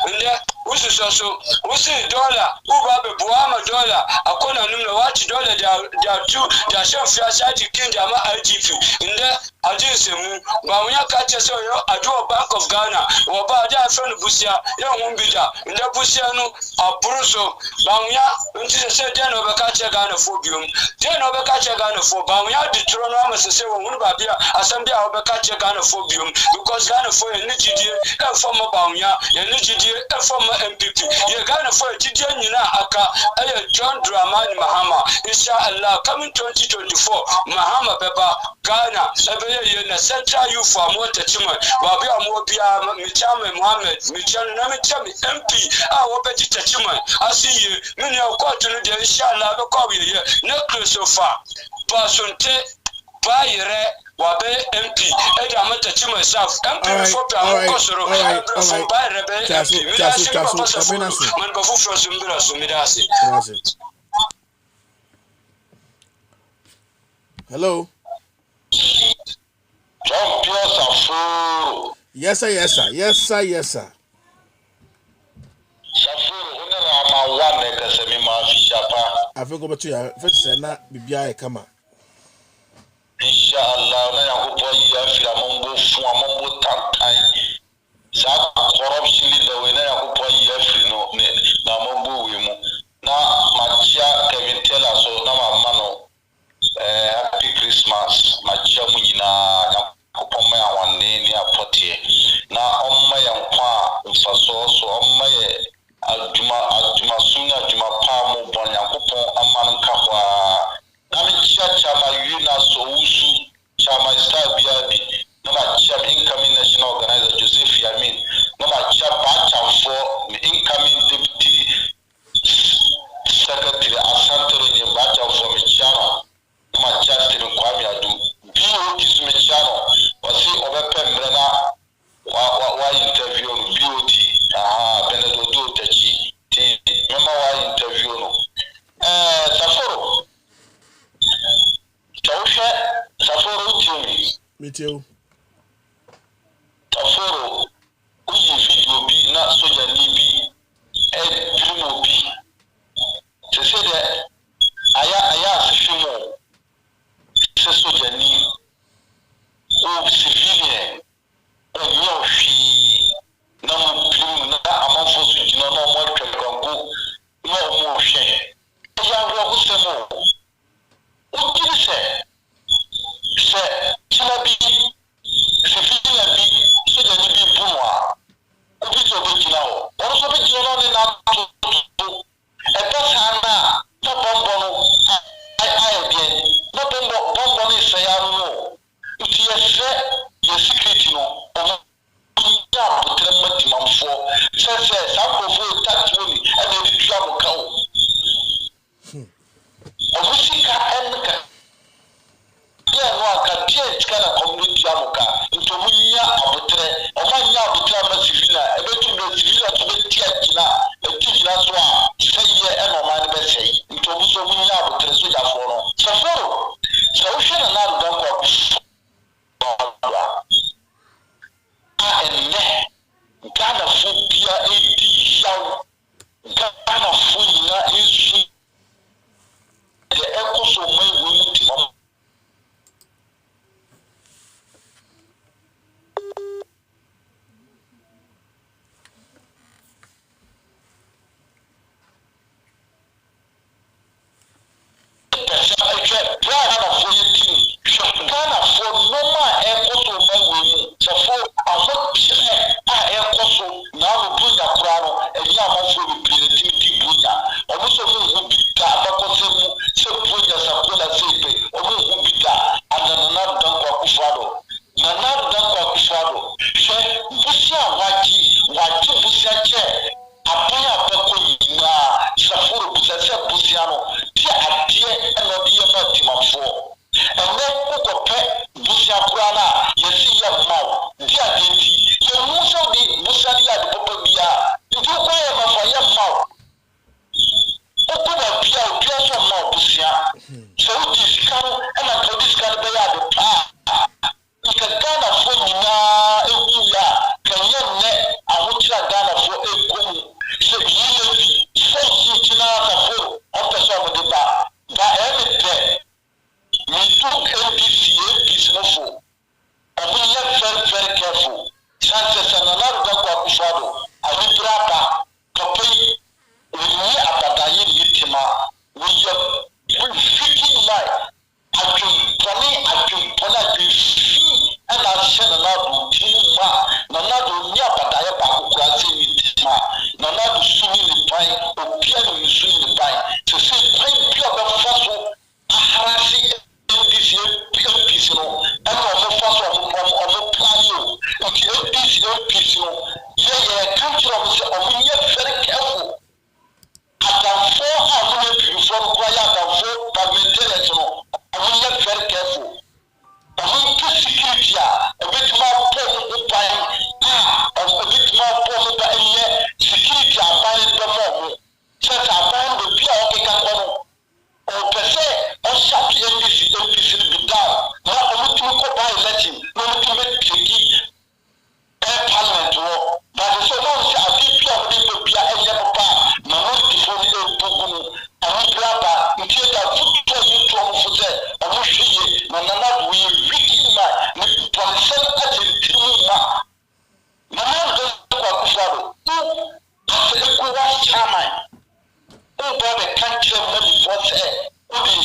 nde usi dollar uba be buama dollar akona numna wati dollar da 2 da chef ya sadi kinda ma IGP nde ajinse mu ba nwia ka chese yo ado Bank of Ghana wo ba da friend busia ya humbida nde busia no aburuso ba nwia nti se de no be ka che Ghana fo biom de no be ka che Ghana fo ba nwia di tro no amase wo hunu ba bia asambia wo be ka che Ghana fo biom because Ghana fo ye nigidie e fo mo ba nwia ye nigidie e fo mo MPP ye Ghana fo gidie nyina aka e John Dramani Mahama inshallah coming 2024 Mahama beba Ghana ebe ye na Central Youth for mo tachima ba bia mo bia mi chama Mohammed mi chama na mi chama MP a wo be tachima asiye mini okoti no de inshallah be ko ye na Christopher Basonte Bayere wabe MP eda mata chima staff MP for pa kosoro for Bayere be MP man ba fu from Sumbira Sumidasi. Hello. Yes sir. I think over to you. First, na bibia e kama. Inshallah, na yakupo ya fila mongo fwa mongo tankai. Sa corruption leader we na yakupo ya fila no na mongo we mu. Na machia Kevin Taylor so na mamano. Happy Christmas. Machia mu nyina yakupo me awane ni apotie. Na omma yankwa mfaso so omma ye aduma sunya aduma pa mo bon yankopon aman kahwa na me chia ma yuna so usu chama star biabi na ma chia incoming national organizer Joseph Yamin na ma chia pa chamfo incoming deputy secretary Asante Roje ba chamfo me chia na ma chia Stephen Kwame Adu bio kisme chia no wasi obepe mrena wa interview no BOT Benedodo Tachi ti mema wa interview no Saforo me too. Saforo uyi video bi na soja ni bi primo bi se se de aya afimo se soja ni o civilian o nyofi na mo primo na amanfo so jina na mo twekwanko na mo hwe ya ro ko se mo o kiri se chima bi for say, we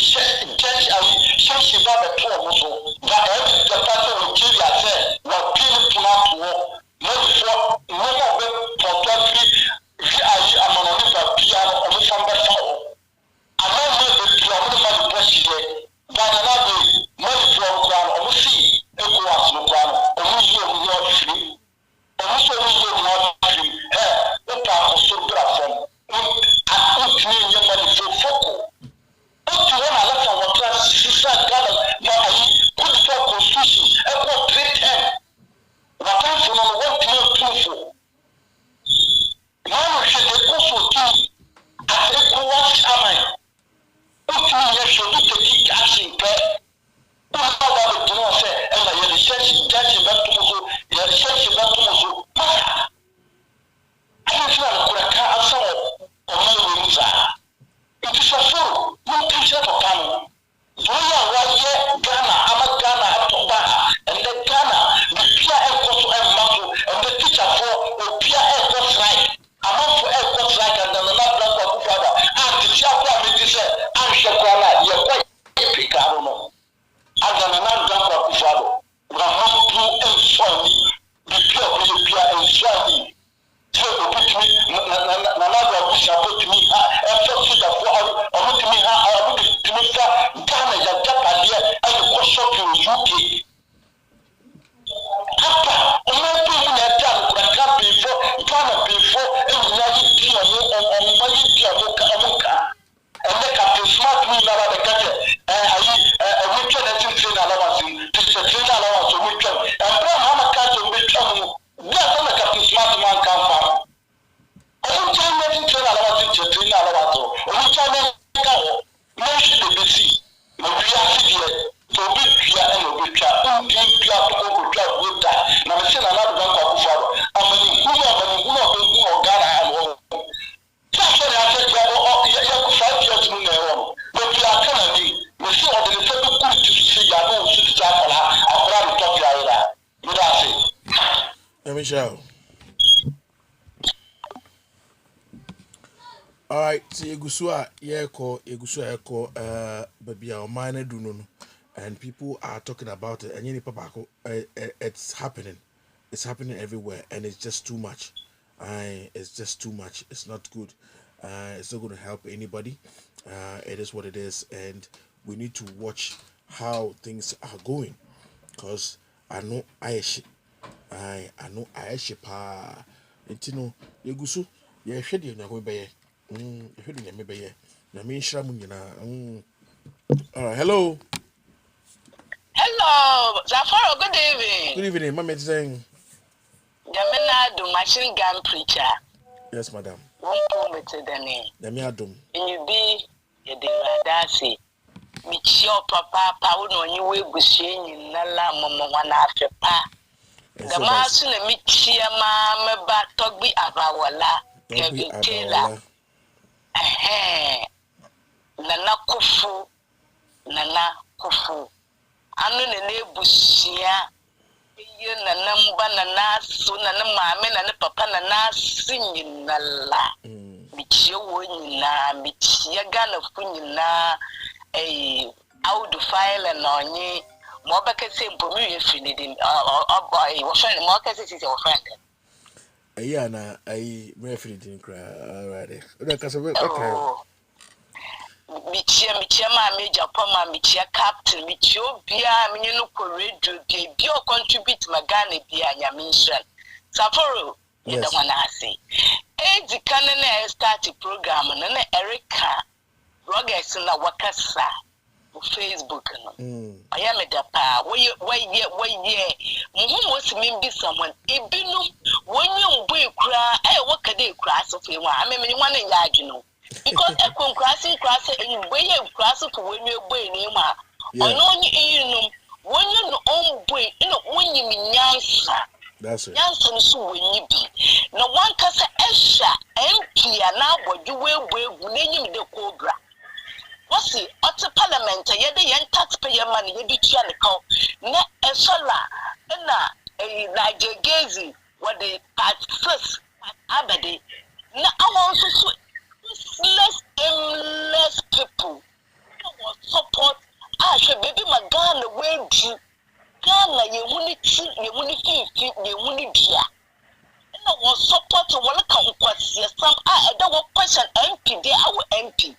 judge she baba to also. But the person will kill yourself, what people to not walk. No more for 23 VI Amanova piano on the Samba Sao. I know the piano money president, but another money from Kwan or see, Ecowas no Kwan, or we will not free. Also, we will not free. The power so graphic. I put me in your money for focal. Put you on a lot of what sister gather. Now I put for constitution. I put 310. What I'm from 1 now should the also keep at Ecowas Amai. Put me here should take action. What about the say? And I research judge back to Mozo. Your research back to Mozo. I don't know what I saw on my wings. It is a fool. No picture of Ghana. Zoya Waya Ghana, Amagana, Atobaha, and the Ghana, the Pia Ecoso and Mato, and the teacher for Pia Ecos right. Among for Ecos right and the Nabla Father. And the Chiapa Medicine, and Shakwana, you're quite epic, I don't know. And then another Father. We are not too infirmly, the Pia and Swami. So, put me, another wish I put me, I felt it for I put me, I put to me, Ghana, Japan, and the question to UK. After, on my people that done, but I can't before, Ghana before, and Nagi Piano, and Magi Piano, and make up to smart me now the country, and I weekend and train allowance, to the train allowance, weekend, and Brown Hammer Cat will become. That's not a smart man come from. All time making train allowance to train allowance. All time go. No should be see. No be a city. So be clear and be clear. Don't be clear to go to clear with that. Now I say another one for father. I'm who Ghana and all. That's what I said. You have 5 years to know. But you are telling me. We see all the people to see. I don't see the time. I'm glad to talk to you. You don't say. Michelle. All right, so Egusua Eko, baby, our minor do no, and people are talking about it, and you know, it's happening. It's happening everywhere, and it's just too much. It's just too much. It's not good. It's not going to help anybody. It is what it is, and we need to watch how things are going, because I know I know I pa intino yegusu ye hwede na go beye hwede na me beye na me nhira mu nyina hello Zafaro, good evening. Good evening, mama saying Jamina do machine gun preacher. Yes, madam. One point to the name. Jamia dum. And you be a deradasi. Michio papa pa no you we bushin nala mama wana after pa. The master Michia ma ba togbi abawala. Kevin Taylor. Nana kufu. Anu ne bushia. You nana mba nana su nana mame nana papa nana singing nala. Michia wonyina, michia gana funyina. Out file and on ye. Mobaka same for me if you need him. Your friend, Marcus is your friend. Yeah, na I referee didn't cry already. Okay. Michia ma major poma michia captain michio bia minyo ko radio bia contribute magane bia nyamisha. Saforo yeda wana ase. Edi kanene start program na Erica Rogers na wakasa. Facebook no. I am a dapa. Why Mumu was me someone. Ibinum when you boy cry, what can they cross of you? I mean, one in yard, you know. Because I can cross it and way you cross it when you're boy name. I know you know when you own boy, you know, when you mean Yansa. That's it. Yansa so when you be. No one can say Esha, MP, and now what you will name the cobra. What's it? What's the parliament? The young taxpayer money, you do chanical. Net a solar, and a Niger Gazy, what they part first, Abadi. Now I want to less people. unity, no one support to welcome question. Some I don't question MP, they our MP.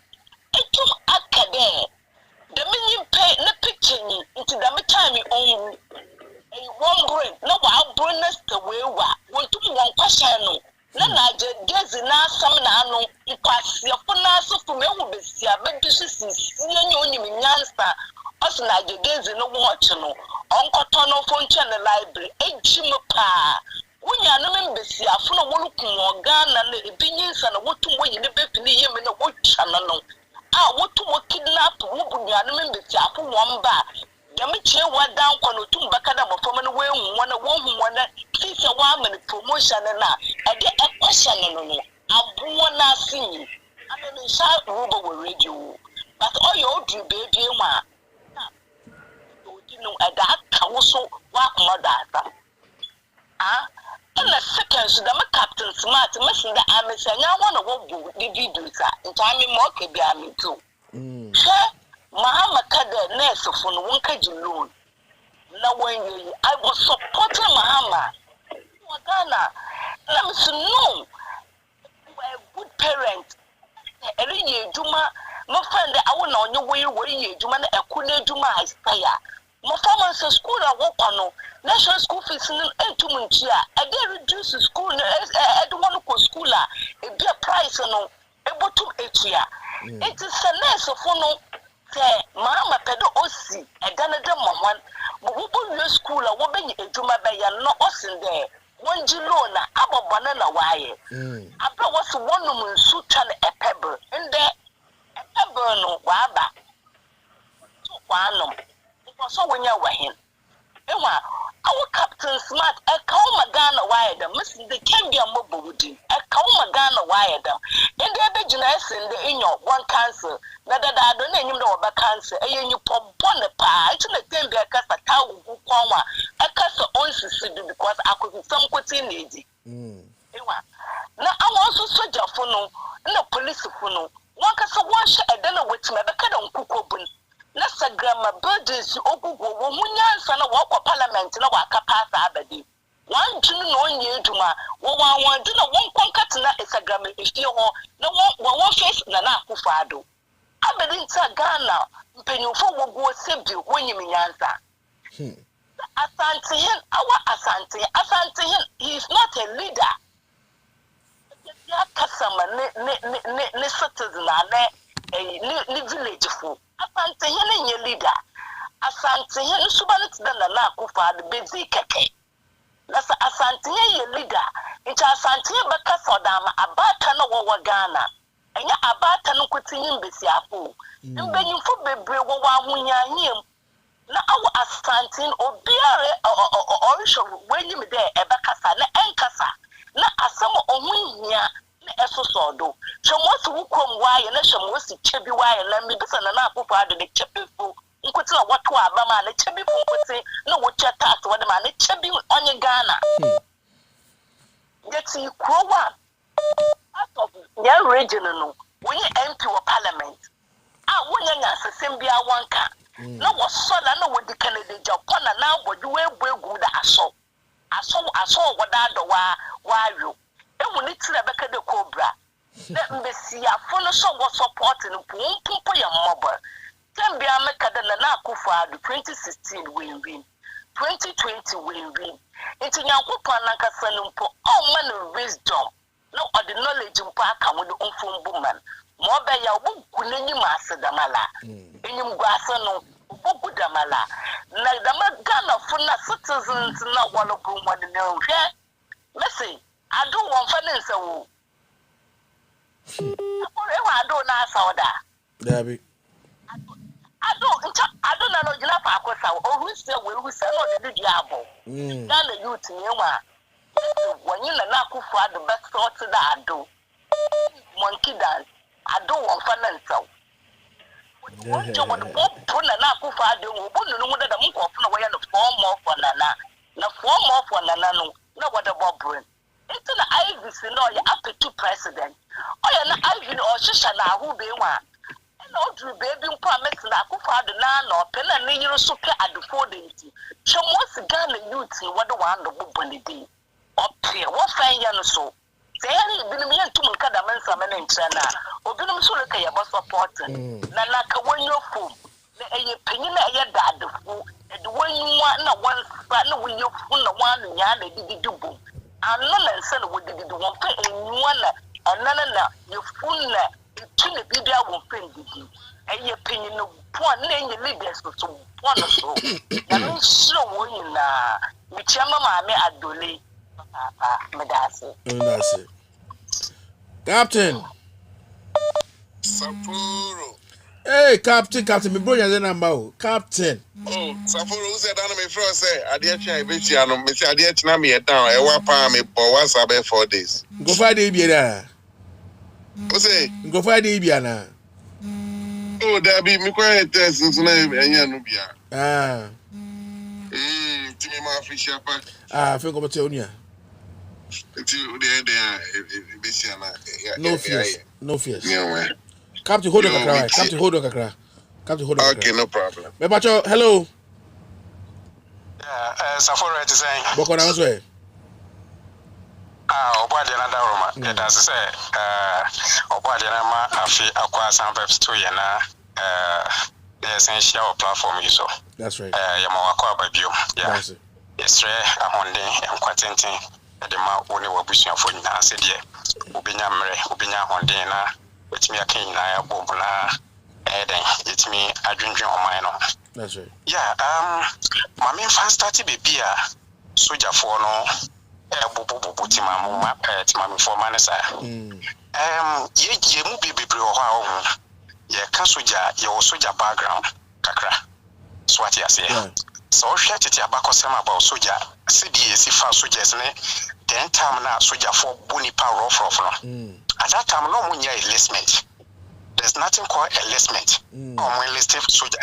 It took academic. The million pay the picture into the time you own a one brain. No, I'll bring us the way one to one question. Nana Jezi na samna no ikwasi afuna so fume ubesi abedu sisi yenye onyi minyansa osna Jezi no watch no onkoto no phone channel library ejim pa wonya no mbesi afuna wolukun Ghana na ebinyinsa na wotum woyi ne befini yeme na wotwa no wotum wo kidnap wo bunya no mbesi afu womba Yamiche wa down kono tumba kada mofoma no we hu wona sisi wa man promotion na ade a question no abuwo na sini ameme sha rubo we radio but all your do baby ma no ada ka wo so wa kuma da and the second so the Captain Smart messing the amesanya one of wo the video sa ntami mo ke bia me too Mahama Kada nurse for no one loan. Now when I was supporting Mahama. Ghana. Let me say no. You are a good parent. Every Juma, my friend, I will know your way where you Juma a Kune Juma is fire. My farmers school I work on national school fees in 2 months. I did reduce the school. I don't want to go school. It be a price no able to 8 year. It is a nurse for no. Mama pedo osi edanade mohwan wo bo school a wo be ejuma be ya no osin there won ji loan abobone na waye abra wo so wonum nsu twa na epebel inde epebel no wa ba so kwanom ko so wonya wahin ewa our Captain Smart e kawo magana waye da misin de kembia mobodi e kawo magana waye da inde be gina sende inyo one cancel na dada do na enyim do ba cancel e yenyi pobone pa e tuna kembia kasa tawo kwanwa e kasa onsisi because akofi sam kwoti na eji ewa na awon so soja fo no na police fo no won kasa won hye edana wetima be kada nkukobun na sagrama buildings ogugu wo munyansa na wo parliament na wa kapasa abadi wan tunu no onye eduma wo wan du na won konkata na sagrama efie ho na wo face na akufado abadi nta Ghana mpenyufo wo go sebi wonyim nyansa Asante he is not a leader ya kasama ne citizen na ne village fo Asante hene nye leader. Asante hene subalit dana na kufa de bezi keke. Nasa asante ye leader. Incha asante ye baka sodama abata na wawa Ghana. Enya abata no kuti nyimbesi afu. Mbe nyimfo bebre wawa hunyanyem. Na awo asante obiare orisho wenyi me de ebakasa na enkasa. Na asamo ohunya na esosodo chomosi wukom waye na chomosi chebi waye na mbisa na akufo ade de chebi fu nkwoti na watu abama na chebi fu nkwoti na wocha tax wode ma na chebi onye Ghana yeti krowa out of your region no wonye MP wa parliament wonya nya asesem bia wanka na wosola na wodi Canada Japan na abodi we egu da aso woda do wa yo ewuni tire beka de cobra na mbesi afo no so go support no pumpo ya mobile tambia meka de na akufa 2016 win 2020 win enti nyankopon na kasa no mpo o man wisdom no or the knowledge mpo aka wo de onfombu man mo be ya obugu nanyi masedamala enyim guasa no obugu damala na dama Ghana fo na citizens na walo ko mo de no hwe message I don't want finance wo. I don't na sauda. Dabi. I don't know jina pa akosa o who say no de diabo. Na na youth nyewa. When you na kufu ado best sort da ado. Monkey dance. I don't want finance wo. Wo what na kufu ado wo bonu no da mo na we no 4 more for nana. Na 4 more for nana no. Na what about brain? It's an Ivy, no, you're up to president. Oh, you're not Ivy or Shisha, who be one. no drew baby promise na Akufo-Addo na pena ne yiro so ke adofo de nti hwe mo Ghana youth what the one do bobonidi up here what fan ya no so say binum ye ntum nka da mensa me ntra na obinum so le ka ye bo support na na ka wanyo fom na eye panyi na eye da adofo e de wanwa na wansa na wanyo fom na wanu nya na dididubu anno na nsa na wodididu won pa enwa na anana na ye fom na tune bibia won pendidi eye panyi no pon na enye leaders so pon so na me sure won na mi chama maame Adole Medasi. Captain. Sapporo. Hey, Captain, me bro ya number. Captain. Oh, Sapporo who said that me friend say ade twa be tia no me say ade tna me down e wa pa me bo once about 4 days. Go Friday bia na. Who say? Go Friday bia na. Oh, there be me kwa test so na enya no bia. Ah. Timi ma official pa. Ah, fe ko tell you. No fears. Yeah, Captain, hold on, Kakra. Captain, hold on, Kakra. Okay, no problem. Mebacho, hello. Safora to say. Boko na so. Obade na daroma. It does say obade na ma afi akwa san peps to ye na the essential platform you so. That's right. Yama wakwa babio. Yeah. That's it. Yesre ahonde enkwatenten de ma woni wabusuafo nyina ase de obinya mre obinya ahonde na wetimi akan nyina ya bobula eden yetimi adwendwen oman no. That's right. Yeah, my main fan started baby sojafo no bobo timami for manasa. Ye mu bebre ho ha ye ka soja ye wo soja background kakra. Swati ase. So hwe tete abakosem about soja CDS fa sojas ne then time na soja for boni power of no. At that time no munya enlistment. There's nothing called enlistment. Or enlisted soja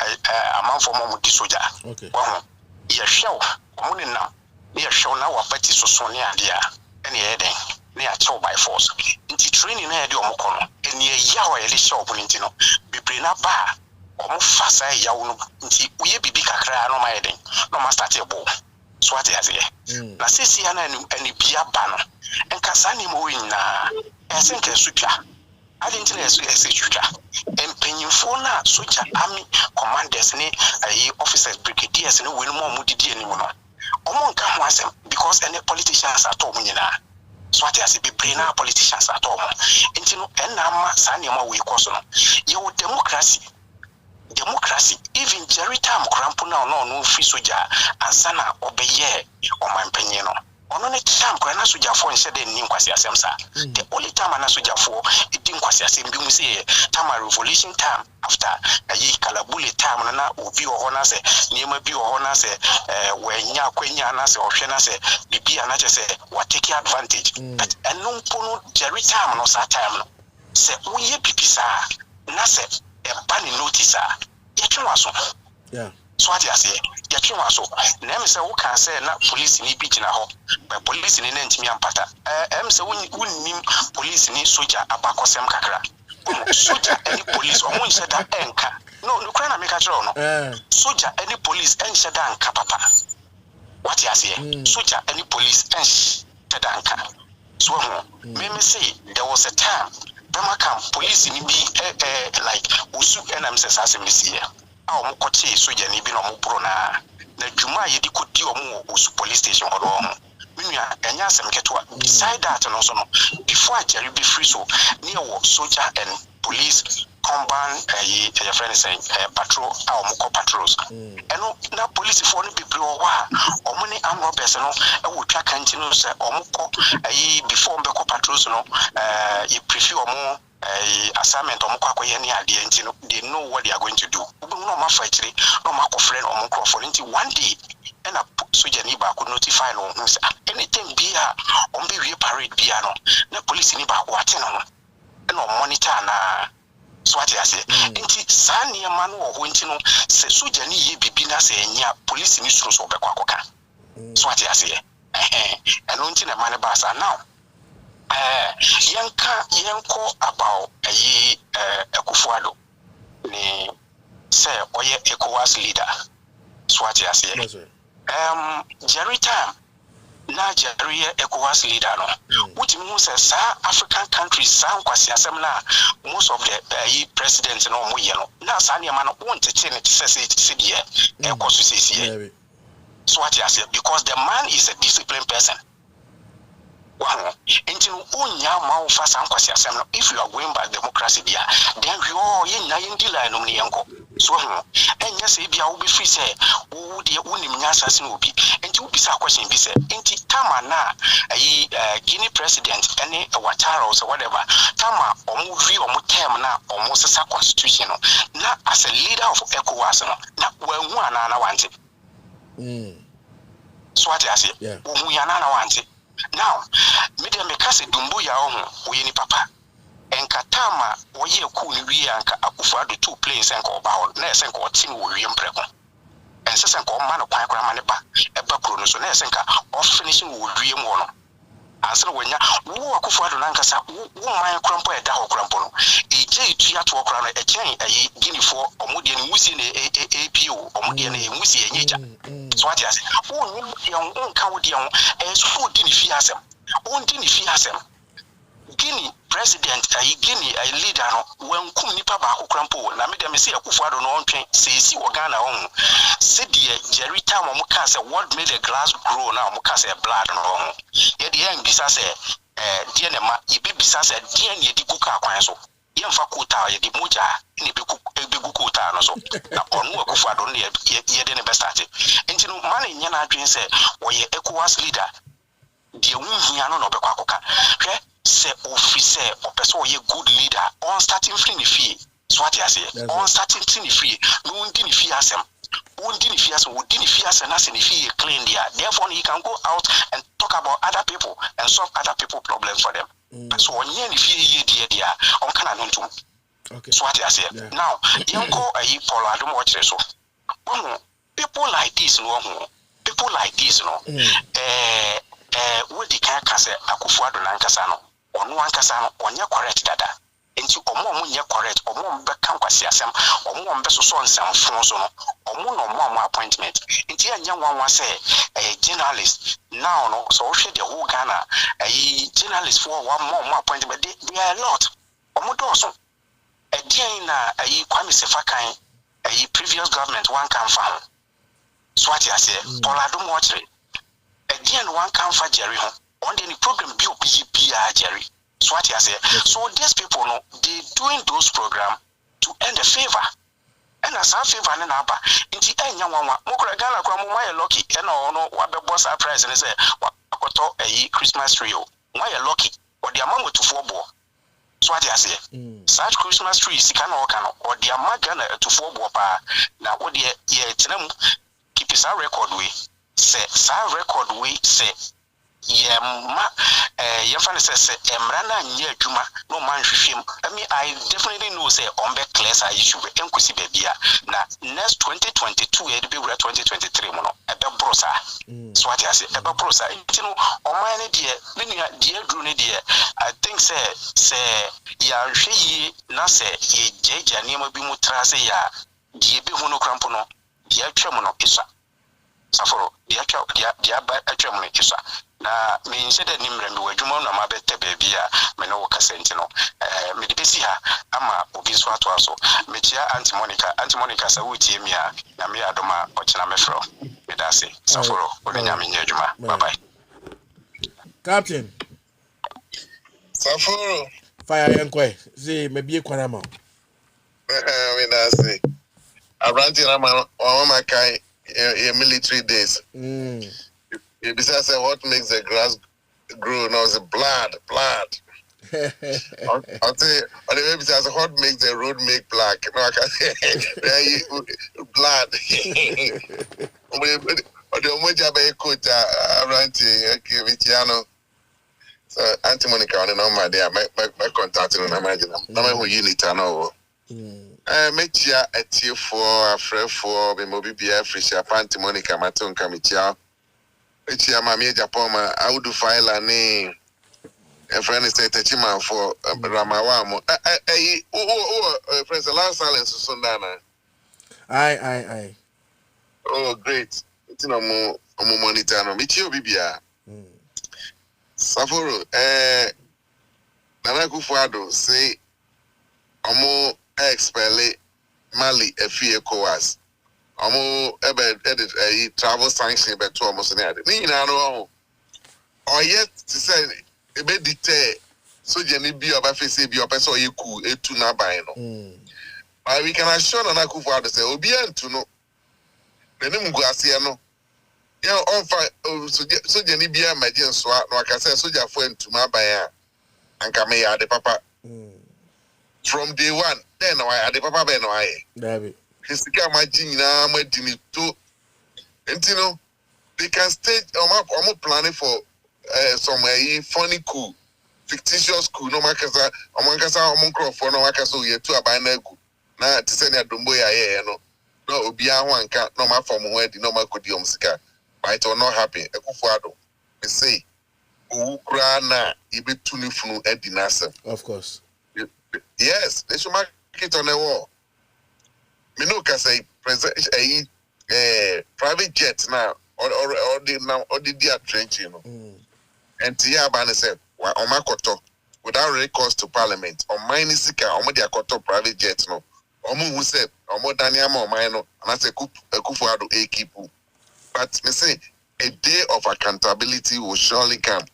amount for mo di soja. Okay. Well, ye show omuni na ye show na wa party so so ne ade a ene ye den ne a chow by force. Nti training na ye de omko no ene ye ya wa ye show opuni nti no bebre na ba omo fasa ya wo no nti uye bibi kakra no ma ye den no ma start e bo. So what is it? Na sisi ya na ani bia ba no enka sa ni mo nyina esenke sutwa adinti na sutwa empanyimfo na soja army commanders ni officers brigadiers ni wenu mo didi ani mo no omo nka ho asem because any politicians at all nyina so what is it be brain politicians at all enti no enna ma sa ni mo we koso no ye democracy even Jerry Tam crampo now no free soja ansana obeye o mampanyi no ono ne time kwa na soja fo nse de ni nkwasi asem sa the only time na soja fo edi nkwasi asem bi mu say time revolution time after ayi kalabule time na obi o na se niema bi o na se wanya kwanya na se ohwe na se bibia na che se what take advantage but eno mpono Jerry Tam no sa time no se uye bibisa na se bani notice ya twa so yeah so what you say ya twa so na me say wo kan say na police ni bi gina ho but police ni na ntimi ampata em say wonnim police ni soja abakosem kakra soja any police o mun da enka no kra na me ka tro no soja any police en da enka papa what you say soja any police en da enka so me say there was a time Bama kam police ni bi like usu enam se sase misi ya a omo kote soja ni bi no mo pro na dwuma ye di kodi omo usu police station odo omo minua enya asem ketwa beside that no so no before Jerry be free so near soja and police combine your friend saying patrol a omo ko patrols eno na police for no people wa omo ni am robbers no e wo twa kanti no se omo ko before mbe ko patrols no you prefer omo assignment omo kwa koye ni ade nti no they know what they are going to do no ma fight no ma ko friend omo ko for nti one day and a soja ni ba ko notify no anything bia ombe wie parade bia no na police ni ba ko ate no no monitor na so what you say nti sani ma no ho nti no se soja ni ye bibi na se enya police ni suro so be kwa koka so what you say eno nti na man ba sa now yanko about Akufo-Addo ne say oye ECOWAS leader. So what you say? Yes, sir. Jerry time. Na Jerry ECOWAS leader no. Which means African countries sound kwasi asem na most of the presidents no mo ye no. Na sa niam no won tete ne say die e kwaso sesi. So what you say? Because the man is a disciplined person. Wow. Until unya ma ufa san kwasi asem no, if you are going by democracy there, then we all ye na yin dila no ni yanko. So enya say bia wo be free say wo de wonim nya asase no obi. Until wo bisa question bi say until tama na Guinea president any Ouattara or whatever, tama omu vi omu term na omu sesa constitution no. Na as a leader of ECOWAS no, na wenhu ana na wante. So what I say? Wenhu ana na wante. Now, media mekase dumbu ya ohu oyeni papa. Enkatama oye ku ni wi anka Akufo-Addo 2 planes enka oba ho na esenka otim wo wi mpreko. Ensesenka o ma no kwan kora ma ne ba eba kuro no so na esenka o finish wo wi mu no. Answer wenya wo Akufo-Addo na nkasa wo man krampo eda ho krampo no. Eje itu ya to kora no echen ayi Guinea-fo omode ne musi ne APO omode ne musi enyeja. So what you say? Oh, you nka wo de ho so di ni fi asem. On di ni fi asem. Guinea president Guinea leader no when kum nipa ba akrampo na me dem say Akufo-Addo no ontwen sesi Ghana ho se de Jerry time mo ka say what made the grass grow now mo ka say blood no ho ye de yan bisa say de ne ma ye be bisa say de ne di kuka kwan so ye mfa kota ye de moja ne be gu kota no so na onu Akufo-Addo ne ye de ne be start enti no man nya na adwen say wo ye ECOWAS leader de wunhia no be kwa koka hwe say officer or person ye good leader on starting free ni fee. So what you say? On starting free ni free. No one didn't fee asem. One didn't fee asem. One didn't fee asem. As ni fee clean there. Therefore, he can go out and talk about other people and solve other people problems for them. So when you fee ye dear, on can I know? Okay. So what you say? Now, you go a Paul Adom watch so. People like this, no. People like this, no. What the can say Akufo-Addo na nkasa no. Onu ankasa no onye correct dada enti omo nye correct omo be kan kwasi asem omo be so nsam fon so no omo no omo appointment enti anya nwanwa say journalist now no so we the whole Ghana journalist for one more appointment they are a lot omo do so again na Kwame Sefakan previous government one can farm so what you say Paul Adom watch again one can for Jerry ho on the program Jerry. So what you say? So these people no, they doing those program to end a favor. And as a favor and naba. Inti enya wanwa. Mokura Ghana kwa mwa lucky. Eno no wabe boss surprise and say wakoto Christmas tree. Mwa lucky. Or the amount to 4 bo. So what you say? Such Christmas tree sikana wakano. Or the amount Ghana to 4 bo pa. Na what the ye tenemu keep his record way. Say sa record way say. Yefan says Emrana nye Juma no man him. I definitely know say ombe class issue enkusi bebia na next 2022 e be 2023 mono ebe brosa so what I say ebe brosa intino omane de nua de dru ne de I think say ya hwe na say ye jeja niam bi mu tra say ya de be hu no krampo no de atwam no isa saforo de atwa de aba atwam no isa na me said nimre me wadwuma na ma bette baby a me no kasenti no me de besi ha ama obi so ato aso me tia Auntie Monica sa wutie mi a na me adoma ochina me fro me da se saforo onya me nyadwuma bye bye Captain saforo fire yankwe see me bie kwana ma me da se abranti na ma o ma kai military days Besides, what makes the grass grow now is blood. I'll say, on the way, besides, what makes the road make black? No, I can say, blood. So, Auntie Monica, on the number there, my contact in the margin. No, who you need to know. Make ya a tier for a friend for me, Moby be a free shop, Auntie Monica, my tongue come with you. I would file a name A friend is Techima for Ramawamo. Friends, the last silence Sundana. Aye. Oh, great. It's no more monitano. Michio Bibia. Saforo, Nana Kufuado say, Omo expelle Mali a fear coas. Omo edit a travel sanction by 2 almost an edit. Nina, no. Or yet to say, a bit detail. So, Jenny be of FAC be of so you cool, a tuna by no. But we can assure Nana Kufuado say, Obian to know. The name Guasiano. Yeah, on fire. So, Jenny be a magian swat, no, I can say, soldier friend to my buyer and come here, the papa. From day one, then I had the papa ben I. David. His imagine now, my Jimmy too. And you know, they can stage I'm planning for some funny cool, fictitious cool, no makasa, Omankasa, Omonkro, no Makaso, ye to a binagu. Now to send a Dumboya, no, Obia one can't, no my form wedding, no Makodium Sika. But it will not happen. A Kufuado. They say, Ukrana, you be too new from Eddie Nasser. Of course. Yes, they should mark it on the wall. Minuka say private jet now or the dear trench, you know. And Tia Bane said, well, Omakoto, without recourse to parliament, or mining sika, Omodia Koto private jet, no. Omu who said, Omo Daniama Mino, and I say Kufuado a kipu. But me say a day of accountability will surely come.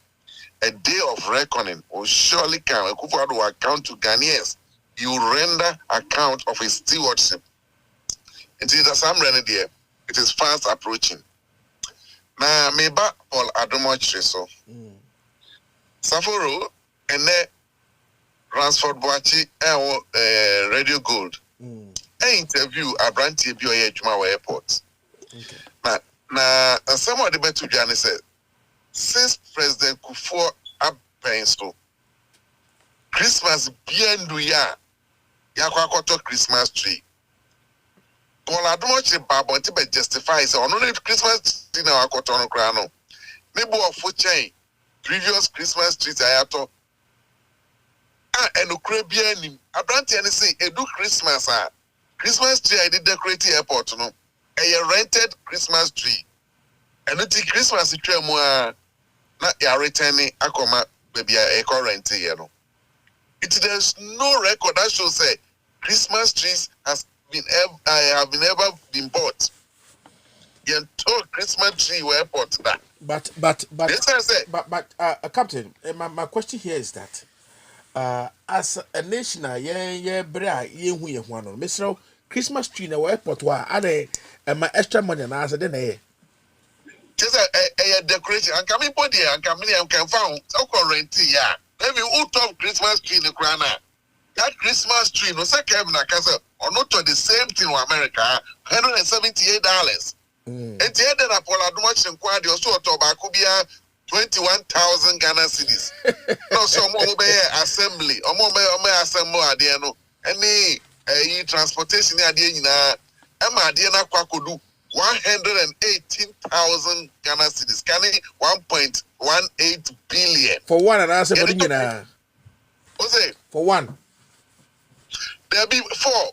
A day of reckoning will surely come. Kufuado will account to Ghanaians. He will render account of his stewardship. It is as I'm running there. It is fast approaching. Now, maybe Paul Adomochre so. Saforo and then Ransford Boachi Radio Gold. I interview a branch of your airport. Now, some of the better journalists said, since President Kufuor Abenso, Christmas biendu ya kwakoto Christmas tree. Paul Adomochre Babo to be justified. So, only Christmas tree na kwakoto no krano. Nebo of chain previous Christmas trees ayato. And Ukrainian Abranti and say, do Christmas. Christmas tree I did decorate the airport. No, a rented Christmas tree. And the Christmas tree more. Not ya returning akoma baby a current you know. There's no record that shows say Christmas trees have been ever been bought. You told Christmas tree were bought that. But Captain, my question here is that as a nation, Mr. Christmas tree in the airport are they my extra money and answer then just a decoration and coming body and coming and can found so current yeah. Maybe who top Christmas tree in the crown. That Christmas tree no say Kevin Akasa or not to the same thing in America, $178. And the other Paul Adomochre and Kwadi also tobacco be 21,000 Ghana cedis. No so more assembly or more assemble adiano any transportation idea Emma Diana Kwakodu 118,000 Ghana cedis, scanning 1.18 billion. For one and answer for dinner. What's it? For one. There be four.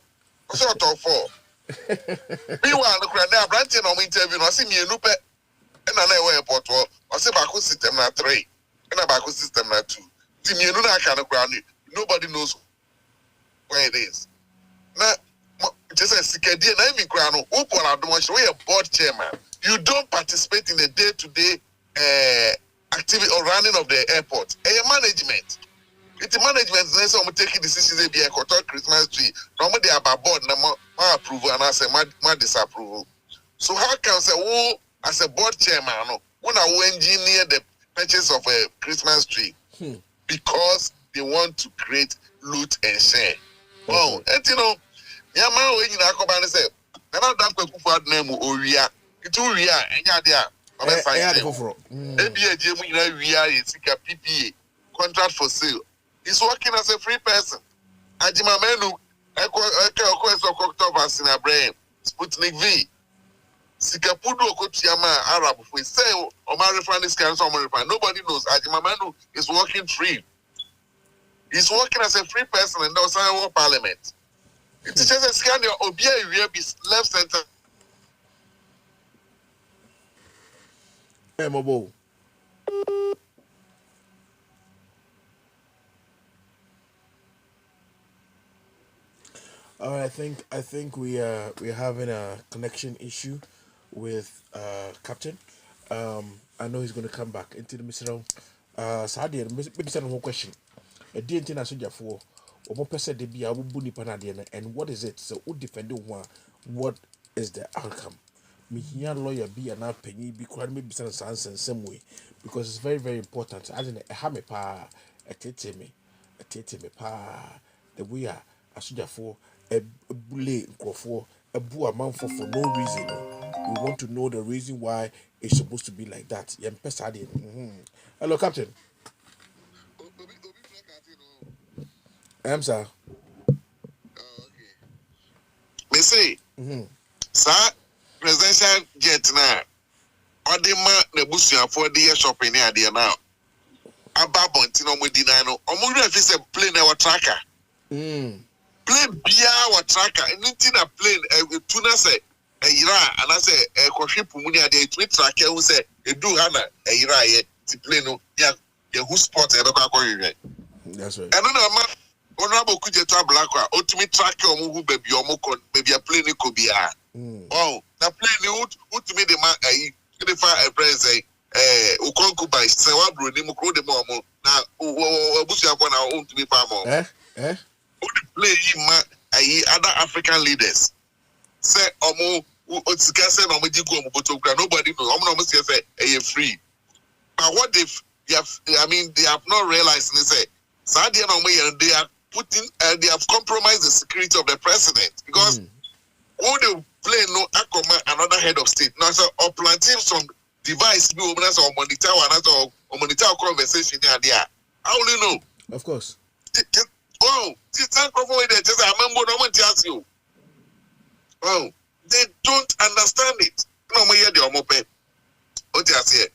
Sort of four. Meanwhile, look at that branch on interview. I see me a loop and I airport. I say back system na 3 and a back system na 2. See me no kind of ground. Nobody knows where it is. Now, just as Sikadi and Ivy Crown, who Paul Adomochre, we are board chairman. You don't participate in the day-to-day activity or running of the airport. And your management. It's management is necessary to take decisions. They be a Christmas tree. Normally they are board, my approval and I say my disapproval. So how can I say, oh, as a board chairman, when I engineer the purchase of a Christmas tree because they want to create loot and share. Wow, and you know. Yama when you come and say, "Never done Kufuor name Oria." It's Oria, and yadia. ABA Jemu is a PPA contract for sale. He's working as a free person. Ajima Menu, Quest of October in a brain. Sputnik V. Sikapudo Kochiyama Arab. We say Omar Refan is cancer. Nobody knows. Ajima Menu is working free He's working as a free person in the Osaka Parliament. It's just a scandal. Obia will be left center. Hey, Mobo. All right, I think we're having a connection issue with Captain. I know he's going to come back into the mission. Sadia, maybe send one question. A DNT na soldier for or person de be a buni panadiana, and what is it? So who defend one? What is the outcome? Me here lawyer be an penny be quite maybe some sense in some way because it's very, very important. I didn't a hammer pa a tete me pa the we are a soldier for a bully for a bua man for no reason. We want to know the reason why it's supposed to be like that. Hello, Captain. Sir. Me say, sir, presidential jet now. Odima the busia for the shopping near there now. Ababon tino mo dinano. Omo refi say plane our tracker. Plane bia our tracker. Anything a plane tuna say yira and I say coffee pumuni ade to tracker who say do hana yira ye ti plane no ya who spot e baba ko yire. That's right. And no man Honorable Kujeto Blacqua, ultimate tracker who baby or maybe a plane cobia. Oh, the plane would me the man a fire a present Ukonku by Sawabru, Nimoko de Momo. Now, Busia one our own to be far more. Would play other African leaders. Say Omo, Utsikasa, no Majiko, nobody knows. I'm not say a free. But what if they have not realized and say, Sadia no they are putting they have compromised the security of the president because all the plane no Akoma another head of state now so or planting some device be open as or monitor or monitor conversation there. How will you know? Of course. Oh, just I remember no one tells you. Oh, they don't understand it. No more hear the omope. What you say?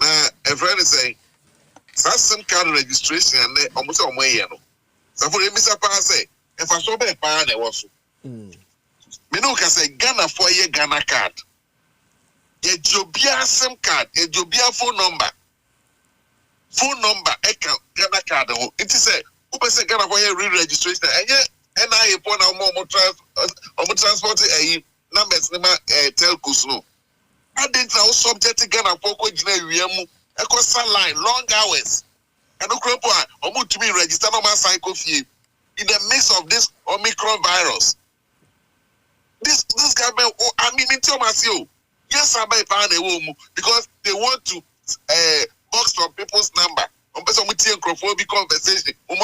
Now a friend is saying SIM card registration and almost on way. So for Mr. Pa say, if I saw a pa ne was. Me no can say Ghana for a Ghana card. A Jobia SIM card, a Jobia phone number. Phone number, Ghana card. It is a who say Ghana for a re-registration. And yet, NIA upon our more transport a numbers telcos no. I didn't know subject to Ghana for a coastal line, long hours. And no to be registered on my cycle fee in the midst of this Omicron virus. This government, I mean, tell myself, yes, I may find a woman because they want to box from people's number. On person with xenophobic conversation, and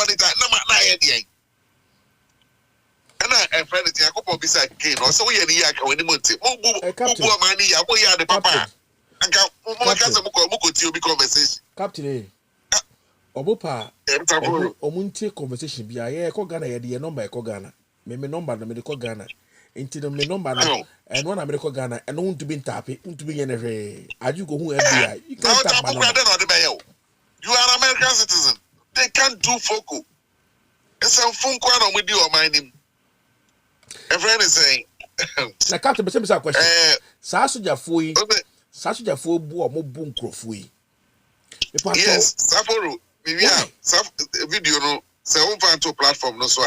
I friend is a couple of this again, or so we are the yak when the month. The papa. Captain, Obopa, Omunti conversation be a Ghana, a number Ghana. Me number the medical Ghana. Into the number and one American Ghana and won't to be tapping, to be in a ray. Are you go who FBI? You can't tap my number. You are an American citizen. They can't do foco. It's a phone call with you or mind him. A friend is saying, the captain, but some question. Sasuja Fui. Sasuja Fui, more boom crofui. Yes, Sapporo, video no, say on to platform no so.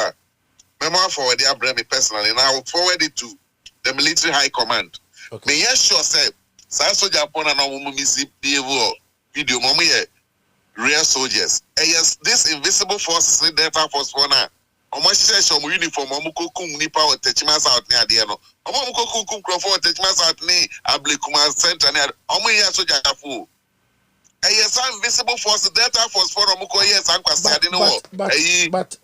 Memo forward the Abraham personally, and I will forward it to the military high command. Okay. Me yes sure say Sasuja upon an woman video mommy real soldiers. And yes, this invisible force Delta Force for now. Omo uniform omuko kum nipa o techimas out near the no. Omo kum crofo techimas out ni Ablekuma center near omo ya soldier afu. Yes, invisible force Delta Force for omuko yes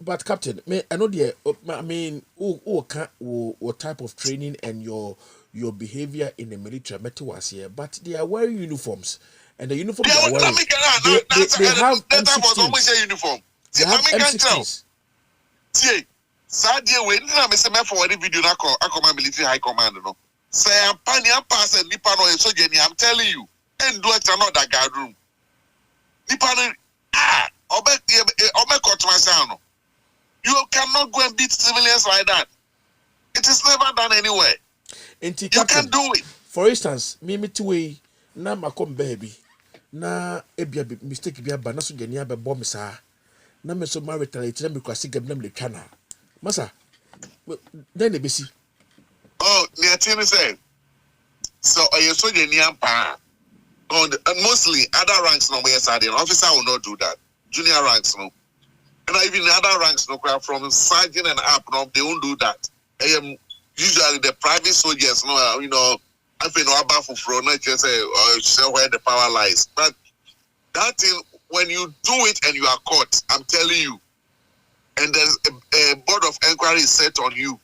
but Captain, I know the I mean what type of training and your behavior in the military matter was here, but they are wearing uniforms and the uniform they are wearing they have M16s. Uniform. They have M16s. See, Sadia, when I say me for the video, I command military high command. No, say I'm pass and Nipano and soldier. I'm telling you, and do it another guard room. Nipano, You cannot go and beat civilians like that. It is never done anywhere. You can do it. For instance, me two na makom baby. Na ebia mistake bia ba na so gania be bom sa. Na me so marital na me kwasi gabnam le twana. Masa. Then be see. Oh, the team say. So you so gania pa. And mostly other ranks no where the officer will not do that. Junior ranks no. And even other ranks no from sergeant and up no, they won't do that. Usually the private soldiers no, you know, I feel no about for not just say where the power lies. But that thing, when you do it and you are caught, I'm telling you, and there's a board of inquiry set on you.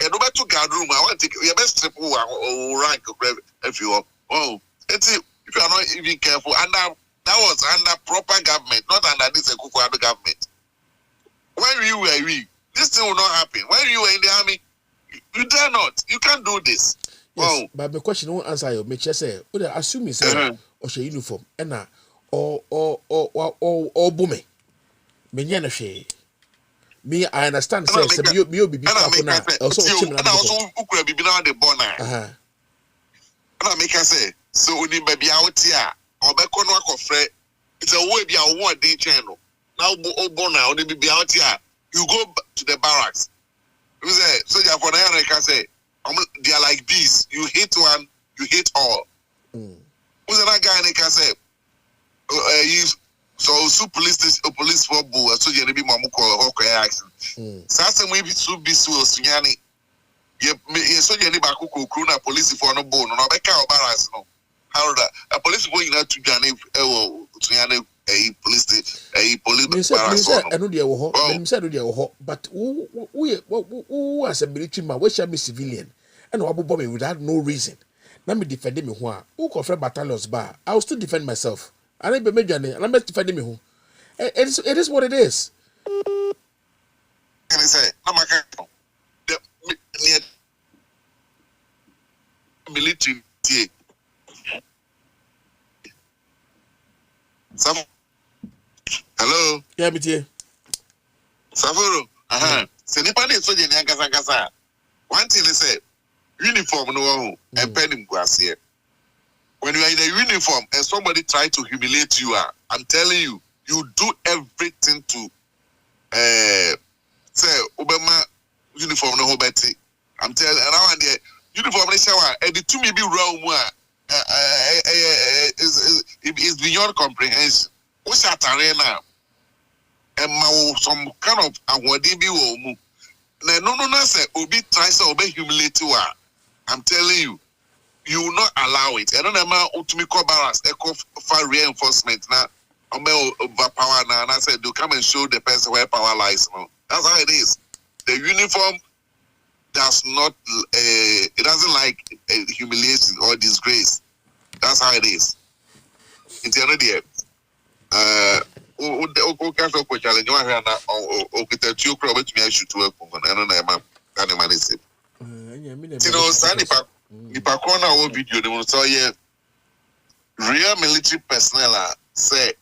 And over to guard room, I want to take your best trip or rank if you are. Oh, if you are not even careful, and that was under proper government, not under this Ekufuado government. When you were this thing will not happen. When you were in the army, you dare not. You can't do this. Yes, but the question won't answer you. Make sure say, assume you say, or she uniform, and or boom. Me, I understand. Say, you be also could be the bonnet. And I make her say, so when you baby out here, or back on work of Fred, it's a way be a 1 day channel. Now, Bona, only be out here. You go to the barracks. You say, so you for the can say, they are like bees. You hit one, you hit all. Who's that guy? They can say, so police for boo, so you be mamuko or action. Sasa maybe so be so sunyani. You so you need back cruna police for no bone, no beka or barracks no. How that a police going out to Jani sunyani. A police barracks. I know they were hot. Said they were hot, but who as a military man, we shall be civilian, and Wabu Bobby without no reason. Let me defend me who confront battalions bar. I will still defend myself. I need be major and I'm defending me who. It is what it is. Can I say, the military. Hello. Yeah, but yeah. Saforo. Se nipa ne so je ni ankasa. One thing is say uniform no one and penny guasie. When you are in a uniform and somebody try to humiliate you, I'm telling you, you do everything to say Obama uniform no betty. I'm telling you, now and the uniform ne shower and the two me be wrong is beyond comprehension. What's that arena? And some kind of awarding be womu. No, say Obi tries to obey humility. I'm telling you, you will not allow it. I don't know to me call barracks, echo for reinforcement now. Power now, and I said, do come and show the person where power lies. No? That's how it is. The uniform does not, it doesn't like humiliation or disgrace. That's how it is. It's the idea. Challenge you are now or get a two crowd to me. I should work on. I don't know. Can manage it. You know, Sandy Pakona will video. They will say, real military personnel say,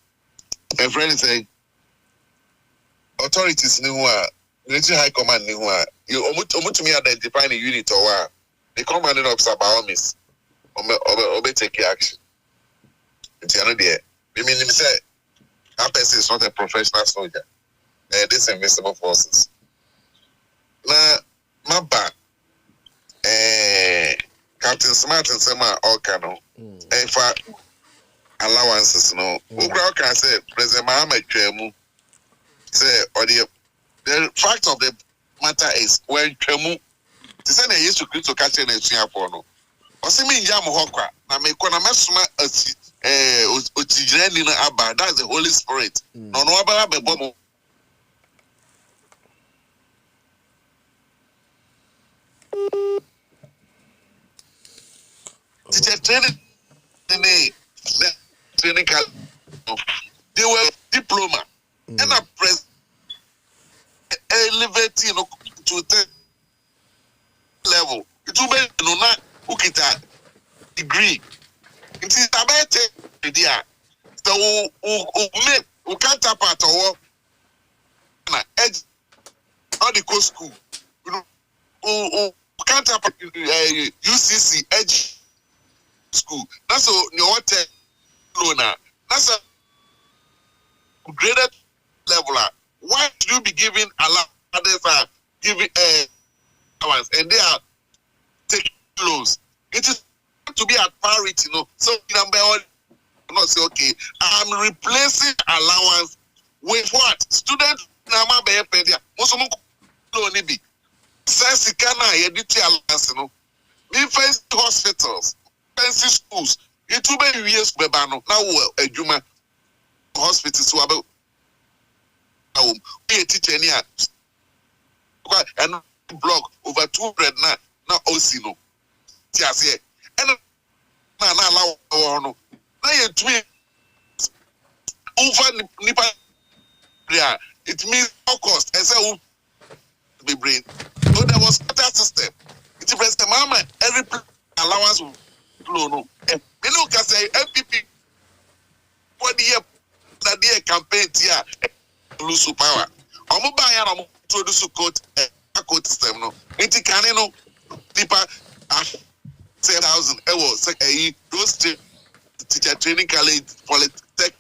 a friend say, authorities knew military high command knew you almost to me identifying a unit or the commanding officer by all means or take action. It's the idea. I mean, say that person is not a professional soldier. These invisible forces. Now, my bad. Captain Smart and Sema all cano. And for allowances, no. Who can say President Mohammed Chemu say or the fact of the matter is when Chemu to send a used to catch in a Singapore. No. What's mean Yam Hokra? Now make one a mesma Abba, that's the Holy Spirit. No, about the bomb. They were diploma and a press elevating to the level. It will be no not ukita degree. It is about idea. So we can't tap at all. Edge, all the co school. We can't tap at UCC Edge school. That's all. Your hotel loaner. That's a graded level. Why should you be giving others giving allowance and they are taking loans? It is to be at parity, So number one, not say okay. I'm replacing allowance with what? Student nama be pedia. Most of them loan be. Sense kana yediti allowance Me face hospitals, fancy schools. It will be years bebano. Now ejuma hospitals who about we teach any and block over 200 now OC Just here. And now allow no. Now you tweet over nipa. It means no cost. I say be brain. So there was a system. It's the mama every allowance no. You know, can say MPP for the year that year campaign here lose power. Omo ba ya no introduce court system no. Enti kan no nipa 7,000 was those teacher training college polytech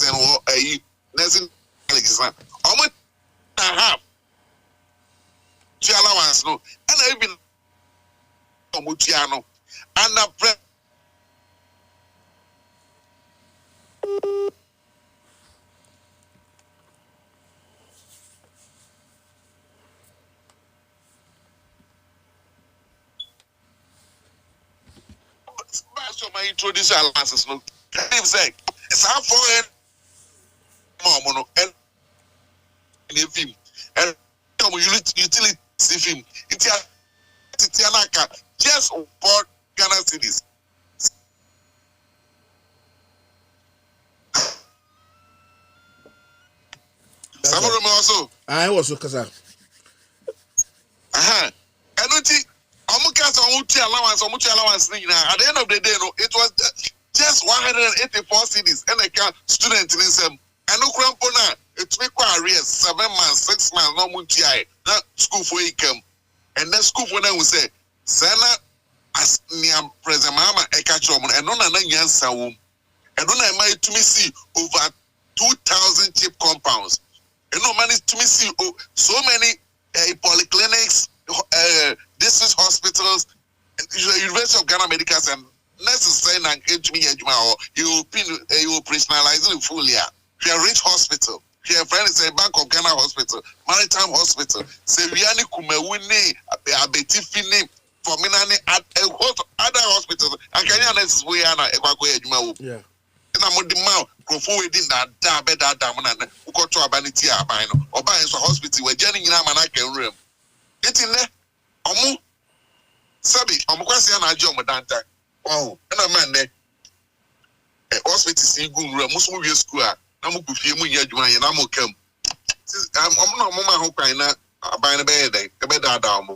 and nursing colleges na. Omo na half. Two allowance no. And I even omo tia no. And na so my introduce allowances no. Him say it's half for more no and in film and utility film. It's a just for Ghana cities. Also, I was so Kaza. And allowance. At the end of the day, it was just 184 cities and a student in them. And no crampona, it's me arrears 7 months, 6 months, no munti. That school for income. And then school for them will say, Sana as near present mama, a catch on and no answer womb. And no I to me see over 2,000 cheap compounds. And no money to me see so many polyclinics, district hospitals, University of Ghana Medical and necessary and to me or you operationalize it fully. We are rich hospital. We are friend is a Bank of Ghana hospital, Maritime Hospital, Seviani Kumewini, Abetifini, for Minani at other hospitals. And Kenya is we are a yeah. And I'm on the mouth, within that bed dam and who got to a vanity albino or buying a hospital where Jenny Yamanaka room. It's in there. Omu Sabi, Omukwasi and Ajom Danta. Oh, and a man there. Hospital see good room, most movie school. I'm going to feel me and I'm okay. I'm not Mama Hokina, buying a bed, a bed down.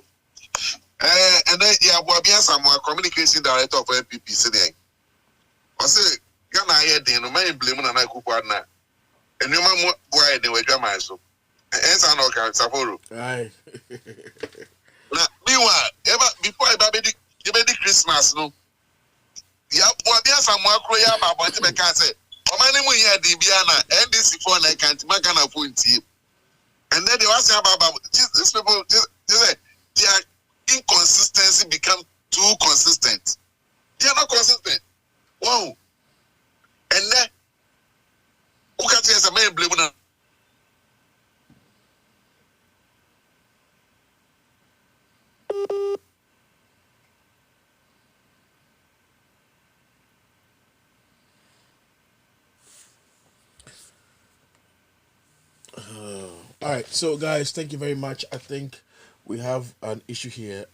And then, yeah, some communication director of MPP sitting. I say, Ghana here, no man blaming and I could partner. And no man, why they were Jamaica. And I know Sapporo. Aye. Now, meanwhile, before I baby Christmas, no. Yeah, what there some more croya about the can say. Omani mu here the Biana, NDC for like Antimagana Punti. And then they was about these people, their inconsistency become too consistent. They are not consistent. Wow. And then, who can say a man blaming them? All right, so guys, thank you very much. I think we have an issue here.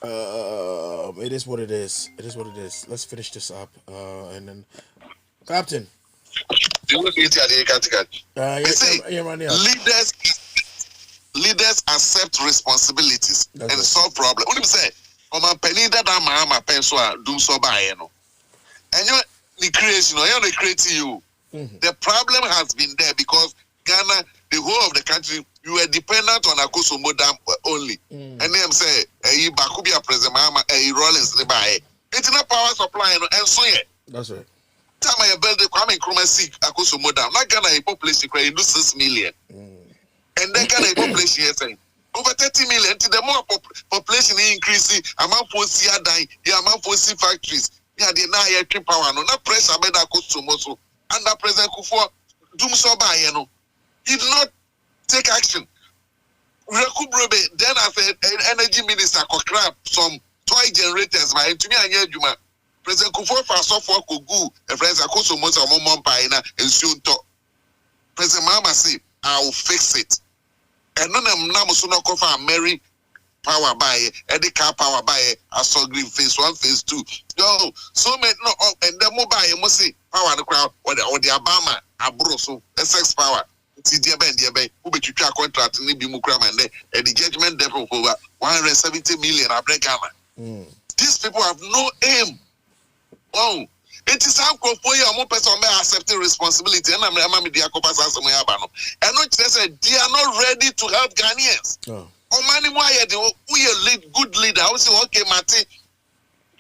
It is what it is. It is what it is. Let's finish this up, and then, Captain. Leaders accept responsibilities and solve problems. What do you say? Penny that I'm a pencil do so by you know. And you're the creation, you're the creating you. The problem has been there because Ghana, the whole of the country, you were dependent on Akosombo Dam only. And them say, Bakubia President Mahama, Rollins, it's not power supply, and so yeah. That's right. Time I build the Kwame Nkrumah seek Akosombo Dam. Not Ghana a population credit 6 million. And then Ghana a population here saying over 30 million. The more population increasing, amount for sea dying, the amount for sea factories. Yeah, they now have power. No, not pressure by the Akosombo. Under President Kufuor, Doom Soba, he did not take action. Then as an energy minister, could grab some toy generators. My to me, I hear Juma. President Kufuor for software could go. A friend Akosombo or Mom Paina and soon talk. President Mama say, I will fix it. And none of them now must not cover Mary power by Eddie car power by I saw green phase 1, phase 2. Yo, so many no and the mobile you must see power the crowd or the Obama Abroso SX power. Who bet you contract in the Bimukram and the judgment depot for over 170 million Abregama. These people have no aim. Oh, it is how for you more person may accept responsibility and I'm the Akopas as and not said they are not ready to help Ghanaians. Oh, many more we lead good leader. I say okay, Mate.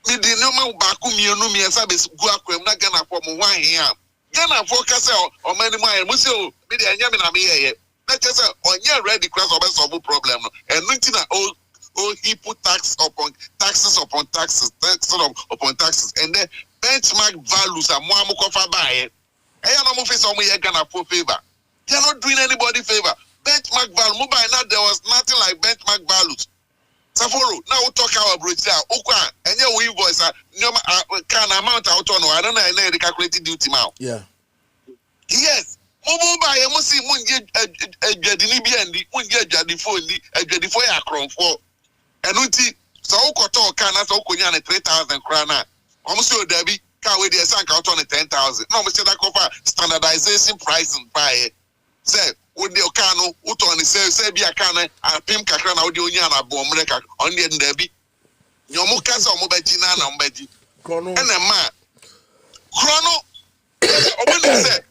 Me the no baku mi onu mi esa be go akwem na Ghana for mo wan here. Ghana focus or many more we say oh me the anya me na me here. Let us say onye ready class of solve problem no. And nothing na oh he put taxes upon taxes, upon taxes and then benchmark values are more cover by. I am not face on me Ghana for favor. They are not doing anybody favor. Benchmark value mobile now there was nothing like benchmark values. Saforo now we talk our bridge there. Okwa and your invoice can amount out on I don't know any calculated duty now. Yeah. Yes. Mobile buy you must see munje adini bi andi munje adifo ni adifo ya kron for. Enuti so ukoto can na so ukonya na 3,000 krana. Almost your debi can we dey sank out on 10,000. No must that cover standardization pricing buy. Say with the Okano, Utoni say be a can and Pim Kakran audio yana bomreka on the Debbie. Your Mukas or Mobajina and Betty. Chrono and a man. Chrono Open said,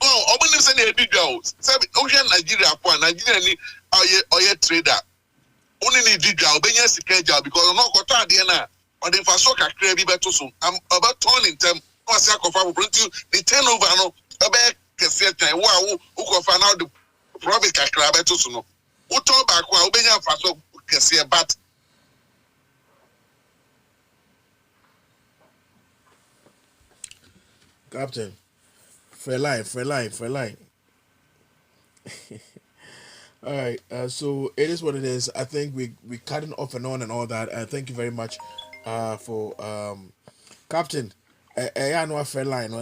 oh, Open said a big girls. Ocean Nigeria for Nigeria or yet trader. Only need Diga, Benya Sikaja because I'm not got Diana or the Fasoka Krabi Betoso. I'm about turning them. What's that of bring you the turnover no about. Wow, who can find out the profit Kakrabetos no. Who talk back while Benya Faso can but Captain. Fair line. All right, so it is what it is. I think we cutting off and on and all that. Thank you very much for Captain. I know a fair line.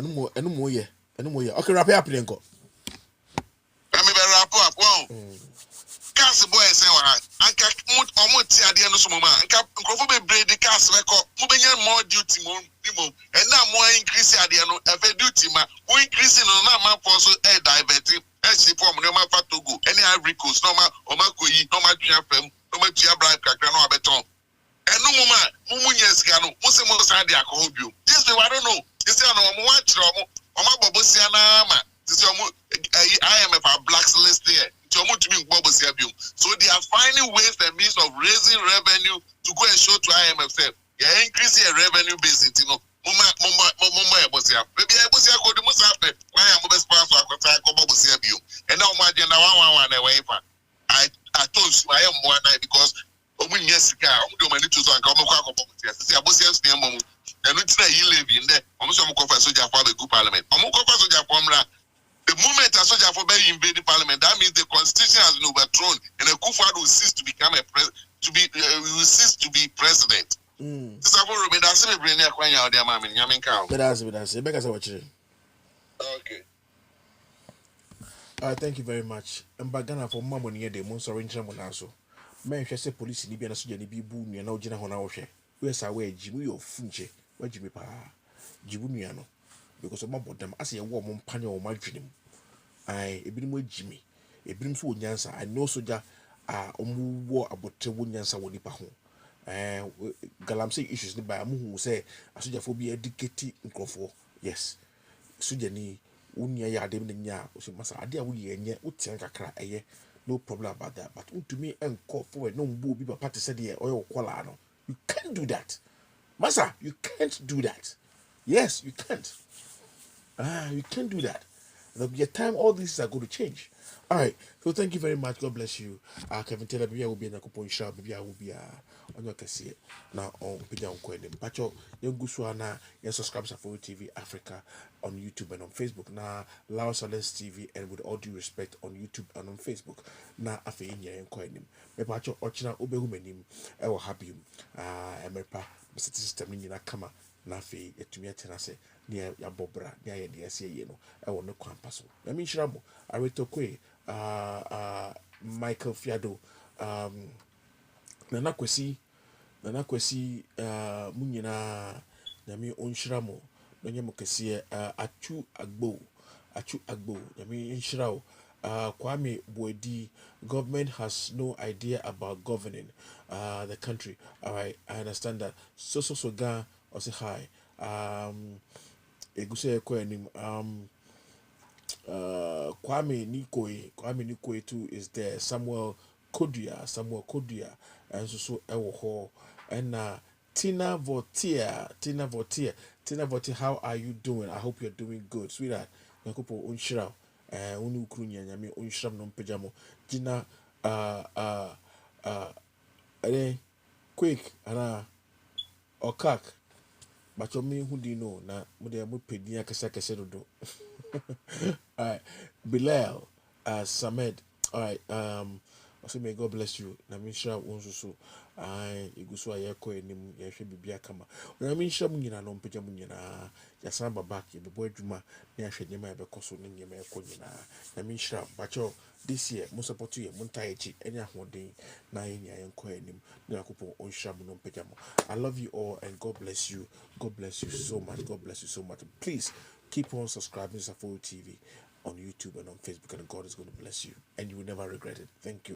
Okay, wrap it up then go. I'm wrap up. Wow. Cast boy say anka almost tia de no so mama anka nkrofo be bread the cast record mo be more duty mo and now more increase ade no e duty ma we increase no na man for so e divert e form no ma fa Togo any Ivory Coast no ma o ma koyi no ma twa fam no ma twa bribe kakra no abeton enu mo ma nya sika no mo se mo sa de akọ bio this way I don't know this say no mo wa kire o ma bobosia na ma this say mo IMF are blacklist here. So they are finding ways and means of raising revenue to go and show to IMF self. You're increasing your revenue base, you know. Maybe I was here. Go to Musafe. I am the sponsor of and now my agenda one I told you I am one night because Jessica, I'm doing my little son. And it's not you live in there. I'm going to soldier for the good parliament. I'm going to soldier for the moment a soldier for being invading parliament, that means the constitution has been overthrown, and the Kufuor will cease to become will cease to be president. Okay. Thank you very much. Mbagana for mama near the moon sorry so. Men say police ni bi na soja ni bi bu nua na ogina ho na wo hwe. We say we jimu yo funche. Wa jimi pa. Jibu nua no. Because of my bottom, as a woman panya or my dream. I a bit more Jimmy, a brim so nyansa. I know soja war about 2 nyansa woni pa ho. Galam say issues ni by amu say a soja phobia dictate nkrofo. Yes. Soja ni unya ya ade nya o se masa ade a wo ye enye utia kakra eye no problem about that but to me enko forward no mbo bi papa te said ye oyo kwala no you can't do that masa you can't do that yes you can't you can't do that. There'll be a time all these are going to change. All right. So thank you very much. God bless you. Kevin Taylor, maybe I will be in a coupon shop. Maybe I will be on your cassette now on Pidja on Coin. Pacho, young Guswana, your subscribers for TV Africa on YouTube and on Facebook. Now, Laos Silence TV and with all due respect on YouTube and on Facebook. Now, I feel in your coin. Me Pacho, Ochina, Obehumenim, I will have you. Emerpa, Mr. System in your kama. Na afei etumi atena se ne ya bobra ne ya de ase ye no e wo ne kwampa so na mi nhira mo aretokwe Michael Fiado nana kwesi munyina na mi onhira mo no nyem kese achu agbo na mi nhira o Kwame Boedi, government has no idea about governing the country. All right, I understand that. So ga or say hi. Eguse Ekwenim. Kwame Nikoi too is there. Samuel Kodia, and so Ewo and Tina Vortier, how are you doing? I hope you're doing good, sweetheart. Nakupo unshira. Unu krunya nyame onhram no mpejamo gina quick ana okak bacho me hudi no na mode mo pedi akasa dodo. All right, Bilal Samed. All right, so may God bless you. Na mi shira wonso so iguso ayeko enim ya hwe bibia kama. Na mi shira munyina no mpegya munyina ya san baba ke bebo adwuma na ahwe nyema ya bekoso ne nyema ekọ nyina. Na mi shira bacho this year mo support you mo ntaechi enya hoden na enya yenko enim na akopon onhira mo no mpegya mo. I love you all and God bless you. God bless you so much. God bless you so much. Please keep on subscribing to Safari TV on YouTube and on Facebook, and God is going to bless you, and you will never regret it. Thank you.